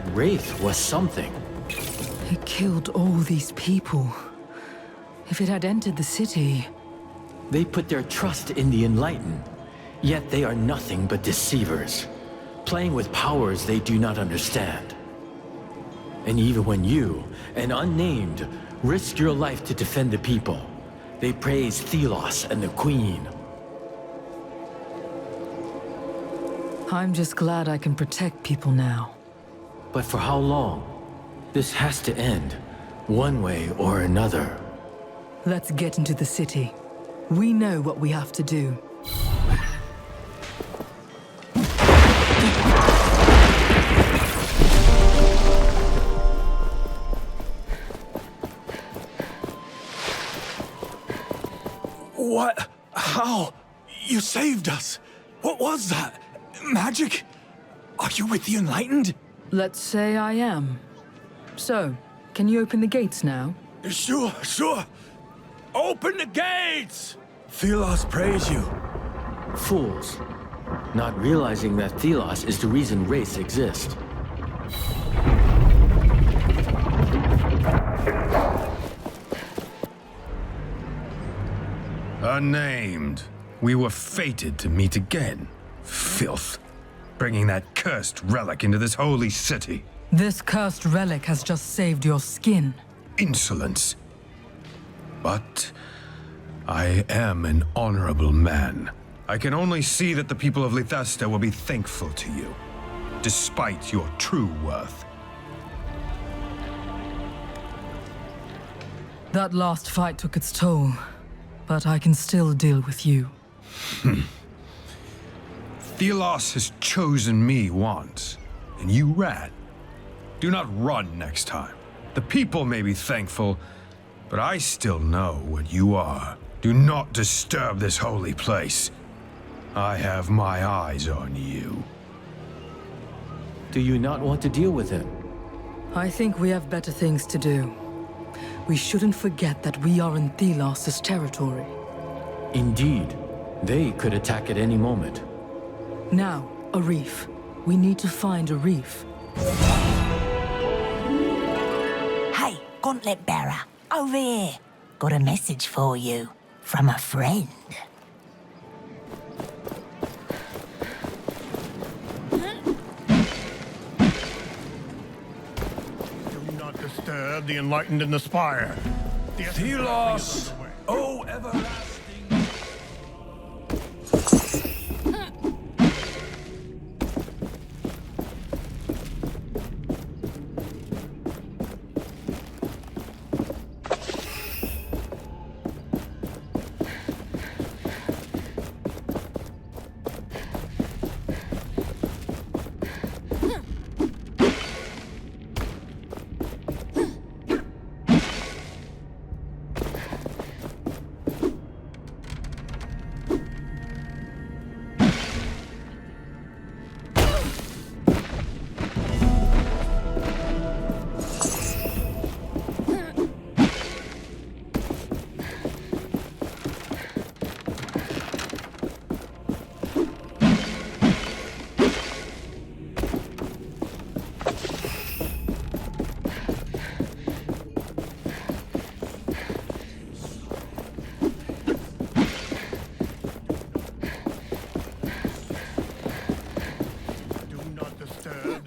That wraith was something. It killed all these people. If it had entered the city... They put their trust in the Enlightened, yet they are nothing but deceivers, playing with powers they do not understand. And even when you, an unnamed, risk your life to defend the people, they praise theos and the Queen. I'm just glad I can protect people now. But for how long? This has to end, one way or another. Let's get into the city. We know what we have to do. What? How? You saved us. What was that? Magic? Are you with the Enlightened? Let's say I am. So, can you open the gates now? Sure. Open the gates! Thelos praise you. Fools, not realizing that theos is the reason race exists. Unnamed. We were fated to meet again. Filth. Bringing that cursed relic into this holy city. This cursed relic has just saved your skin. Insolence. But I am an honorable man. I can only see that the people of Lithesta will be thankful to you, despite your true worth. That last fight took its toll, but I can still deal with you. Thelos has chosen me once, and you ran. Do not run next time. The people may be thankful, but I still know what you are. Do not disturb this holy place. I have my eyes on you. Do you not want to deal with him? I think we have better things to do. We shouldn't forget that we are in Thelos' territory. Indeed. They could attack at any moment. Now, a reef. We need to find a reef. Hey, gauntlet bearer, over here. Got a message for you from a friend. Do not disturb the Enlightened in the Spire. Thelos! Oh, everlasting!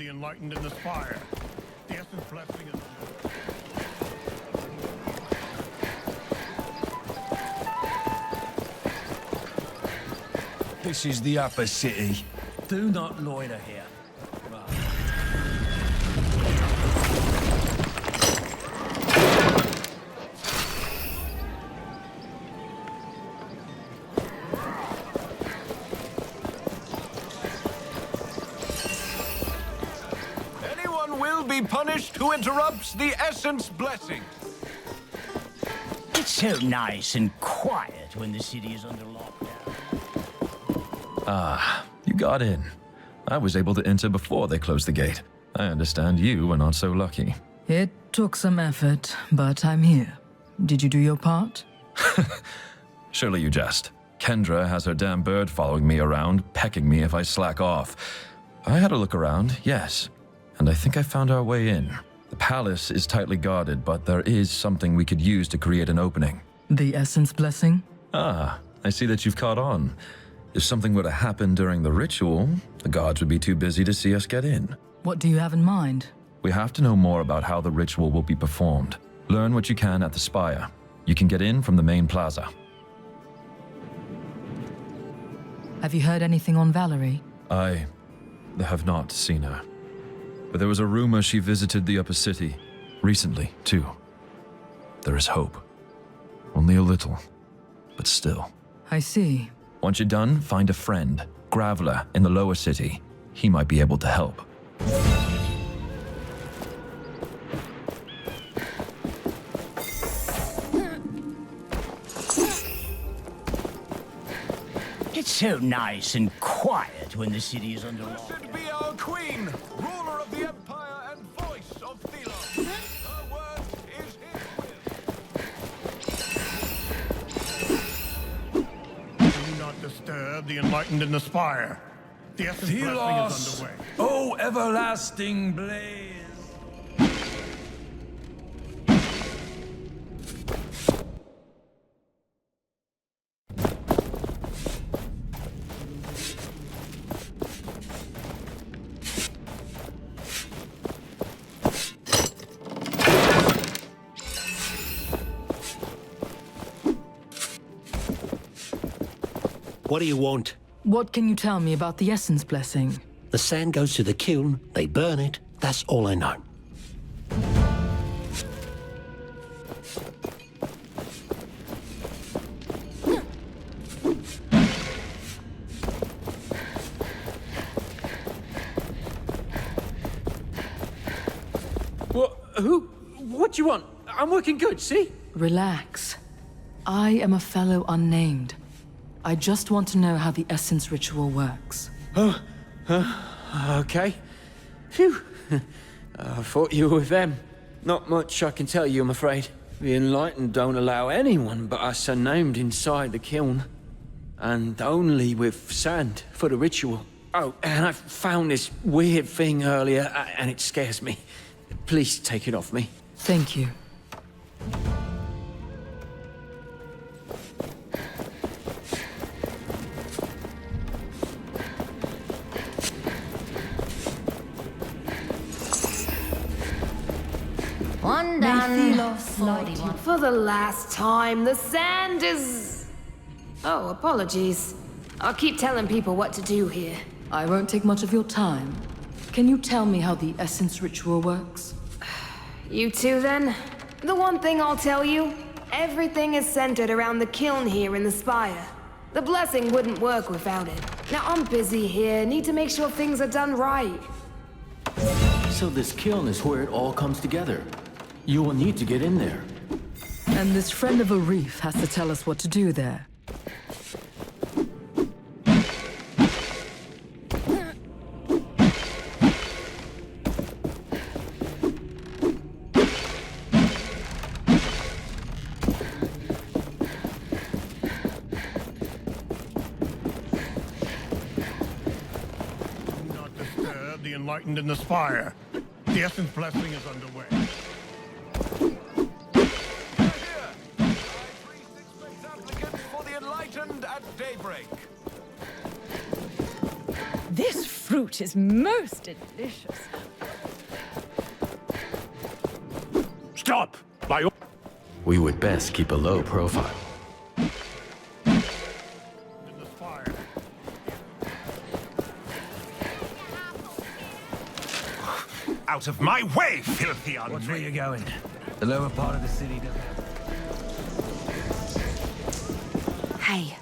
Enlightened in the Spire. The essence blessing is... This is the upper city. Do not loiter here. Punished who interrupts the essence blessing. It's so nice and quiet when the city is under lockdown. Ah, you got in. I was able to enter before they closed the gate. I understand you were not so lucky. It took some effort, but I'm here. Did you do your part? Surely you jest. Kendra has her damn bird following me around, pecking me if I slack off. I had a look around, yes. and I think I found our way in. The palace is tightly guarded, but there is something we could use to create an opening. The Essence Blessing? Ah, I see that you've caught on. If something were to happen during the ritual, the guards would be too busy to see us get in. What do you have in mind? We have to know more about how the ritual will be performed. Learn what you can at the spire. You can get in from the main plaza. Have you heard anything on Valerie? I have not seen her. But there was a rumor she visited the upper city. Recently, too. There is hope. Only a little, but still. I see. Once you're done, find a friend, Graveler, in the lower city. He might be able to help. It's so nice and quiet when the city is under lock. Blessed be our queen, ruler of the empire and voice of theos. Her word is his will. Do not disturb the enlightened in the spire. The essence blessing is underway. O everlasting blaze! What do you want? What can you tell me about the Essence Blessing? The sand goes to the kiln, they burn it, that's all I know. What do you want? I'm working good, see? Relax. I am a fellow unnamed. I just want to know how the Essence ritual works. Okay. Phew. I thought you were with them. Not much I can tell you, I'm afraid. The Enlightened don't allow anyone but us unnamed inside the kiln. And only with sand for the ritual. Oh, and I found this weird thing earlier, and it scares me. Please take it off me. Thank you. One done. For the last time, the sand is... Oh, apologies. I'll keep telling people what to do here. I won't take much of your time. Can you tell me how the Essence ritual works? You two, then? The one thing I'll tell you, everything is centered around the kiln here in the spire. The blessing wouldn't work without it. Now, I'm busy here, need to make sure things are done right. So this kiln is where it all comes together. You will need to get in there. And this friend of a reef has to tell us what to do there. Do not disturb the enlightened in the spire. The essence blessing is underway. At daybreak. This fruit is most delicious. Stop! We would best keep a low profile. Out of my way, filthy undead! Which way you going? The lower part of the city doesn't have... Hey,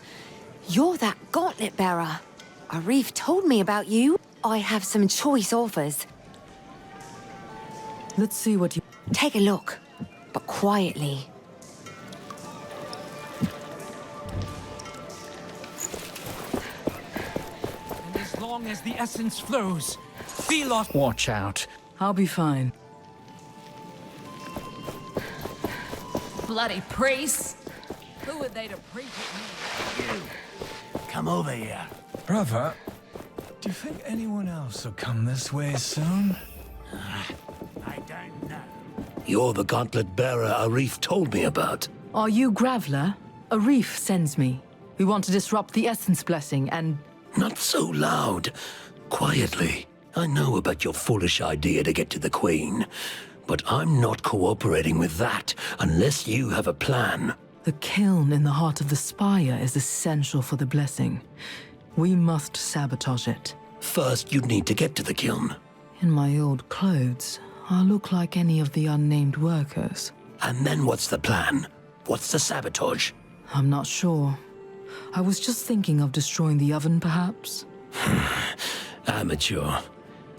you're that gauntlet bearer. Arif told me about you. I have some choice offers. Let's see what you... Take a look, but quietly. And as long as the essence flows, theos... Watch out. I'll be fine. Bloody priests! Who are they to preach at me? You. Come over here. Brother, do you think anyone else will come this way soon? I don't know. You're the gauntlet bearer Arif told me about. Are you Graveler? Arif sends me. We want to disrupt the Essence Blessing and... Not so loud. Quietly. I know about your foolish idea to get to the Queen, but I'm not cooperating with that unless you have a plan. The kiln in the heart of the spire is essential for the blessing. We must sabotage it. First, you'd need to get to the kiln. In my old clothes, I'll look like any of the unnamed workers. And then what's the plan? What's the sabotage? I'm not sure. I was just thinking of destroying the oven, perhaps. Amateur.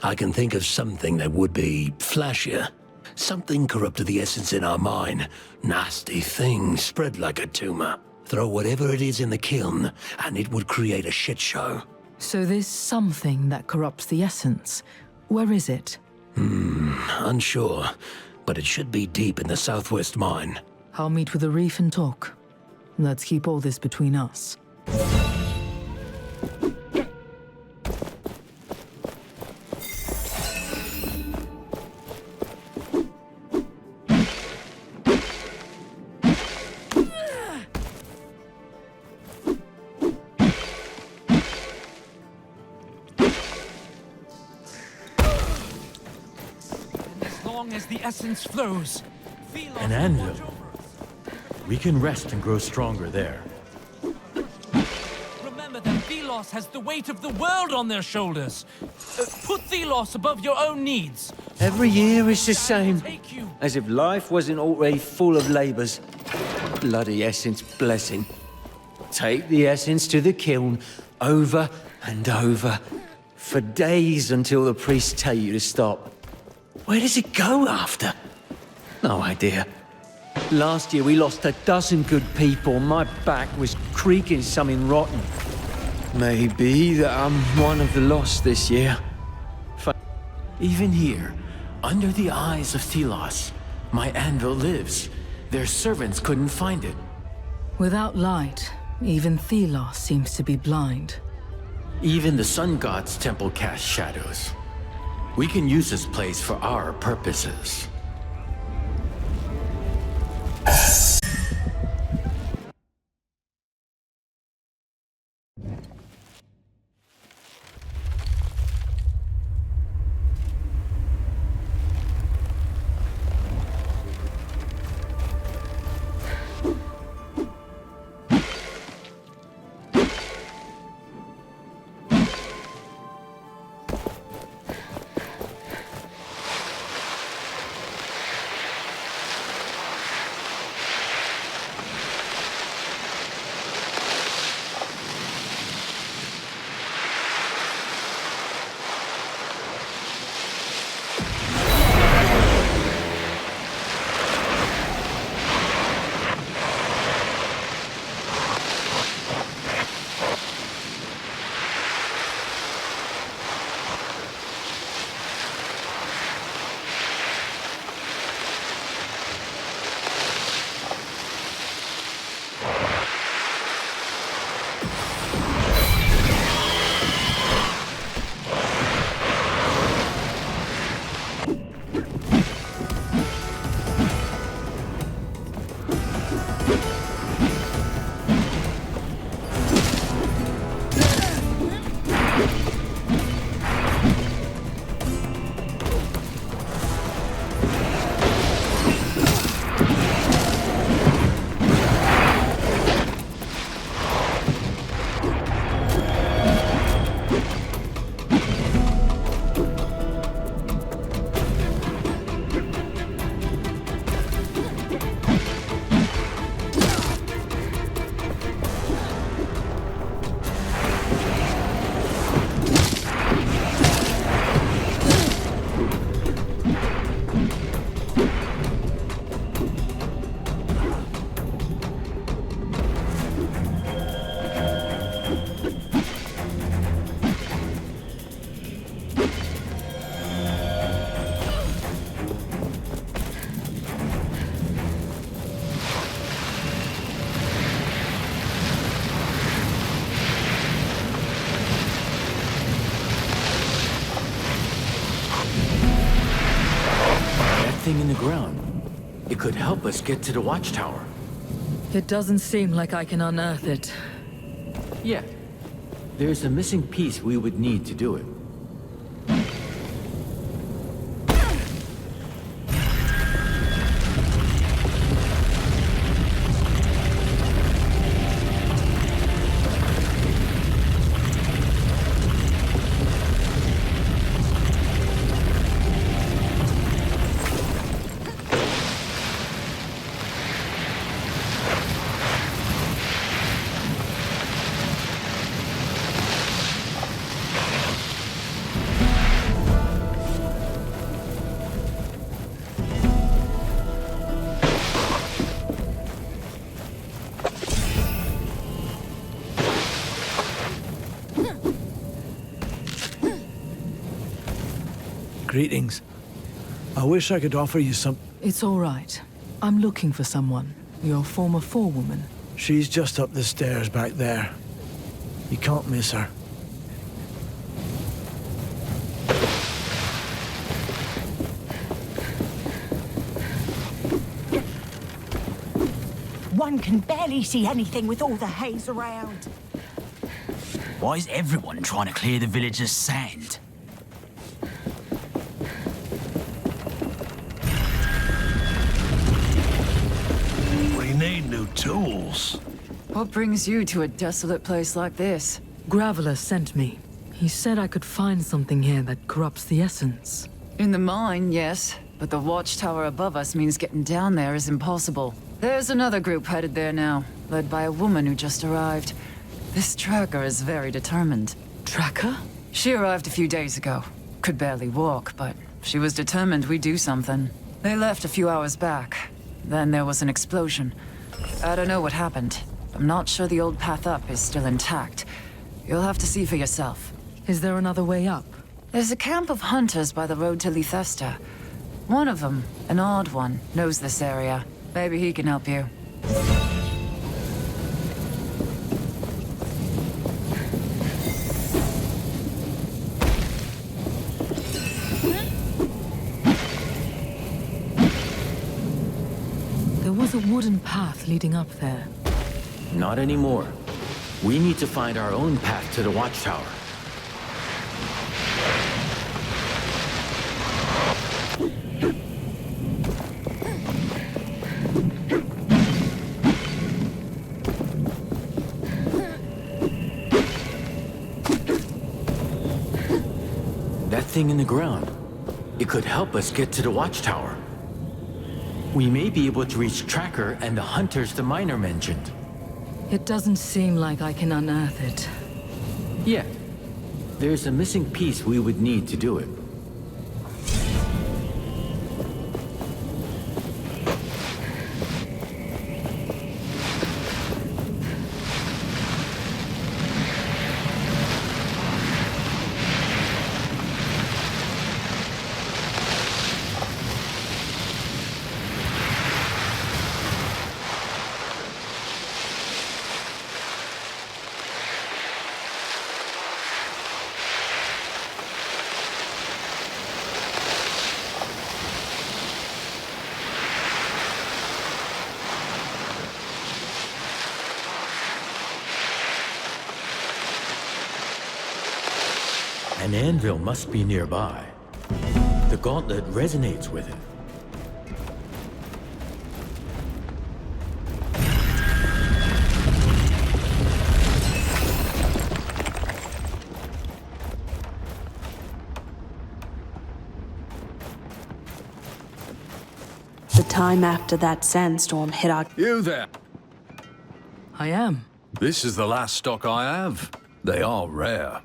I can think of something that would be flashier. Something corrupted the essence in our mine. Nasty thing spread like a tumor. Throw whatever it is in the kiln, and it would create a shit show. So this something that corrupts the essence, where is it? Unsure. But it should be deep in the southwest mine. I'll meet with Arif and talk. Let's keep all this between us. As the essence flows. An anvil. We can rest and grow stronger there. Remember that theos has the weight of the world on their shoulders. Put theos above your own needs. Every year is the same. As if life wasn't already full of labors. Bloody essence blessing. Take the essence to the kiln over and over for days until the priests tell you to stop. Where does it go after? No idea. Last year we lost 12 good people. My back was creaking something rotten. Maybe that I'm one of the lost this year. Even here, under the eyes of theos, my anvil lives. Their servants couldn't find it. Without light, even thelos seems to be blind. Even the sun god's temple casts shadows. We can use this place for our purposes. thing in the ground. It could help us get to the watchtower. It doesn't seem like I can unearth it. Yeah. There's a missing piece we would need to do it. Greetings. I wish I could offer you some... It's all right. I'm looking for someone. Your former forewoman. She's just up the stairs back there. You can't miss her. One can barely see anything with all the haze around. Why is everyone trying to clear the village's sand? We need new tools. What brings you to a desolate place like this? Graveler sent me. He said I could find something here that corrupts the essence. In the mine, yes. But the watchtower above us means getting down there is impossible. There's another group headed there now, led by a woman who just arrived. This tracker is very determined. Tracker? She arrived a few days ago. Could barely walk, but she was determined we'd do something. They left a few hours back. Then there was an explosion. I don't know what happened. I'm not sure the old path up is still intact. You'll have to see for yourself. Is there another way up? There's a camp of hunters by the road to Lithesta. One of them, an odd one, knows this area. Maybe he can help you. There was a wooden path leading up there. Not anymore. We need to find our own path to the watchtower. That thing in the ground. It could help us get to the watchtower. We may be able to reach Tracker and the hunters the miner mentioned. It doesn't seem like I can unearth it. Yeah. There's a missing piece we would need to do it. An anvil must be nearby. The gauntlet resonates with it. The time after that sandstorm hit our... You there. I am. This is the last stock I have. They are rare.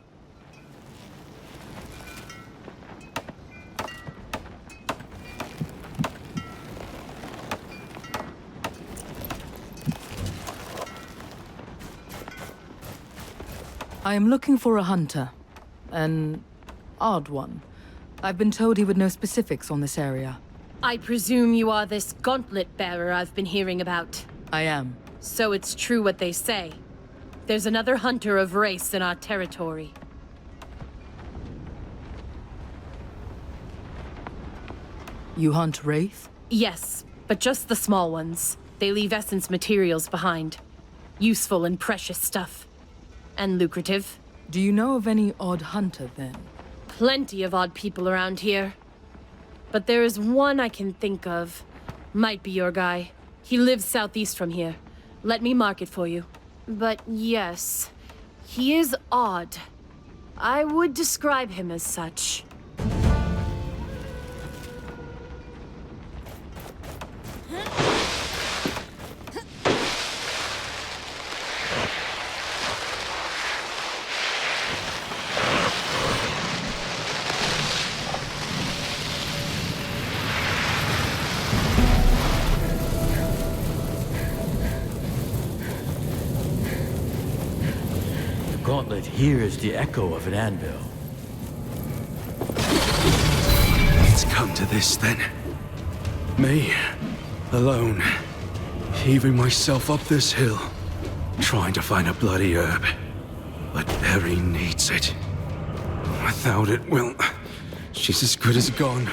I am looking for a hunter. An odd one. I've been told he would know specifics on this area. I presume you are this gauntlet bearer I've been hearing about. I am. So it's true what they say. There's another hunter of race in our territory. You hunt wraith? Yes, but just the small ones. They leave essence materials behind. Useful and precious stuff. And lucrative. Do you know of any odd hunter, then? Plenty of odd people around here. But there is one I can think of. Might be your guy. He lives southeast from here. Let me mark it for you. But yes, he is odd. I would describe him as such. The gauntlet hears the echo of an anvil. It's come to this, then. Me, alone, heaving myself up this hill, trying to find a bloody herb. But Perry needs it. Without it, well, she's as good as gone.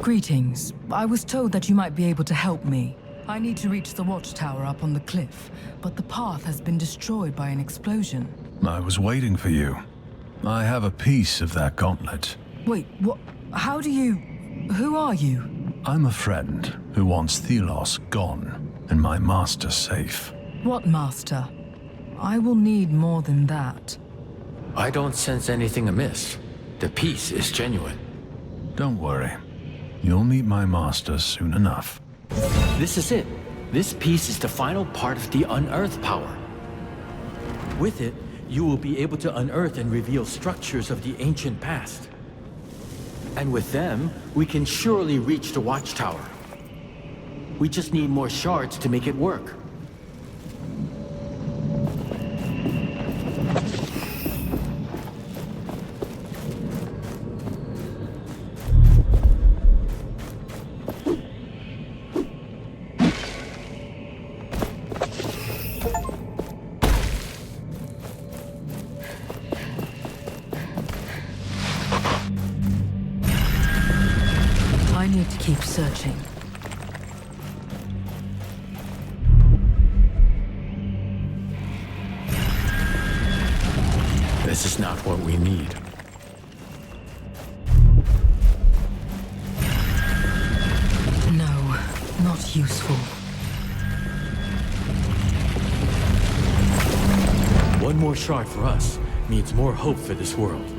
Greetings. I was told that you might be able to help me. I need to reach the watchtower up on the cliff, but the path has been destroyed by an explosion. I was waiting for you. I have a piece of that gauntlet. Wait, what? How do you... Who are you? I'm a friend who wants Thelos gone and my master safe. What master? I will need more than that. I don't sense anything amiss. The piece is genuine. Don't worry. You'll meet my master soon enough. This is it. This piece is the final part of the unearth power. With it, you will be able to unearth and reveal structures of the ancient past. And with them, we can surely reach the watchtower. We just need more shards to make it work. I need to keep searching. This is not what we need. No, not useful. One more shard for us means more hope for this world.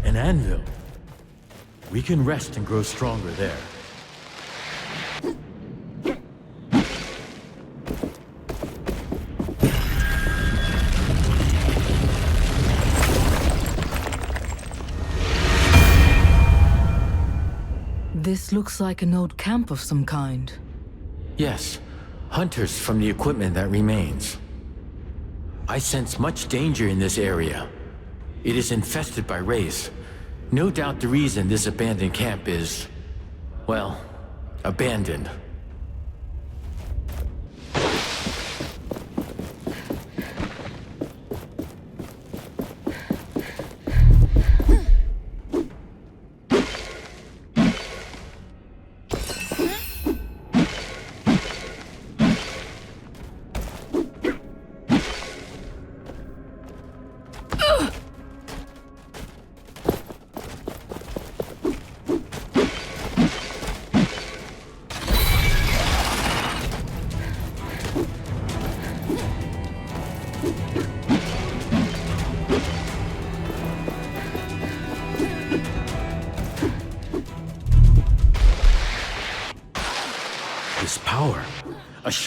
An anvil. We can rest and grow stronger there. This looks like an old camp of some kind. Yes, hunters from the equipment that remains. I sense much danger in this area. It is infested by wraiths. No doubt the reason this abandoned camp is, well, abandoned.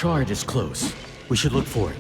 shard is close. We should look for it.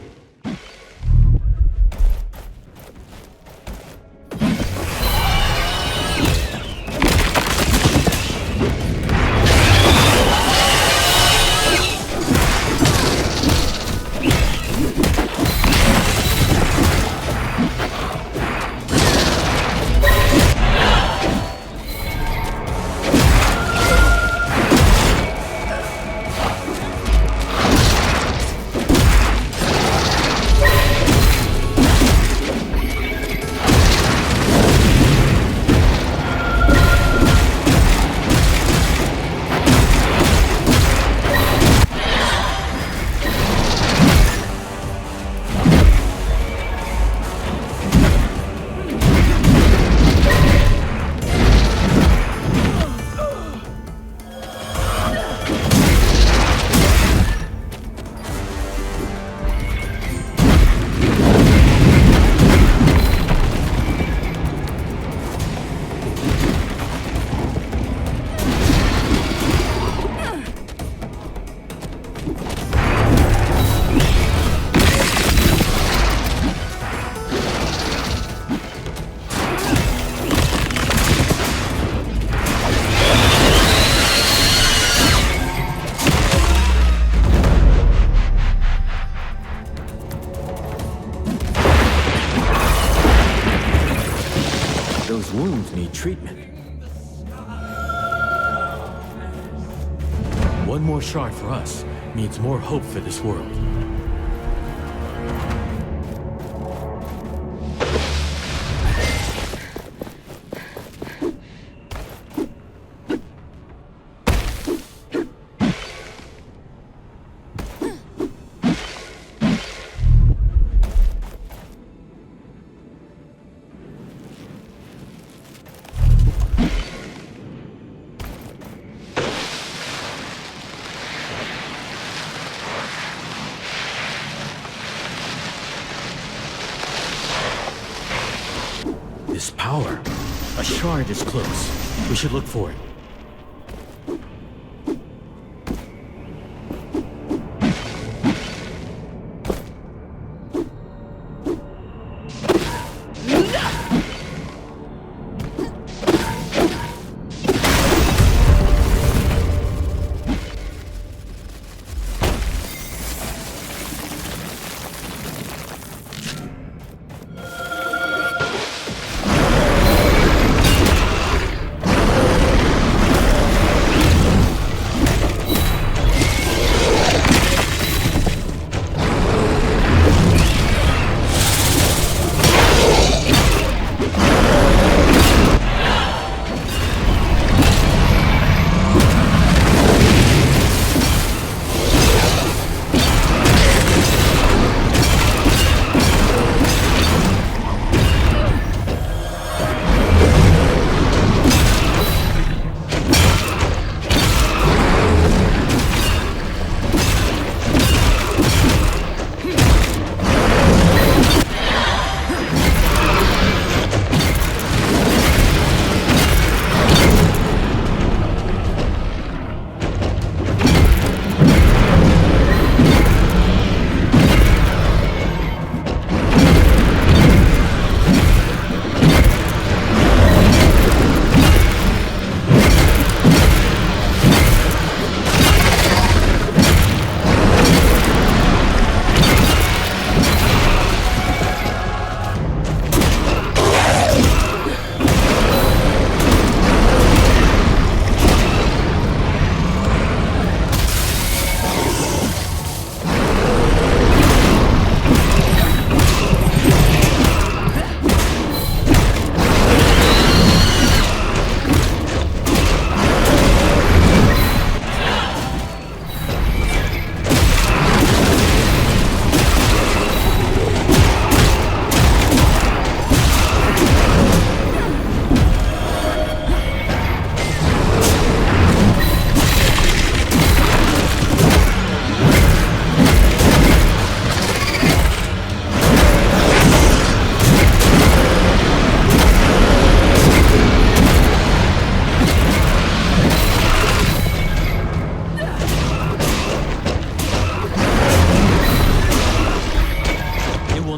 Those wounds need treatment. One more shard for us means more hope for this world. This power. A shard is close. We should look for it.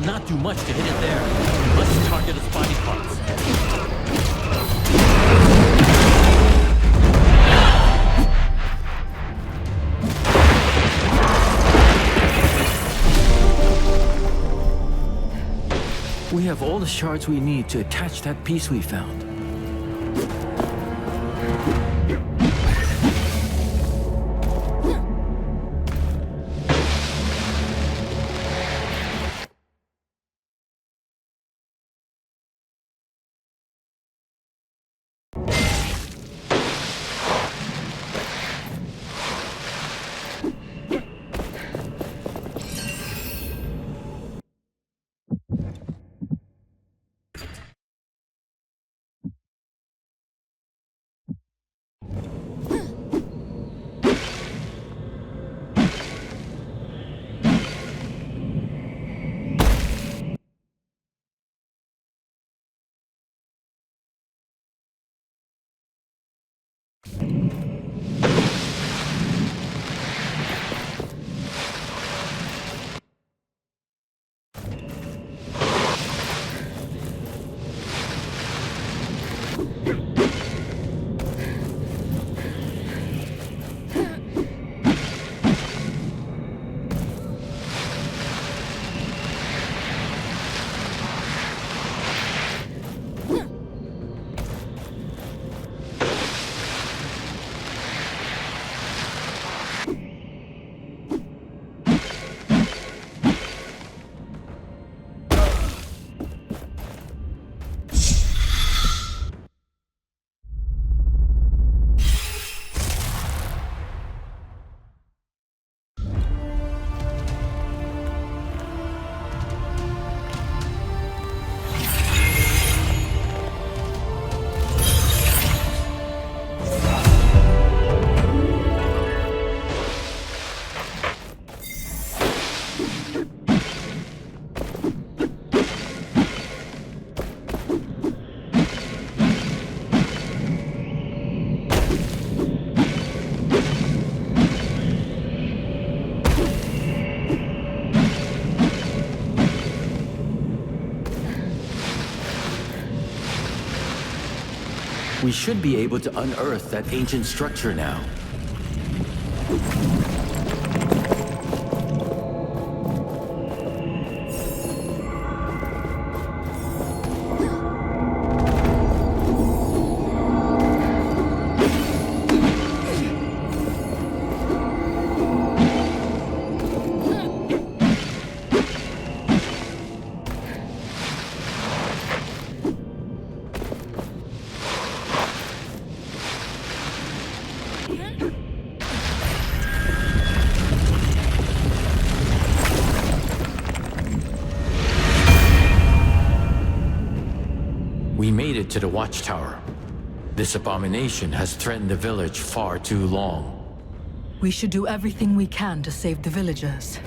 not do much to hit it there. We must target its body parts. We have all the shards we need to attach that piece we found. We should be able to unearth that ancient structure now. We made it to the watchtower. This abomination has threatened the village far too long. We should do everything we can to save the villagers.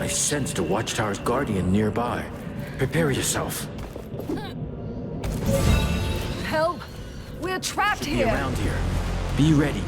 I sense the watchtower's guardian nearby. Prepare yourself. Help! We're trapped Be here! around here. Be ready.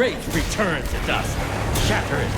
Wraith returns to dust. Shattering.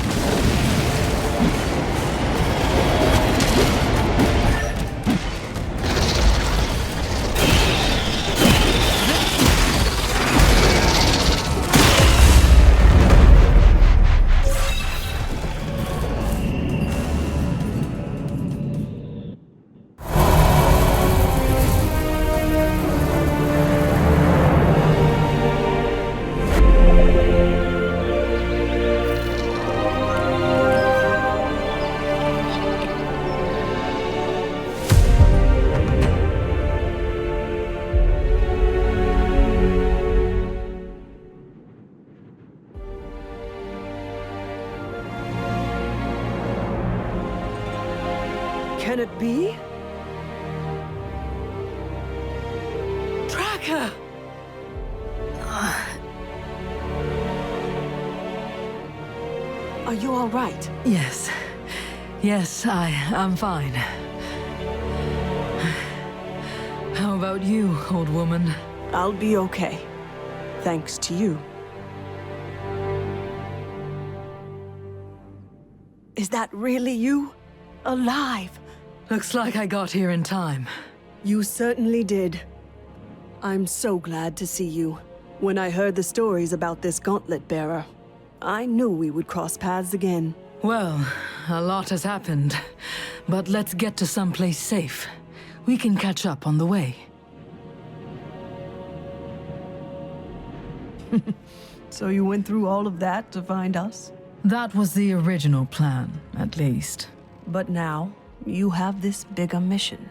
Can it be? Tracker! Are you all right? Yes. Yes, I'm fine. How about you, old woman? I'll be okay. Thanks to you. Is that really you? Alive? Looks like I got here in time. You certainly did. I'm so glad to see you. When I heard the stories about this gauntlet bearer, I knew we would cross paths again. Well, a lot has happened. But let's get to someplace safe. We can catch up on the way. So you went through all of that to find us? That was the original plan, at least. But now, you have this bigger mission.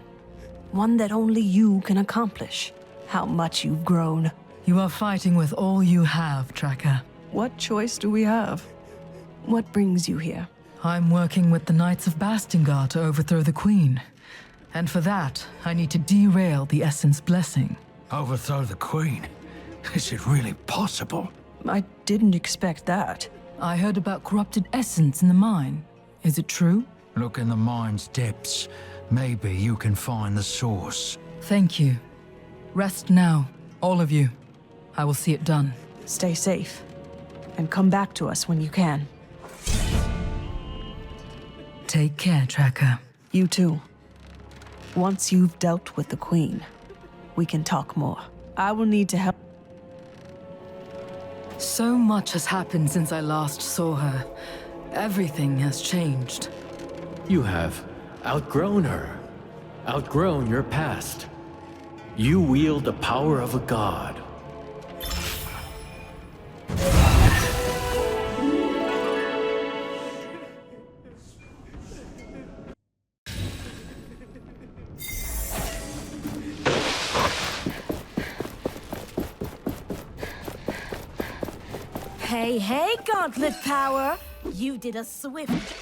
One that only you can accomplish. How much you've grown. You are fighting with all you have, Tracker. What choice do we have? What brings you here? I'm working with the Knights of Bastingar to overthrow the Queen. And for that, I need to derail the Essence Blessing. Overthrow the Queen? Is it really possible? I didn't expect that. I heard about corrupted essence in the mine. Is it true? Look in the mine's depths. Maybe you can find the source. Thank you. Rest now, all of you. I will see it done. Stay safe. And come back to us when you can. Take care, Tracker. You too. Once you've dealt with the Queen, we can talk more. I will need to help. So much has happened since I last saw her. Everything has changed. You have outgrown her. Outgrown your past. You wield the power of a god. Hey, hey, gauntlet power! You did a swift...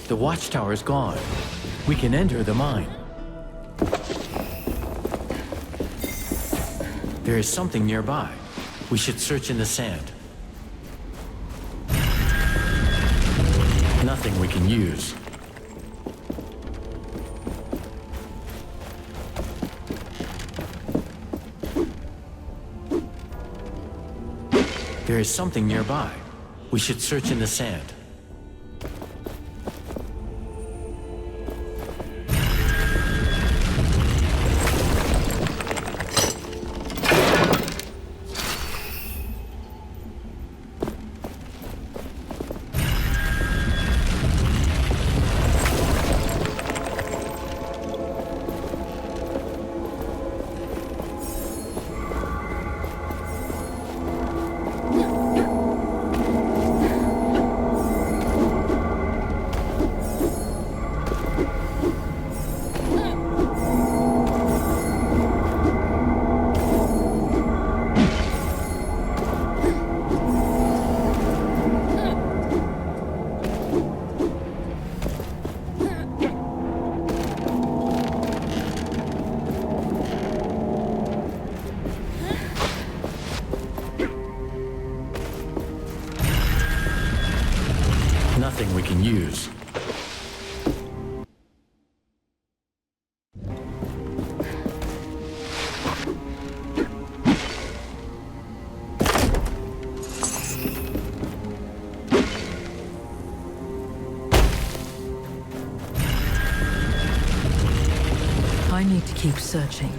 The watchtower is gone. We can enter the mine. There is something nearby. We should search in the sand. Nothing we can use. There is something nearby. We should search in the sand. I need to keep searching.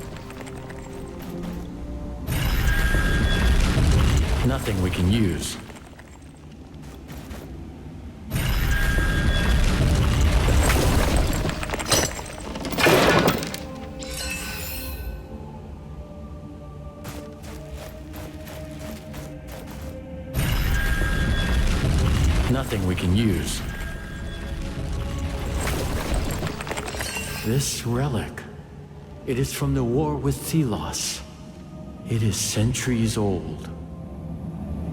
Nothing we can use. Nothing we can use. This relic. It is from the war with theos. It is centuries old.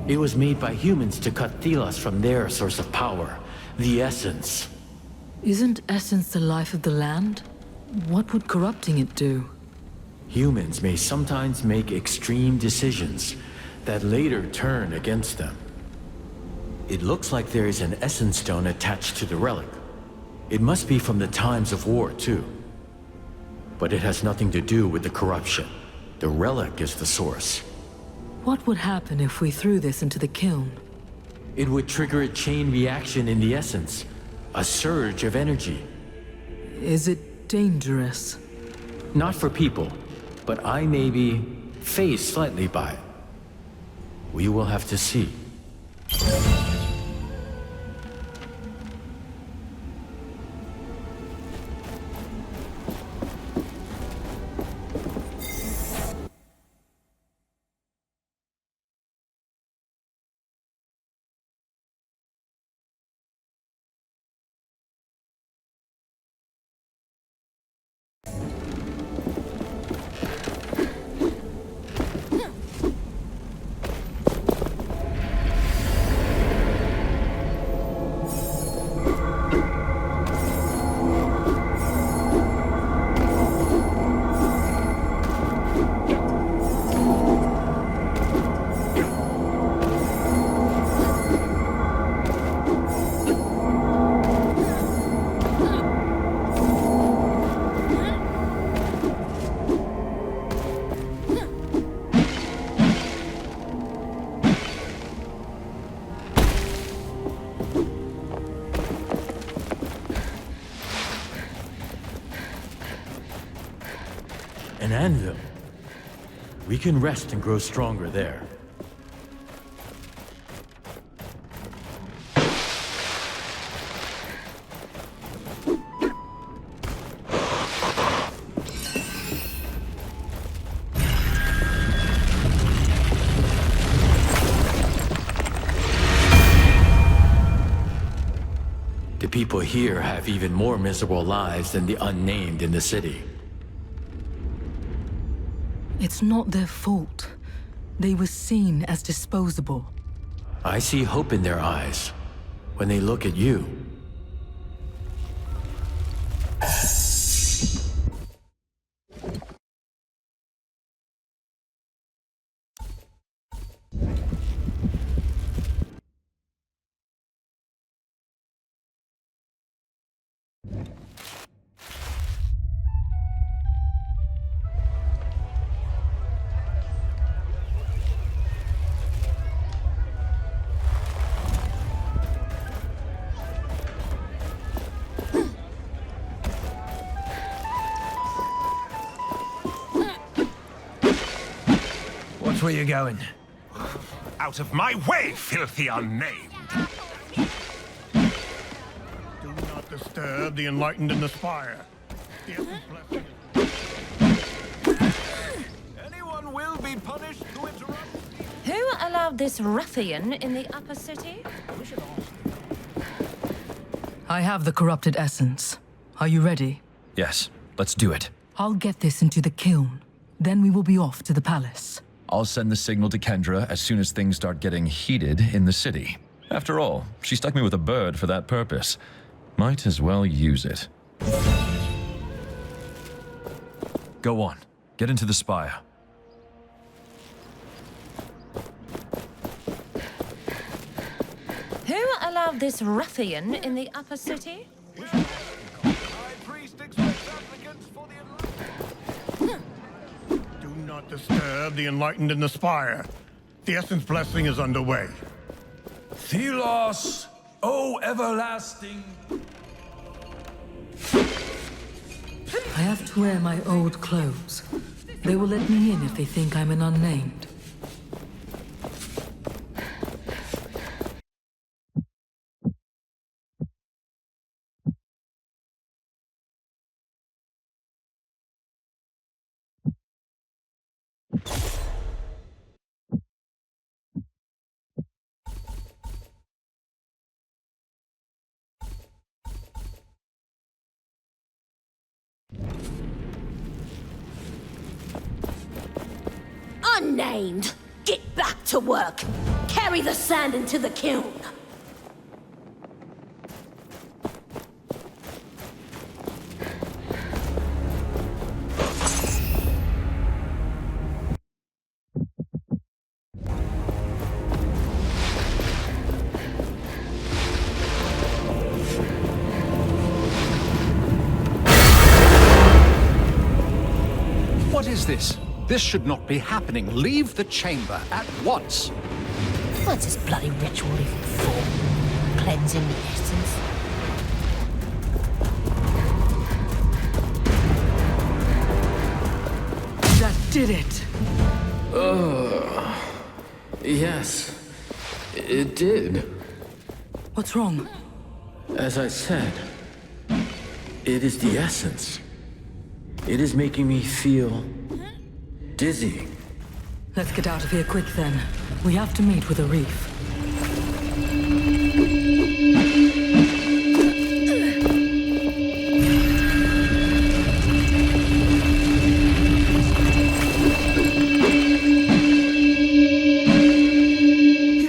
It was made by humans to cut theos from their source of power, the essence. Isn't essence the life of the land? What would corrupting it do? Humans may sometimes make extreme decisions that later turn against them. It looks like there is an essence stone attached to the relic. It must be from the times of war, too. But it has nothing to do with the corruption. The relic is the source. What would happen if we threw this into the kiln? It would trigger a chain reaction in the essence. A surge of energy. Is it dangerous? Not for people, but I may be phased slightly by it. We will have to see. An anvil. We can rest and grow stronger there. The people here have even more miserable lives than the unnamed in the city. It's not their fault. They were seen as disposable. I see hope in their eyes when they look at you. Watch where you're going. Out of my way, filthy unnamed! Do not disturb the enlightened in the spire. The essence blessing. Anyone will be punished who interrupts. Who allowed this ruffian in the upper city? I have the corrupted essence. Are you ready? Yes, let's do it. I'll get this into the kiln. Then we will be off to the palace. I'll send the signal to Kendra as soon as things start getting heated in the city. After all, she stuck me with a bird for that purpose. Might as well use it. Go on. Get into the spire. Who allowed this ruffian in the upper city? Do not disturb the enlightened in the spire. The essence blessing is underway. Theos, O everlasting. I have to wear my old clothes. They will let me in if they think I'm an unnamed. Unnamed! Get back to work! Carry the sand into the kiln! What is this? This should not be happening. Leave the chamber at once. What's this bloody ritual even for? Cleansing the essence? That did it! Yes, it did. What's wrong? As I said, it is the essence. It is making me feel dizzy. Let's get out of here quick then. We have to meet with a reef.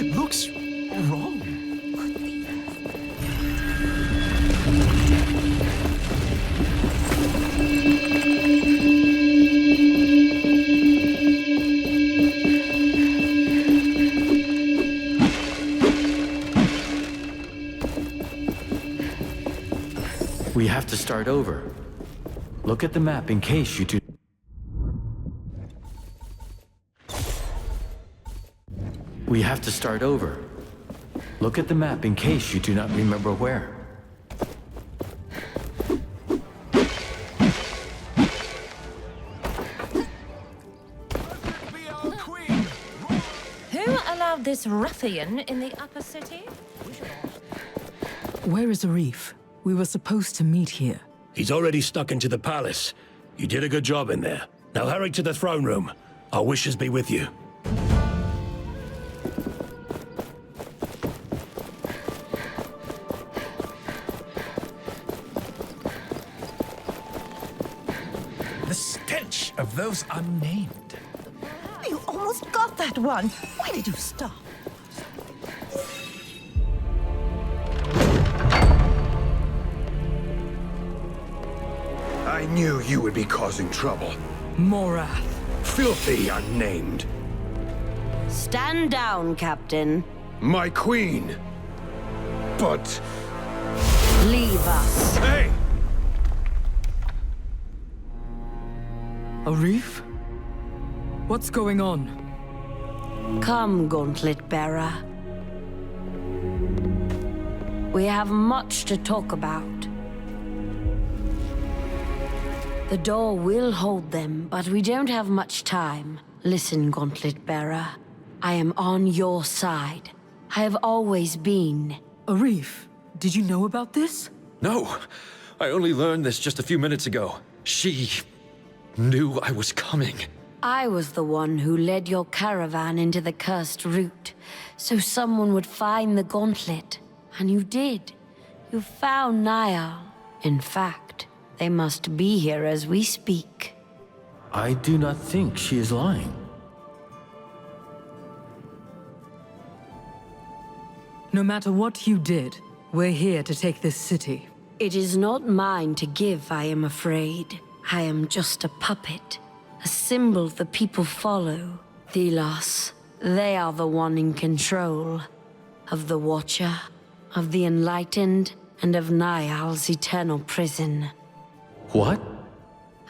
It looks wrong. We have to start over. Look at the map in case you do. We have to start over. Look at the map in case you do not remember where. Who allowed this ruffian in the upper city? Where is a reef? We were supposed to meet here. He's already stuck into the palace. You did a good job in there. Now hurry to the throne room. Our wishes be with you. The stench of those unnamed. You almost got that one. Why did you stop? I knew you would be causing trouble. Morrath. Filthy unnamed. Stand down, Captain. My queen. But... Leave us. Hey! A reef? What's going on? Come, Gauntlet Bearer. We have much to talk about. The door will hold them, but we don't have much time. Listen, Gauntlet Bearer. I am on your side. I have always been. Arif, did you know about this? No, I only learned this just a few minutes ago. She knew I was coming. I was the one who led your caravan into the cursed route, so someone would find the gauntlet. And you did. You found Niall. In fact, they must be here as we speak. I do not think she is lying. No matter what you did, we're here to take this city. It is not mine to give, I am afraid. I am just a puppet. A symbol the people follow. Theos, they are the one in control. Of the Watcher, of the Enlightened, and of Niall's eternal prison. What?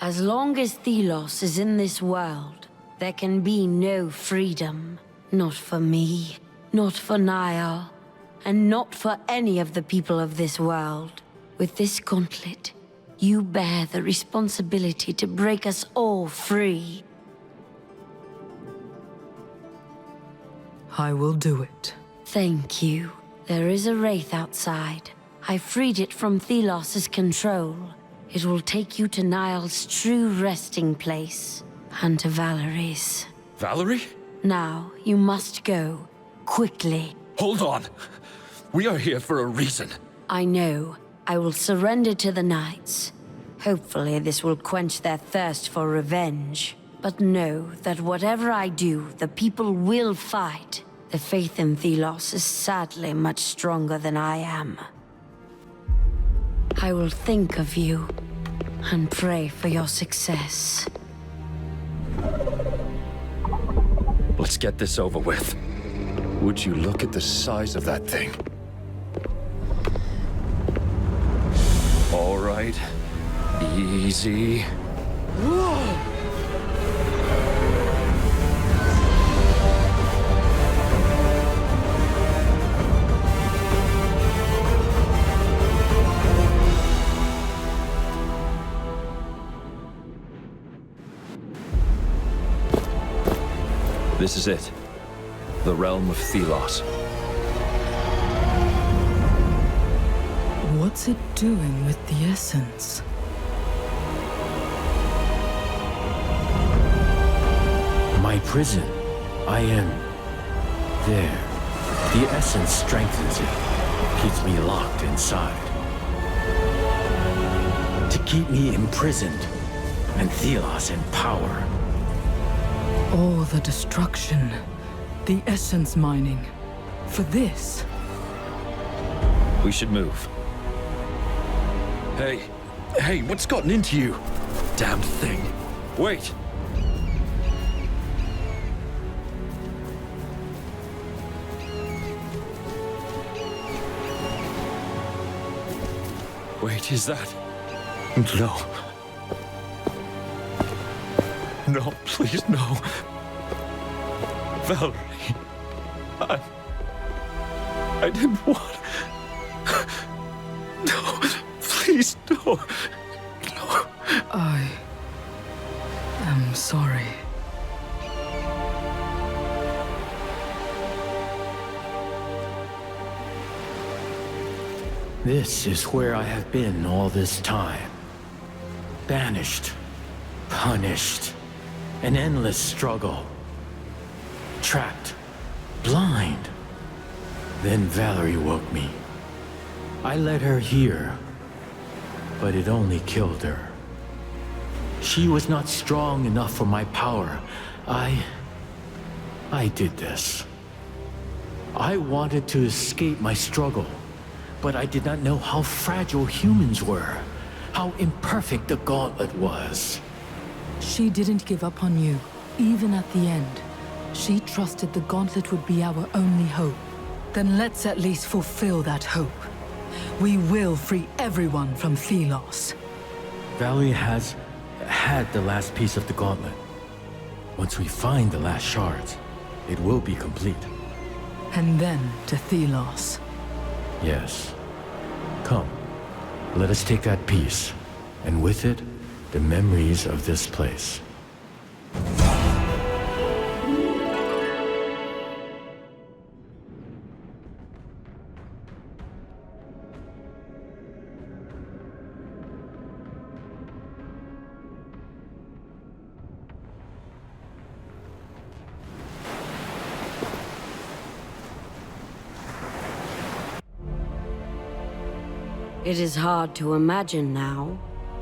As long as Thelos is in this world, there can be no freedom. Not for me, not for Niall, and not for any of the people of this world. With this gauntlet, You bear the responsibility to break us all free. I will do it. Thank you. There is a wraith outside. I freed it from theos' control. It will take you to Niall's true resting place, and to Valerie's. Valerie? Now, you must go. Quickly. Hold on. We are here for a reason. I know. I will surrender to the knights. Hopefully this will quench their thirst for revenge. But know that whatever I do, the people will fight. The faith in theos is sadly much stronger than I am. I will think of you and pray for your success. Let's get this over with. Would you look at the size of that thing? All right. Easy. Whoa! This is it. The realm of Thelos. What's it doing with the essence? My prison. I am there. The essence strengthens it, keeps me locked inside. To keep me imprisoned, and Thelos in power. All the destruction, the essence mining. For this? We should move. Hey, what's gotten into you? Damn thing. Wait! Wait, is that... No. No, please, no. Valerie, I didn't want... No, please, no. No. I am sorry. This is where I have been all this time. Banished, punished, an endless struggle. Trapped, blind. Then Valerie woke me. I led her here, but it only killed her. She was not strong enough for my power. I did this. I wanted to escape my struggle, but I did not know how fragile humans were, how imperfect the gauntlet was. She didn't give up on you, even at the end. She trusted the gauntlet would be our only hope. Then let's at least fulfill that hope. We will free everyone from Thelos. Valerie has had the last piece of the gauntlet. Once we find the last shards, it will be complete. And then to Thelos. Yes. Come, let us take that piece, and with it, the memories of this place. It is hard to imagine now.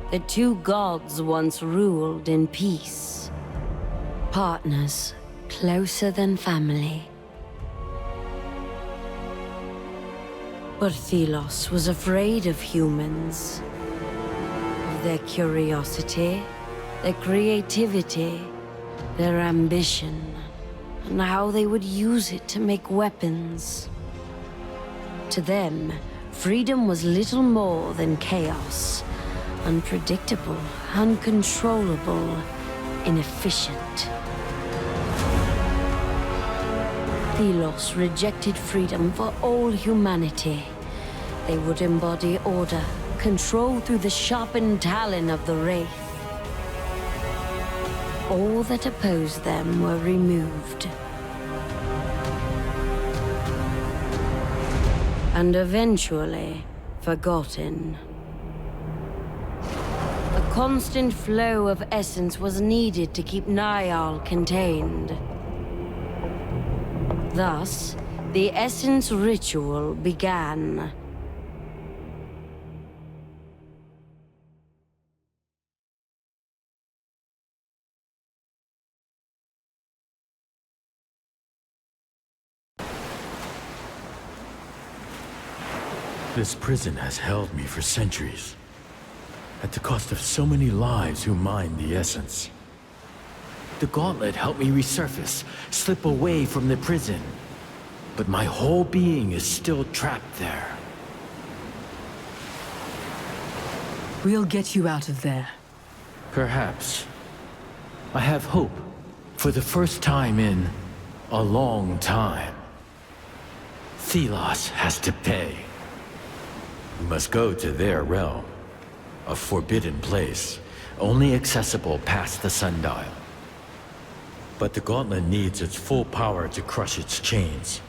The two gods once ruled in peace. Partners, closer than family. But Thelos was afraid of humans. Of their curiosity, their creativity, their ambition, and how they would use it to make weapons. To them, freedom was little more than chaos. Unpredictable, uncontrollable, inefficient. Thelos rejected freedom for all humanity. They would embody order, control through the sharpened talon of the Wraith. All that opposed them were removed. And eventually forgotten. A constant flow of essence was needed to keep Niall contained. Thus, the essence ritual began. This prison has held me for centuries, at the cost of so many lives who mined the essence. The gauntlet helped me resurface, slip away from the prison, but my whole being is still trapped there. We'll get you out of there. Perhaps. I have hope, for the first time in a long time. Theos has to pay. We must go to their realm, a forbidden place, only accessible past the sundial. But the gauntlet needs its full power to crush its chains.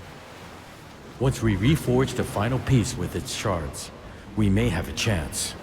Once we reforge the final piece with its shards, we may have a chance.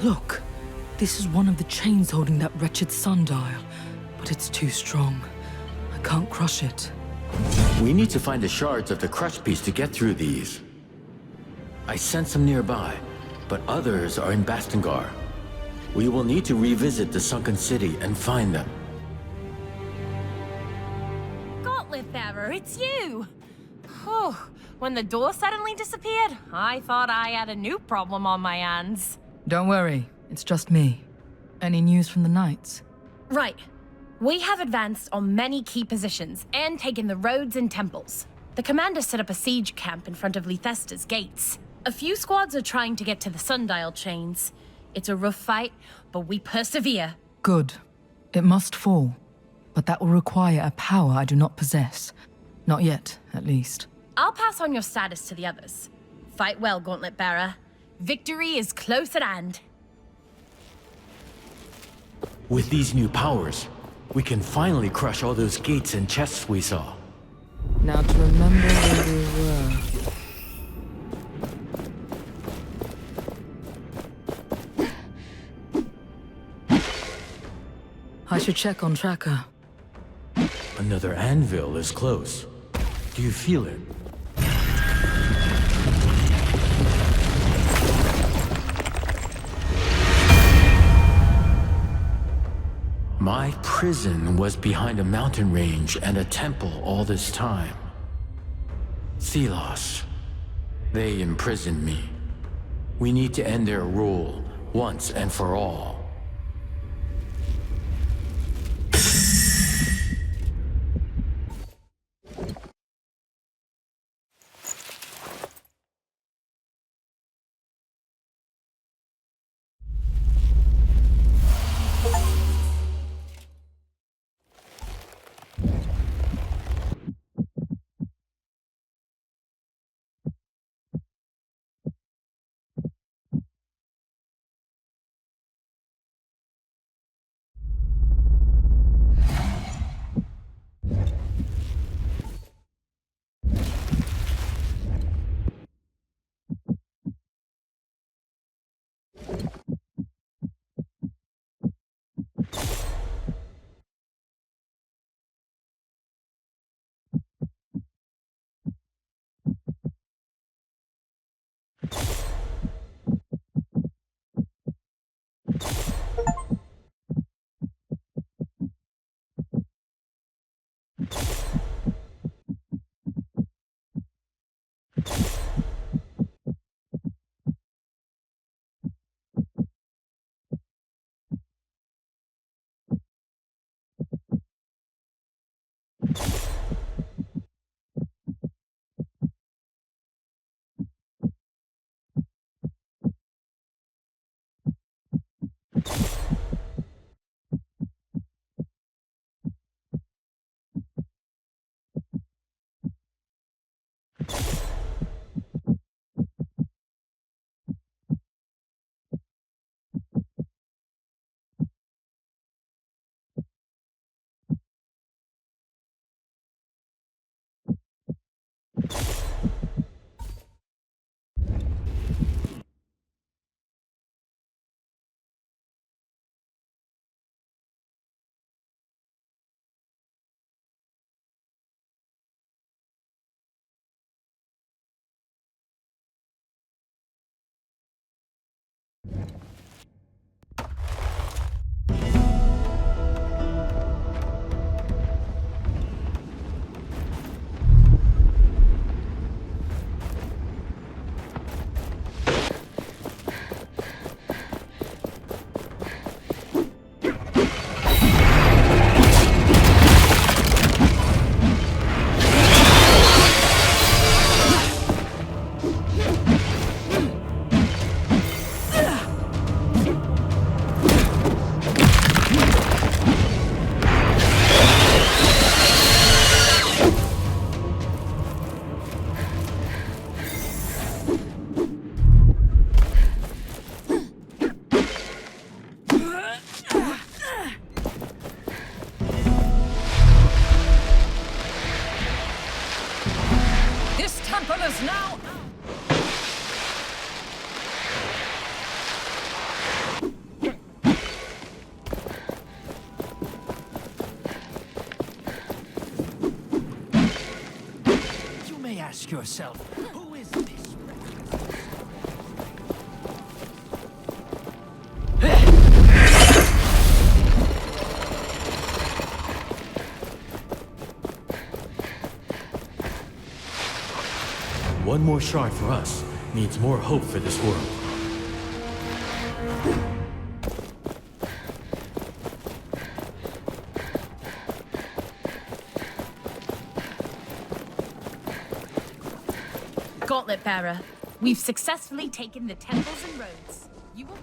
Look, this is one of the chains holding that wretched sundial, but it's too strong. I can't crush it. We need to find the shards of the crush piece to get through these. I sense some nearby, but others are in Bastengar. We will need to revisit the sunken city and find them. Gauntlet bearer, it's you! Oh, when the door suddenly disappeared, I thought I had a new problem on my hands. Don't worry, it's just me. Any news from the Knights? Right. We have advanced on many key positions and taken the roads and temples. The commander set up a siege camp in front of Lethesta's gates. A few squads are trying to get to the sundial chains. It's a rough fight, but we persevere. Good. It must fall. But that will require a power I do not possess. Not yet, at least. I'll pass on your status to the others. Fight well, Gauntlet Bearer. Victory is close at hand. With these new powers, we can finally crush all those gates and chests we saw. Now to remember where we were. I should check on Tracker. Another anvil is close. Do you feel it? My prison was behind a mountain range and a temple all this time. Theos. They imprisoned me. We need to end their rule, once and for all. Ask yourself, who is this? One more shard for us means more hope for this world. Gauntlet bearer, we've successfully taken the temples and roads. You will...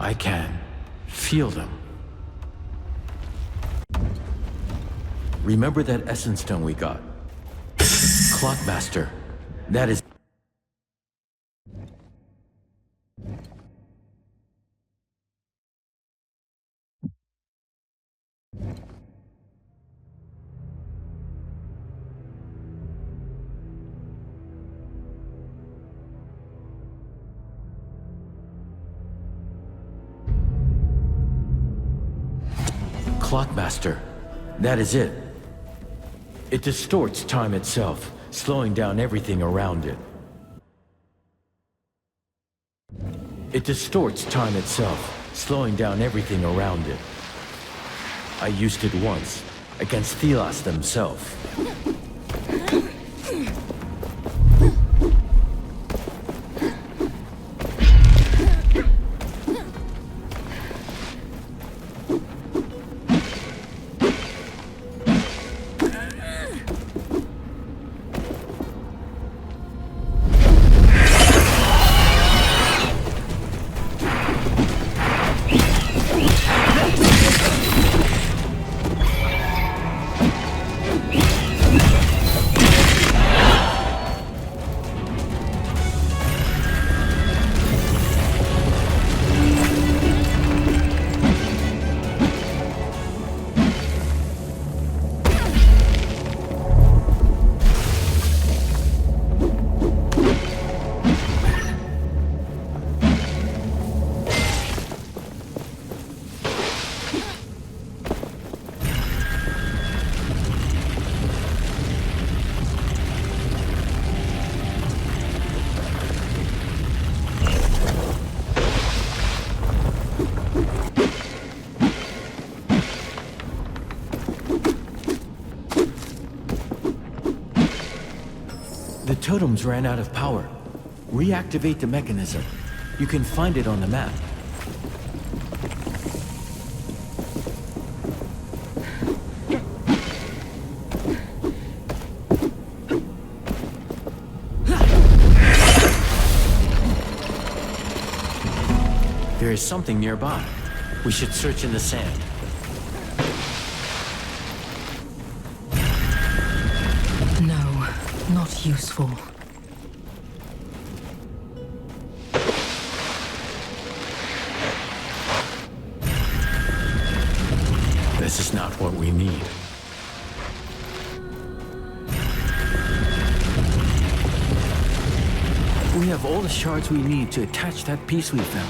I can feel them. Remember that essence stone we got? Clockmaster. That is... Clockmaster. That is it. It distorts time itself, slowing down everything around it. It distorts time itself, slowing down everything around it. I used it once, against theos themselves. The totems ran out of power. Reactivate the mechanism. You can find it on the map. There is something nearby. We should search in the sand. No, not useful. This is not what we need. We have all the shards we need to attach that piece we found.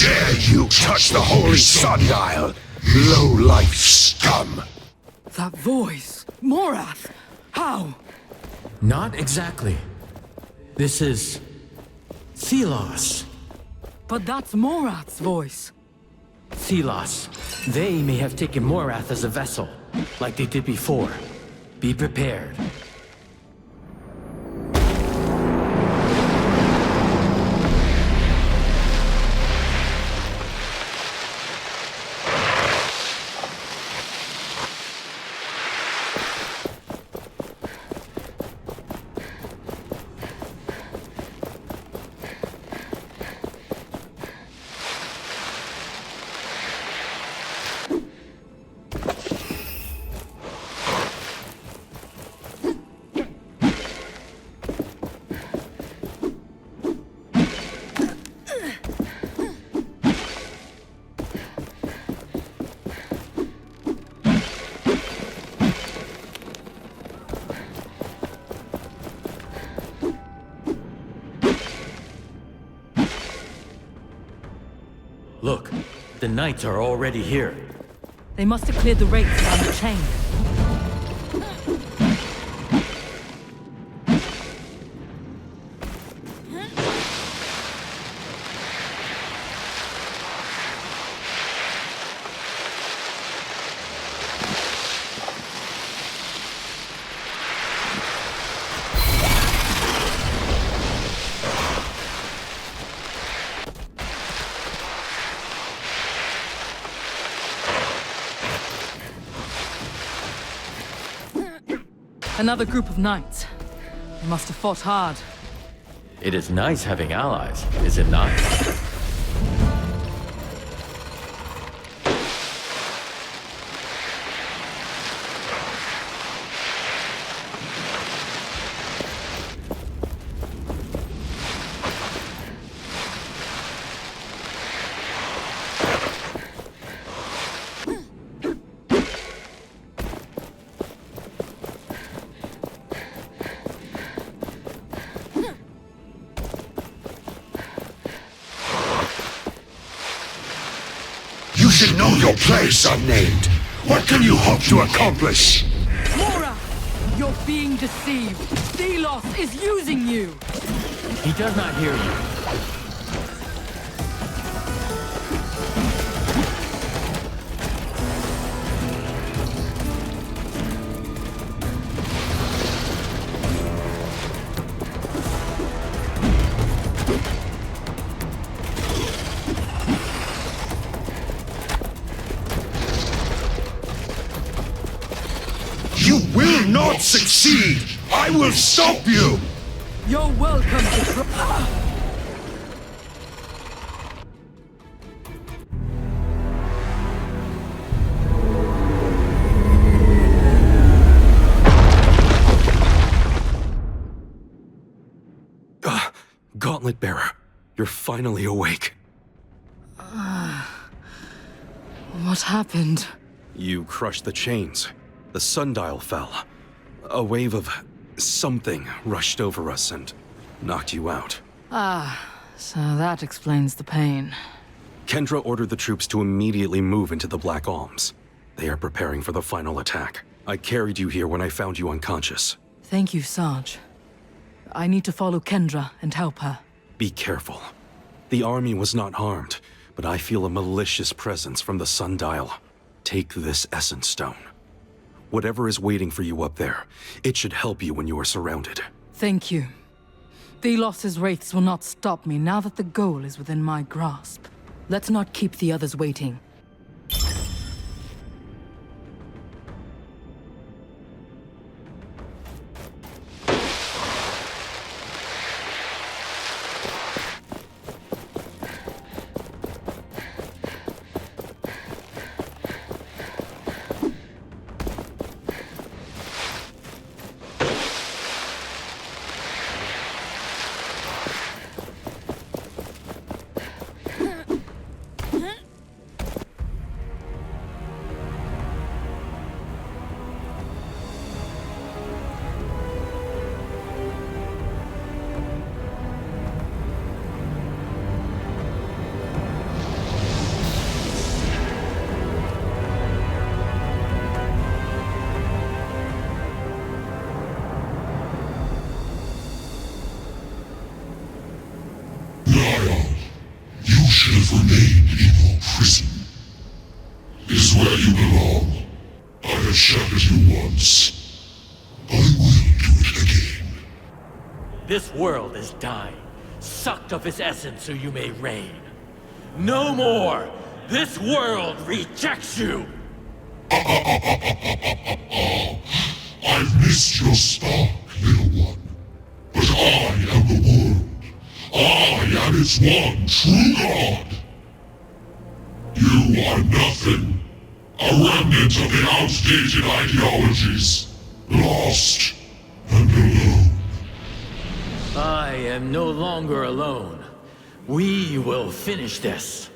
Dare you touch the holy sundial, low-life scum! That voice! Morrath! How? Not exactly. This is theos. But that's Morrath's voice. Theos. They may have taken Morrath as a vessel, like they did before. Be prepared. Look, the knights are already here. They must have cleared the wraiths around the chain. Another group of knights. They must have fought hard. It is nice having allies, is it not? You should know your place, unnamed. What can you hope to accomplish? Morrath! You're being deceived. Thelos is using you! He does not hear you. You will not succeed! I will stop you! You're welcome to try. Gauntlet Bearer, you're finally awake. What happened? You crushed the chains. The sundial fell. A wave of something rushed over us and knocked you out. So that explains the pain. Kendra ordered the troops to immediately move into the Black Alms. They are preparing for the final attack. I carried you here when I found you unconscious. Thank you, Sarge. I need to follow Kendra and help her. Be careful. The army was not harmed, but I feel a malicious presence from the sundial. Take this essence stone. Whatever is waiting for you up there, it should help you when you are surrounded. Thank you. Thelos' wraiths will not stop me now that the goal is within my grasp. Let's not keep the others waiting. You should have remained in your prison. This is where you belong. I have shattered you once. I will do it again. This world is dying, sucked of its essence so you may reign. No more! This world rejects you! I've missed your spark, little one. But I am the world. I am its one true God. You are nothing. A remnant of the outdated ideologies. Lost and alone. I am no longer alone. We will finish this.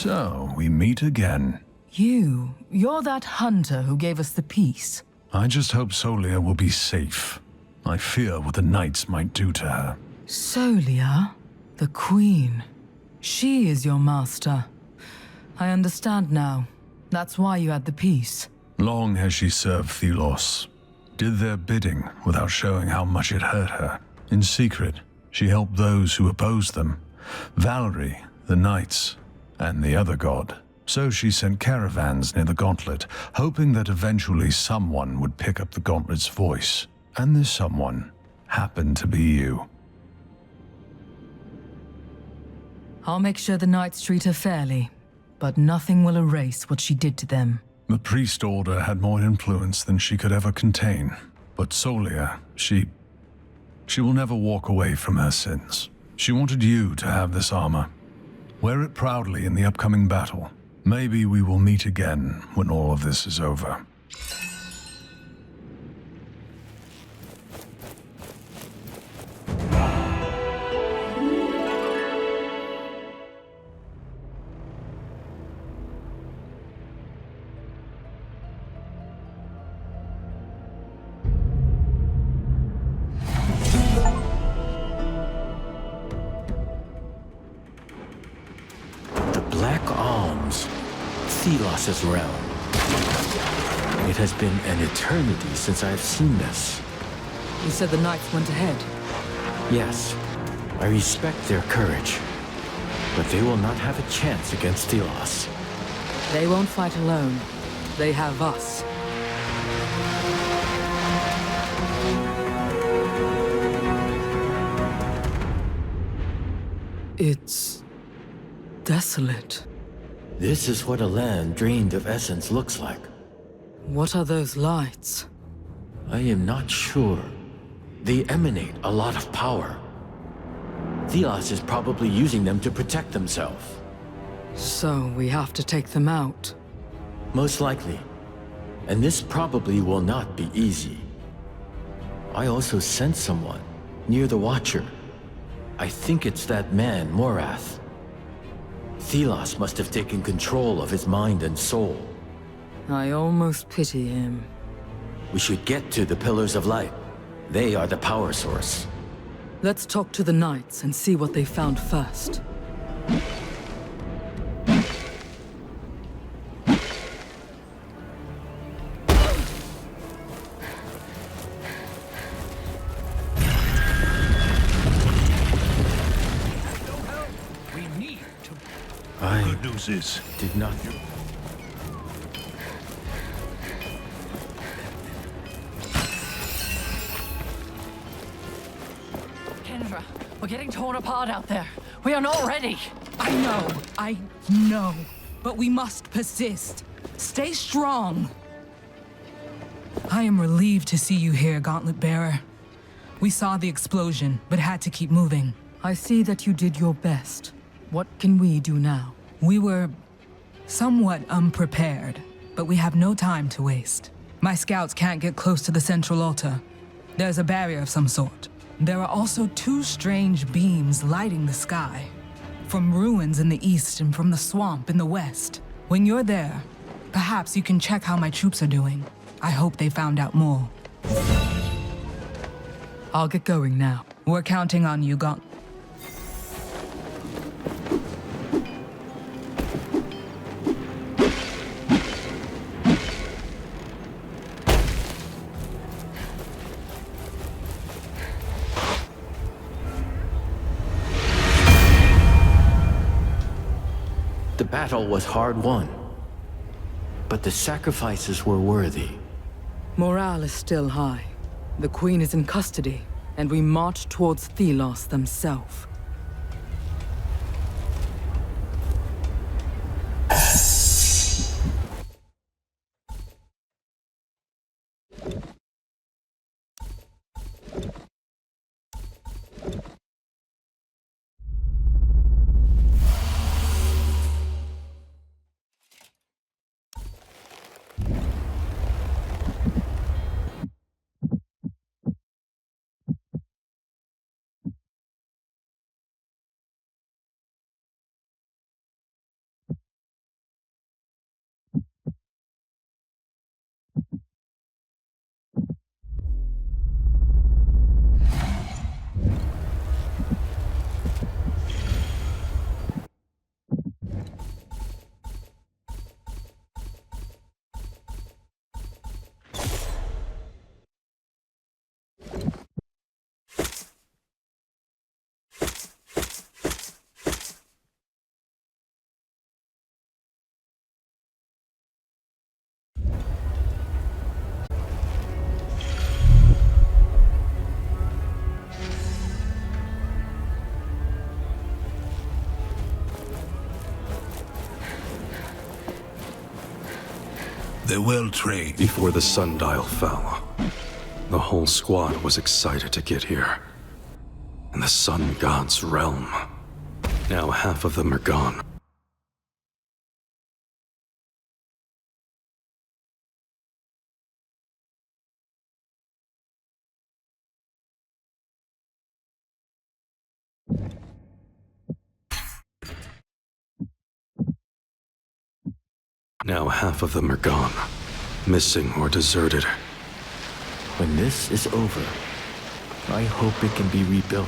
So, we meet again. You're that hunter who gave us the peace. I just hope Solia will be safe. I fear what the Knights might do to her. Solia, the Queen. She is your master. I understand now. That's why you had the peace. Long has she served theos, did their bidding without showing how much it hurt her. In secret, she helped those who opposed them. Valerie, the Knights, and the other god. So she sent caravans near the gauntlet, hoping that eventually someone would pick up the gauntlet's voice. And this someone happened to be you. I'll make sure the Knights treat her fairly, but nothing will erase what she did to them. The priest order had more influence than she could ever contain. But Solia, she will never walk away from her sins. She wanted you to have this armor. Wear it proudly in the upcoming battle. Maybe we will meet again when all of this is over. Theos' realm. It has been an eternity since I have seen this. You said the Knights went ahead. Yes, I respect their courage, but they will not have a chance against Theos. They won't fight alone. They have us. It's desolate. This is what a land drained of essence looks like. What are those lights? I am not sure. They emanate a lot of power. Theos is probably using them to protect themselves. So we have to take them out. Most likely. And this probably will not be easy. I also sense someone near the Watcher. I think it's that man, Morrath. Theos must have taken control of his mind and soul. I almost pity him. We should get to the Pillars of Light. They are the power source. Let's talk to the Knights and see what they found first. Did not. Kendra, we're getting torn apart out there. We are not ready. I know. But we must persist. Stay strong. I am relieved to see you here, Gauntlet Bearer. We saw the explosion, but had to keep moving. I see that you did your best. What can we do now? We were somewhat unprepared, but we have no time to waste. My scouts can't get close to the central altar. There's a barrier of some sort. There are also two strange beams lighting the sky. From ruins in the east and from the swamp in the west. When you're there, perhaps you can check how my troops are doing. I hope they found out more. I'll get going now. We're counting on you, Gauntlet. The battle was hard won, but the sacrifices were worthy. Morale is still high. The Queen is in custody, and we march towards Thelos themselves. They're well trained. Before the sundial fell, the whole squad was excited to get here. In the sun god's realm. Now half of them are gone. Now half of them are gone. Missing or deserted. When this is over, I hope it can be rebuilt.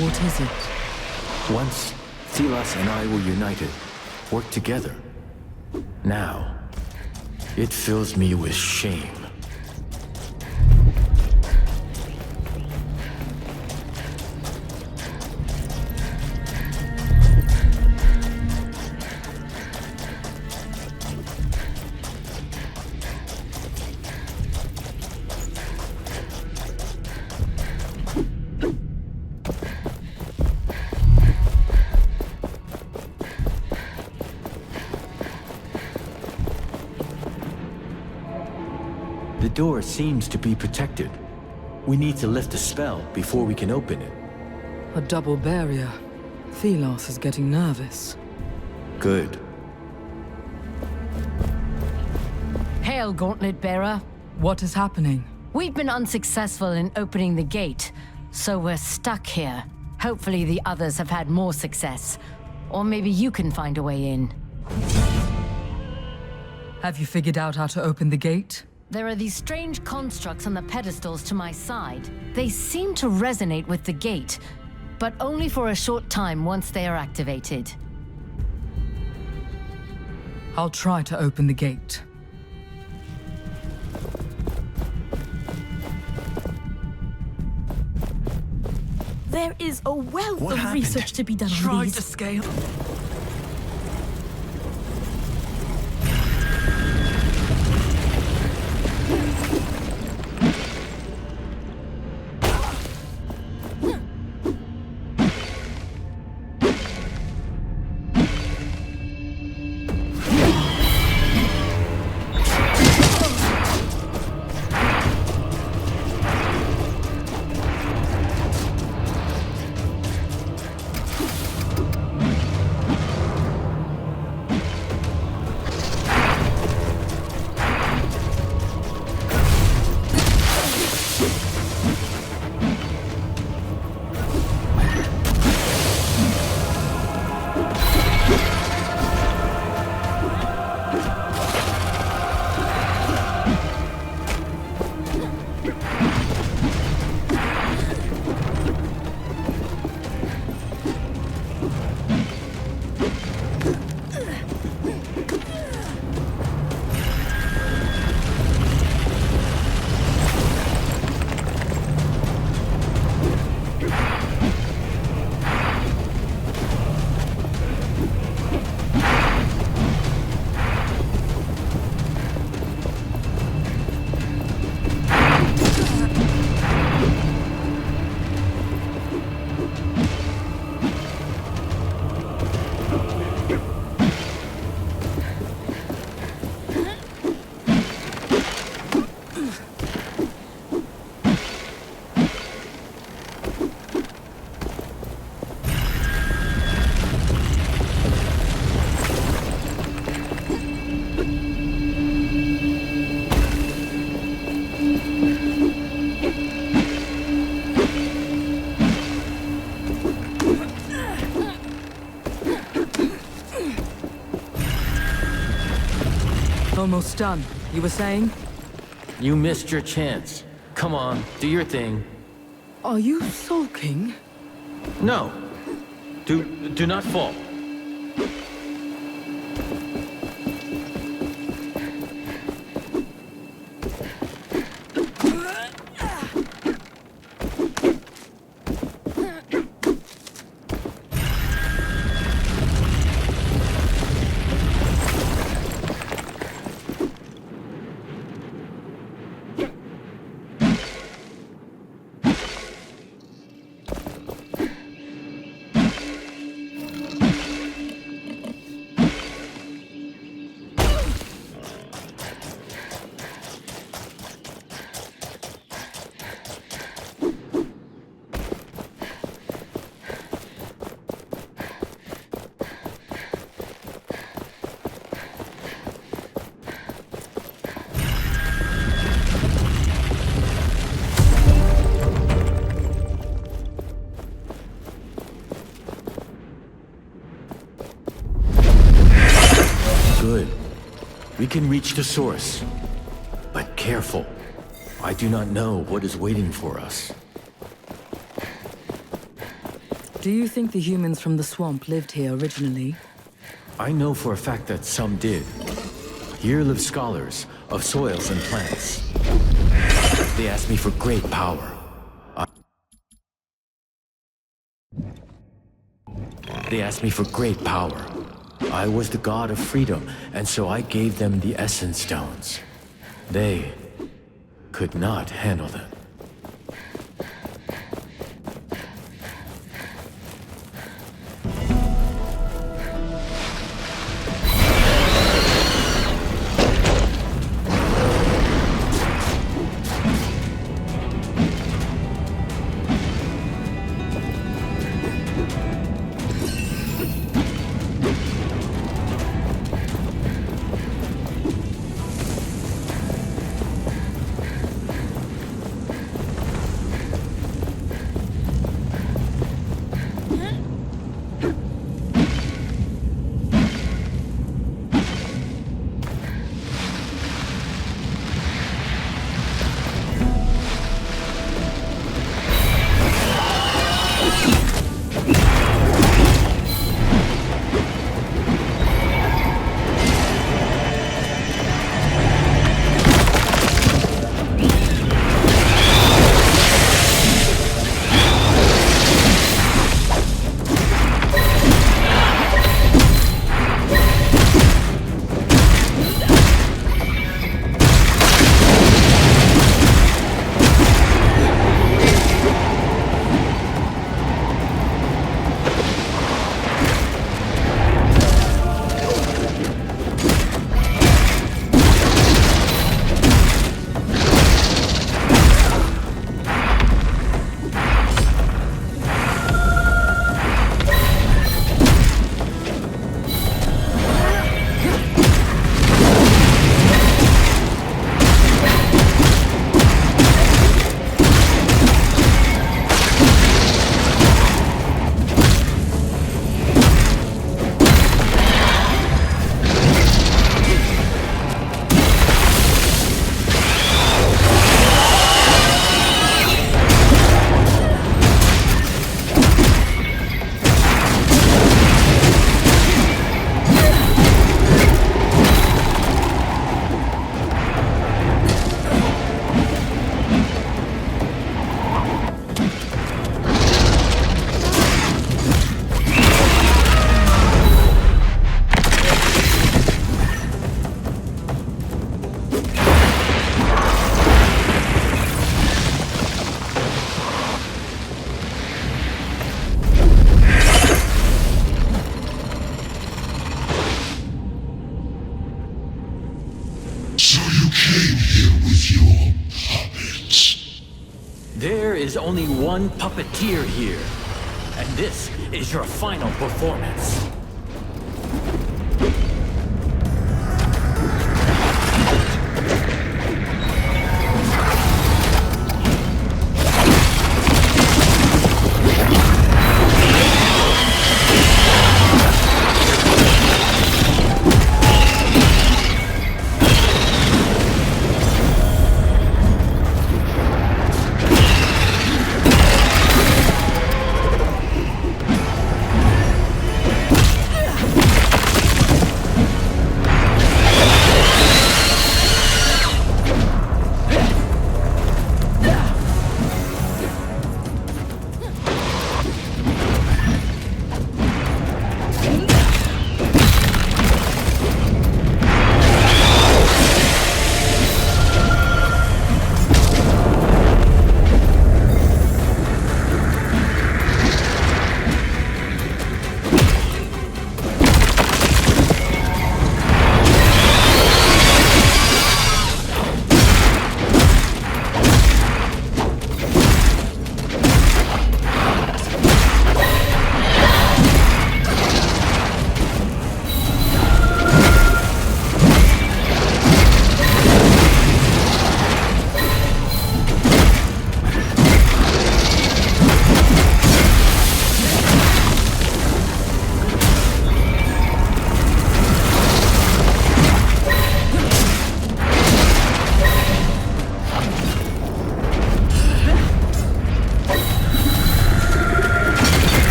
What is it? Once, theos and I were united, worked together. Now, it fills me with shame. The door seems to be protected. We need to lift the spell before we can open it. A double barrier. Thelos is getting nervous. Good. Hail, Gauntlet Bearer. What is happening? We've been unsuccessful in opening the gate, so we're stuck here. Hopefully the others have had more success. Or maybe you can find a way in. Have you figured out how to open the gate? There are these strange constructs on the pedestals to my side. They seem to resonate with the gate, but only for a short time once they are activated. I'll try to open the gate. There is a wealth What of happened? research to be done on Tried these. to scale. Almost done. You were saying? You missed your chance. Come on, do your thing. Are you sulking? No. Do not fall. can reach the source. But careful. I do not know what is waiting for us. Do you think the humans from the swamp lived here originally? I know for a fact that some did. Here live scholars of soils and plants. They asked me for great power. They asked me for great power. I was the god of freedom, and so I gave them the essence stones. They could not handle them. There is only one puppeteer here, and this is your final performance.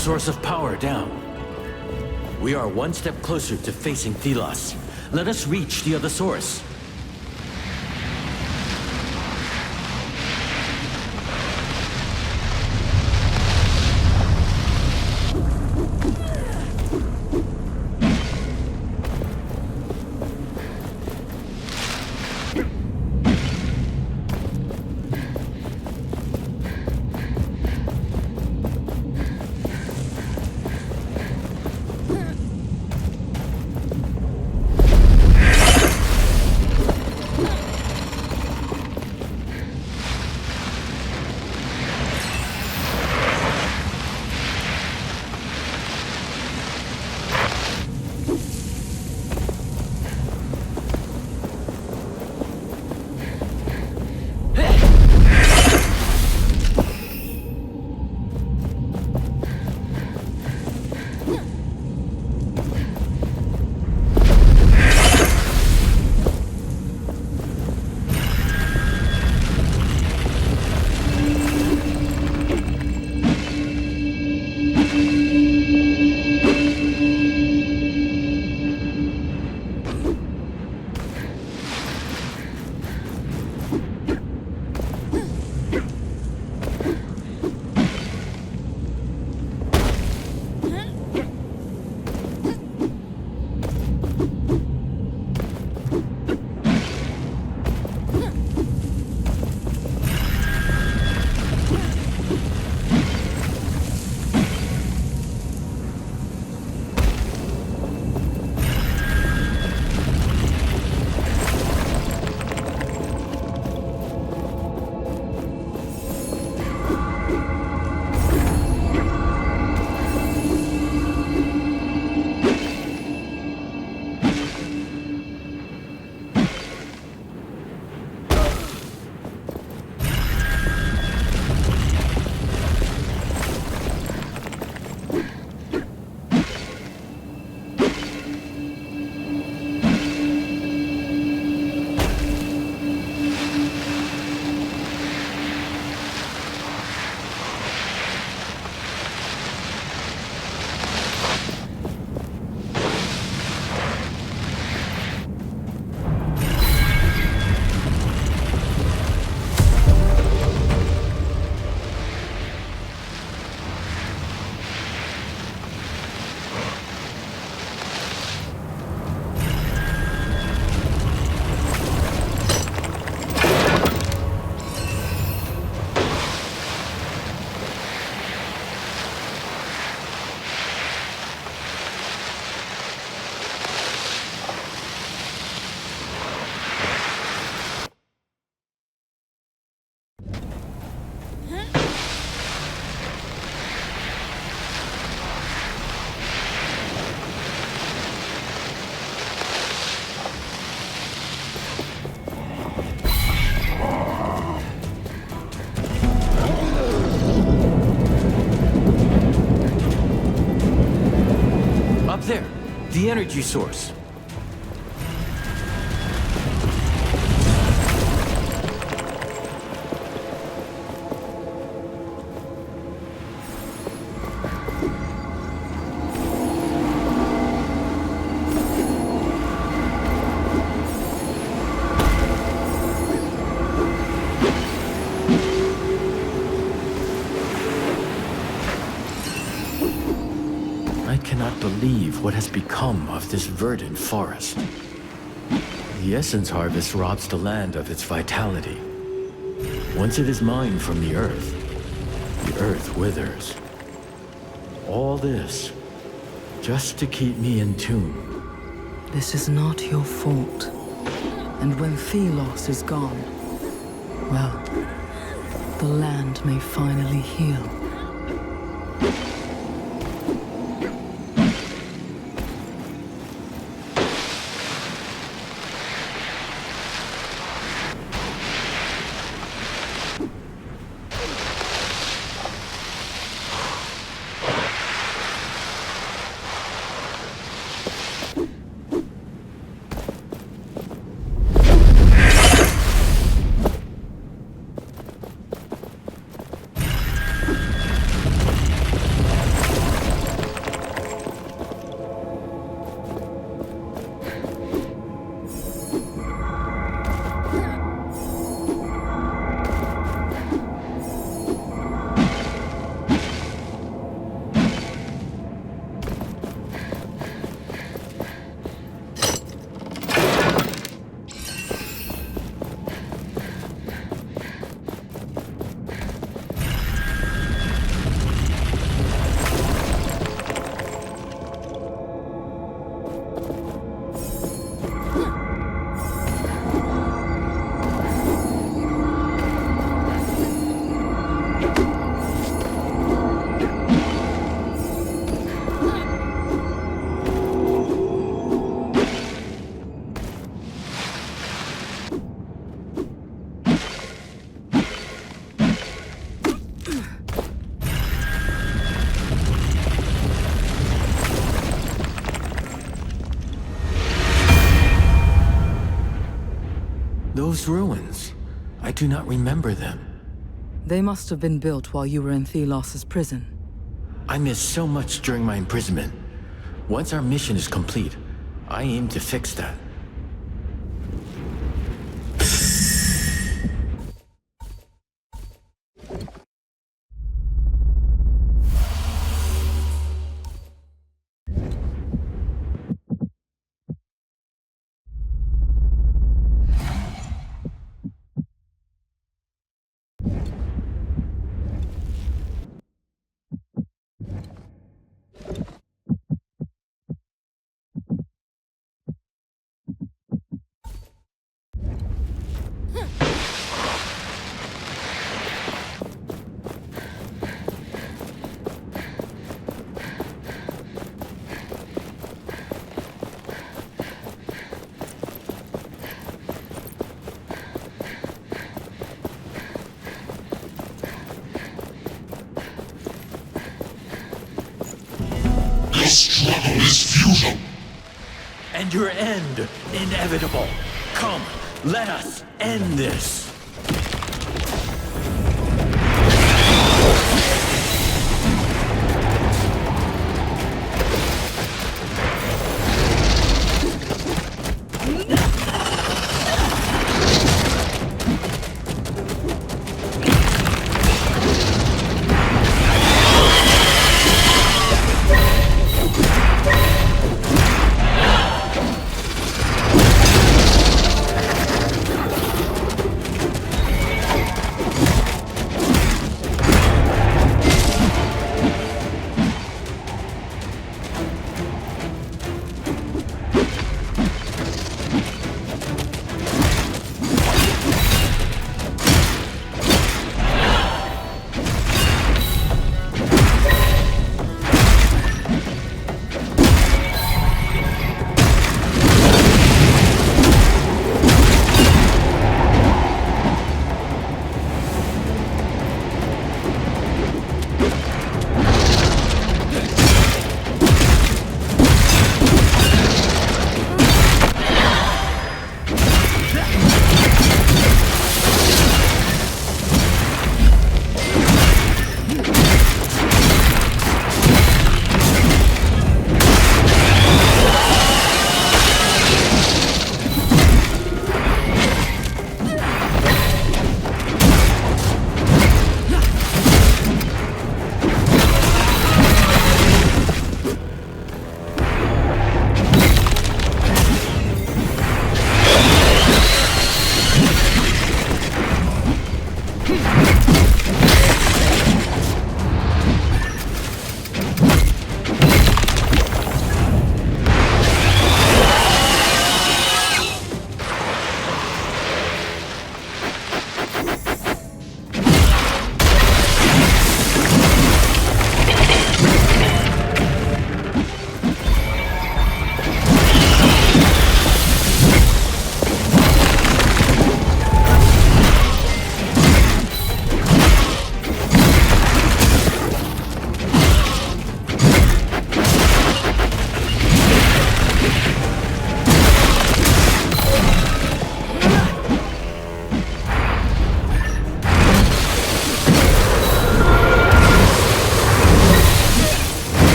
source of power down. We are one step closer to facing Thelos. Let us reach the other source. The energy source. I cannot believe what has become of this verdant forest. The essence harvest robs the land of its vitality. Once it is mined from the earth withers. All this, just to keep me in tune. This is not your fault. And when Thelos is gone, well, the land may finally heal. Those ruins. I do not remember them. They must have been built while you were in Thelos' prison. I missed so much during my imprisonment. Once our mission is complete, I aim to fix that. Struggle is futile. And your end inevitable. Come, let us end this.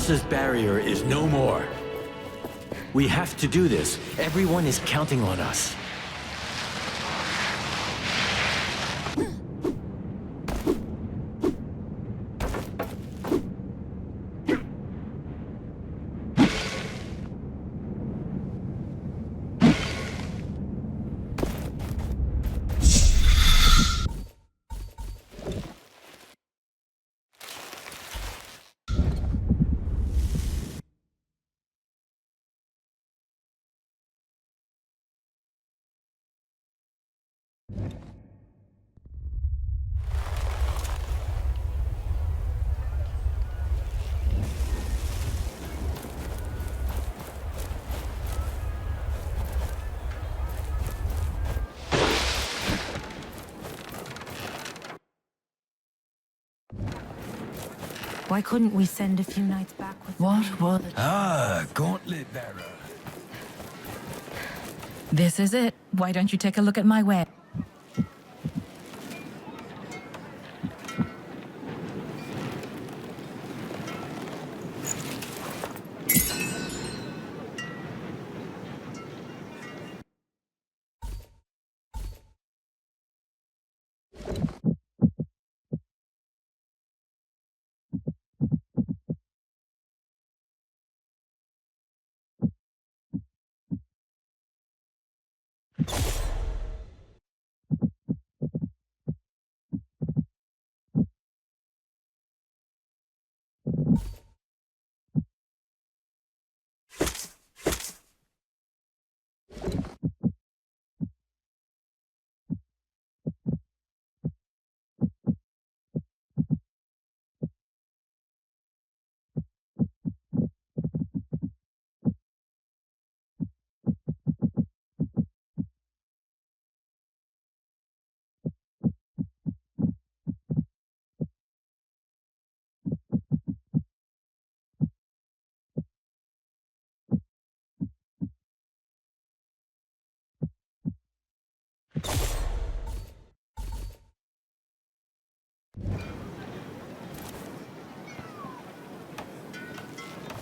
Thelos's barrier is no more. We have to do this. Everyone is counting on us. Why couldn't we send a few knights back with What? Ah, gauntlet bearer. This is it. Why don't you take a look at my web?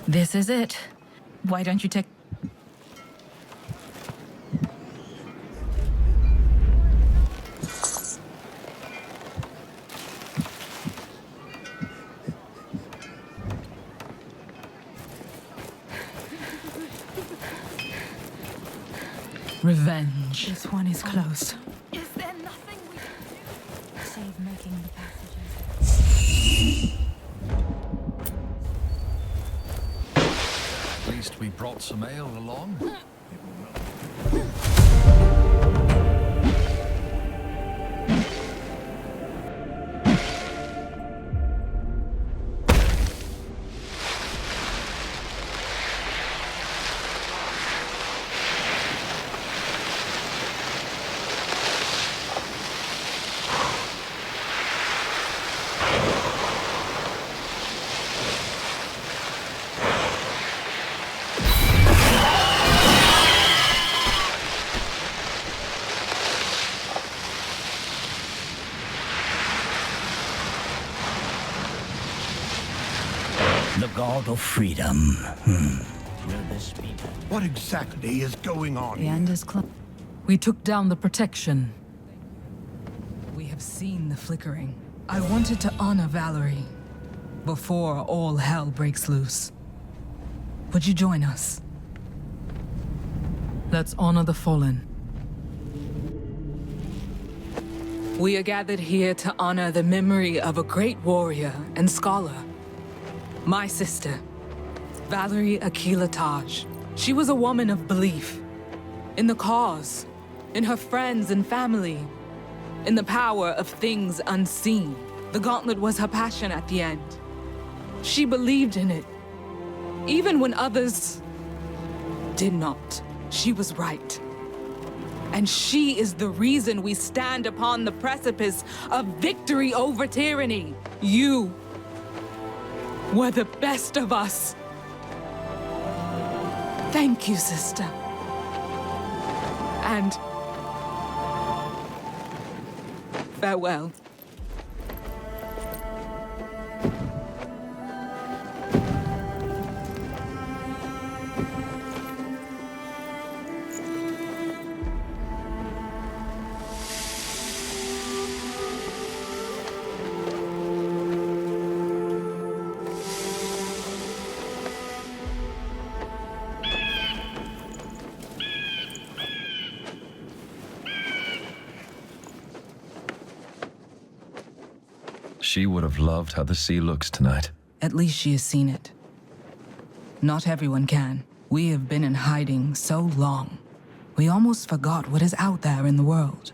This is it. Why don't you take... Revenge. This one is close. Is there nothing we can do? Save making the passages. At least we brought some ale along. The god of freedom. Will this be? What exactly is going on? The end is close. We took down the protection. We have seen the flickering. I wanted to honor Valerie before all hell breaks loose. Would you join us? Let's honor the fallen. We are gathered here to honor the memory of a great warrior and scholar. My sister, Valerie Akila Taj. She was a woman of belief. In the cause, in her friends and family, in the power of things unseen. The gauntlet was her passion at the end. She believed in it. Even when others did not. She was right. And she is the reason we stand upon the precipice of victory over tyranny. You were the best of us. Thank you, sister. And farewell. She would have loved how the sea looks tonight. At least she has seen it. Not everyone can. We have been in hiding so long. We almost forgot what is out there in the world.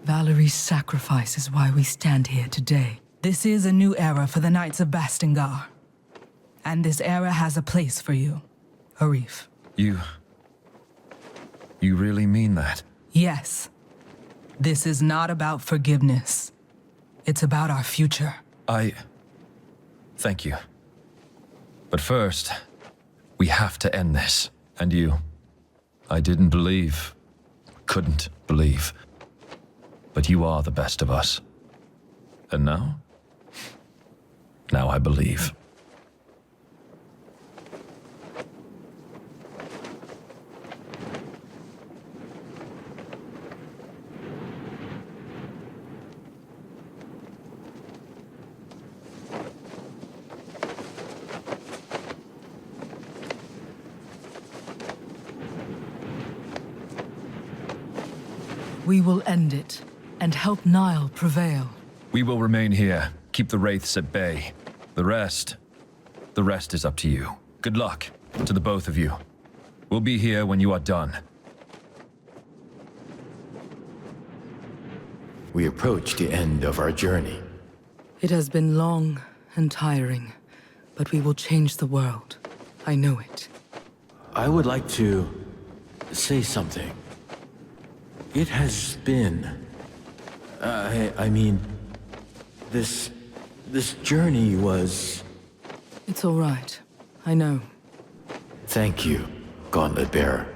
Valerie's sacrifice is why we stand here today. This is a new era for the Knights of Bastingar. And this era has a place for you, Arif. You really mean that? Yes. This is not about forgiveness. It's about our future. Thank you. But first, we have to end this. And you. I didn't believe. Couldn't believe. But you are the best of us. And now? Now I believe. We will end it, and help Nile prevail. We will remain here, keep the Wraiths at bay. The rest is up to you. Good luck to the both of you. We'll be here when you are done. We approach the end of our journey. It has been long and tiring, but we will change the world. I know it. I would like to say something. It has been... I mean... This journey was... It's all right. I know. Thank you, Gauntlet Bearer.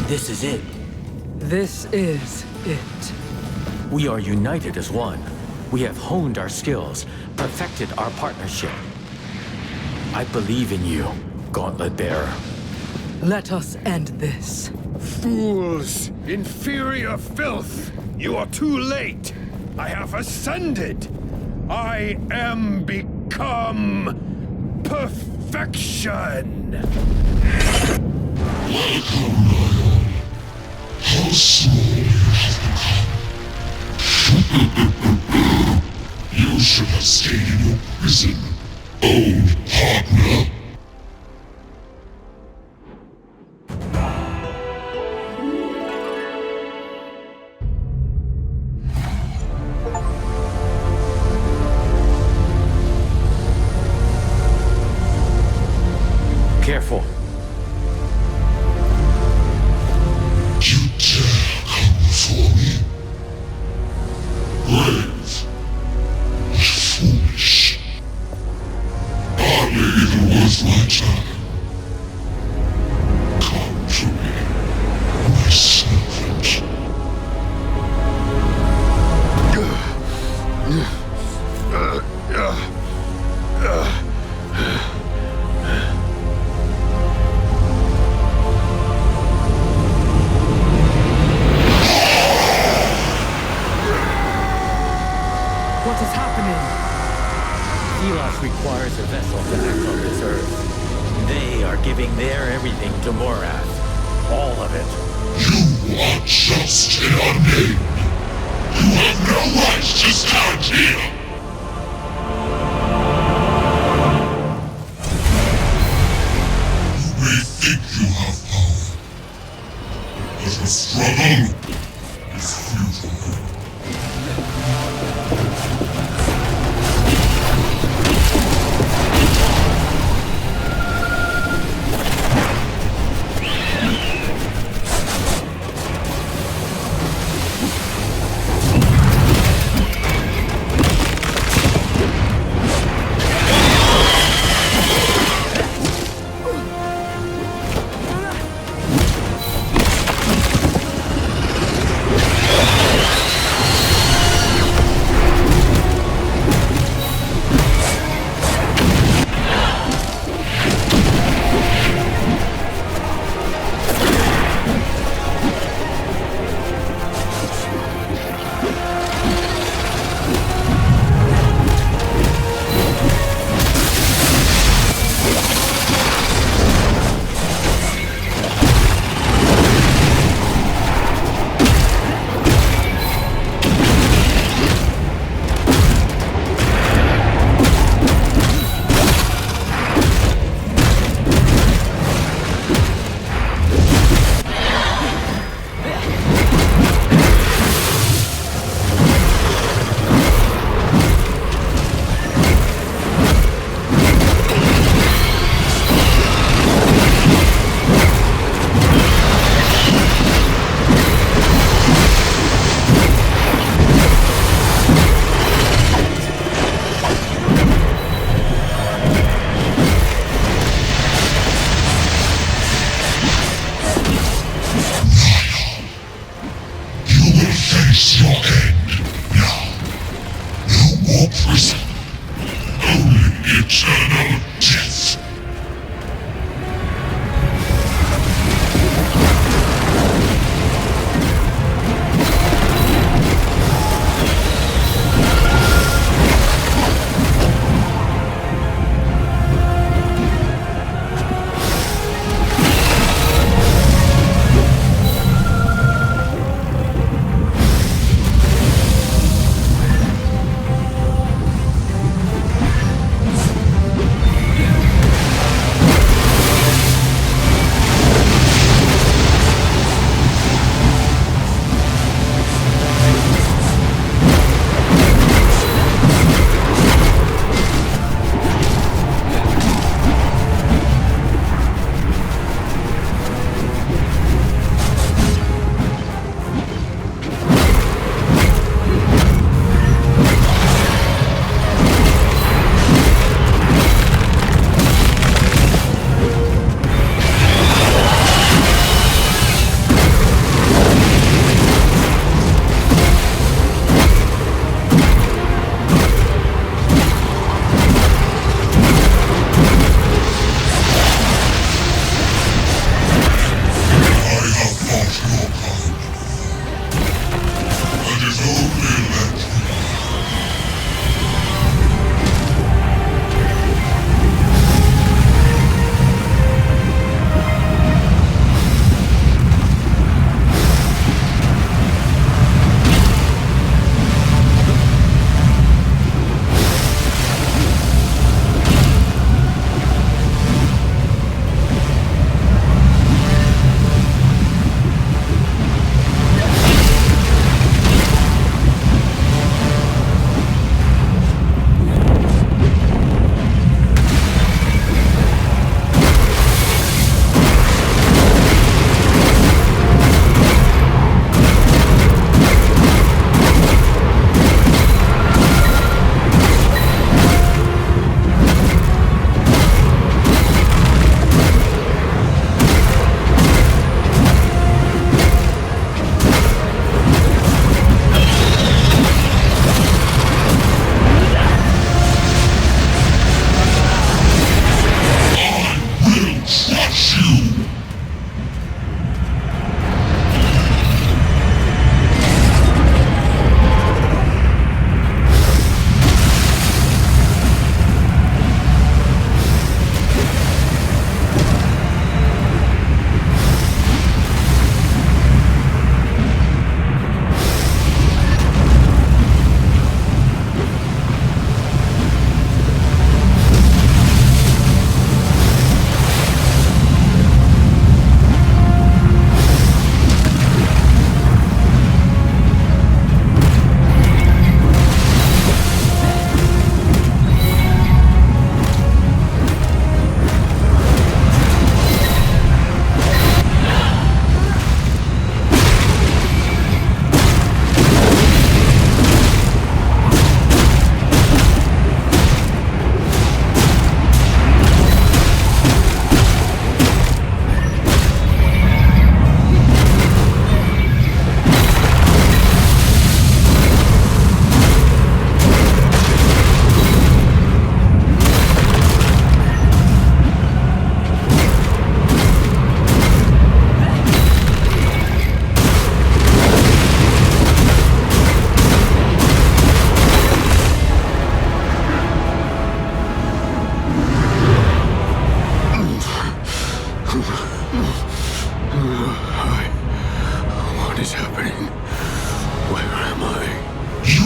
This is it. This is it. We are united as one. We have honed our skills, perfected our partnership. I believe in you, Gauntlet Bearer. Let us end this. Fools! Inferior filth! You are too late! I have ascended! I am become... perfection! Welcome, Niall. How small you have become. You should have stayed in your prison, old partner. Careful. You dare come before me? Brave. But foolish. Hardly even worth my time. Come to me, my servant. What is happening? Theos requires a vessel to act on this earth. They are giving their everything to Morrath. All of it. You are just in our name. You have no right to stand here. Face your end. Now. No more prison. Only eternal death.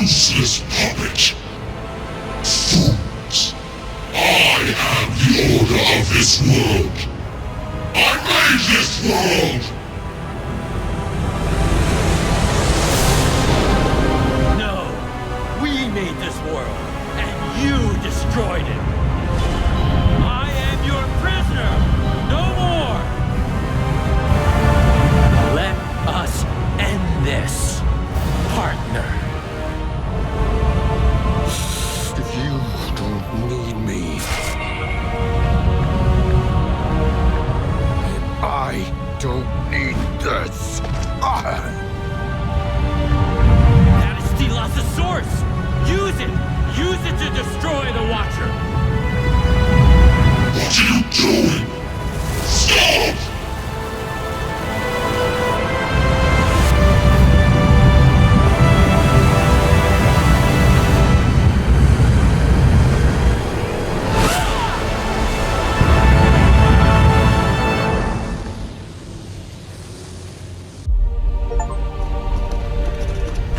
useless puppet. Fools. I am the order of this world. I made this world! No. We made this world, and you destroyed it. I am your prisoner. No more. Let us end this, partner. You don't need me. I don't need this.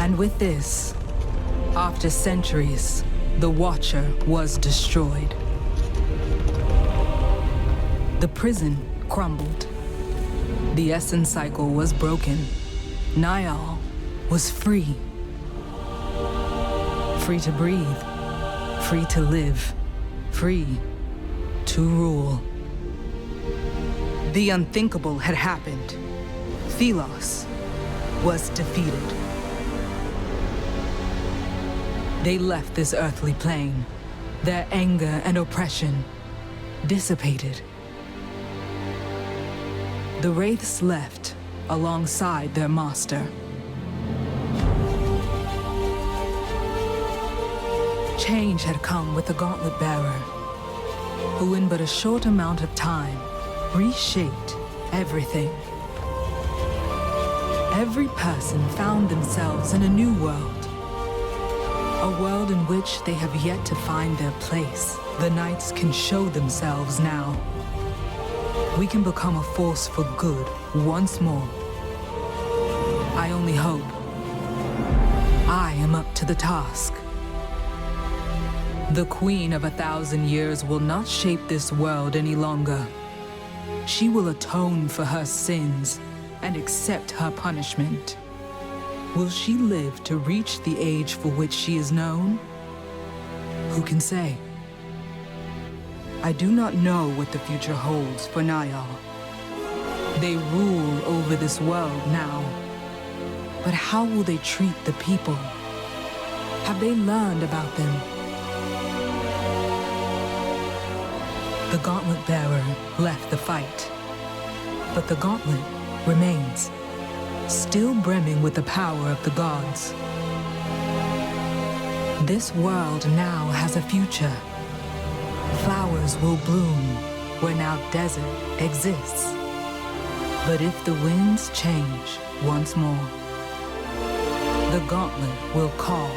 And with this, after centuries, the Watcher was destroyed. The prison crumbled. The essence cycle was broken. Niall was free. Free to breathe. Free to live. Free to rule. The unthinkable had happened. Theos was defeated. They left this earthly plane. Their anger and oppression dissipated. The Wraiths left alongside their master. Change had come with the Gauntlet Bearer, who in but a short amount of time reshaped everything. Every person found themselves in a new world. A world in which they have yet to find their place. The Knights can show themselves now. We can become a force for good once more. I only hope I am up to the task. The Queen of 1,000 Years will not shape this world any longer. She will atone for her sins and accept her punishment. Will she live to reach the age for which she is known? Who can say? I do not know what the future holds for Niall. They rule over this world now. But how will they treat the people? Have they learned about them? The Gauntlet Bearer left the fight. But the Gauntlet remains, still brimming with the power of the gods. This world now has a future. Flowers will bloom where now desert exists. But if the winds change once more, the Gauntlet will call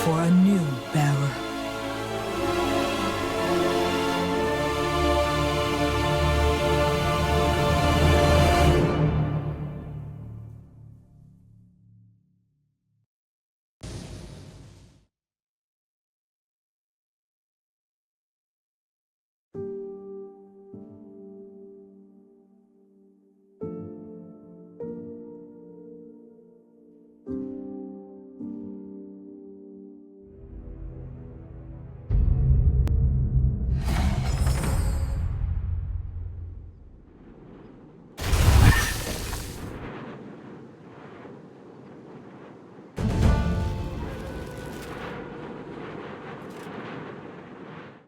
for a new bearer.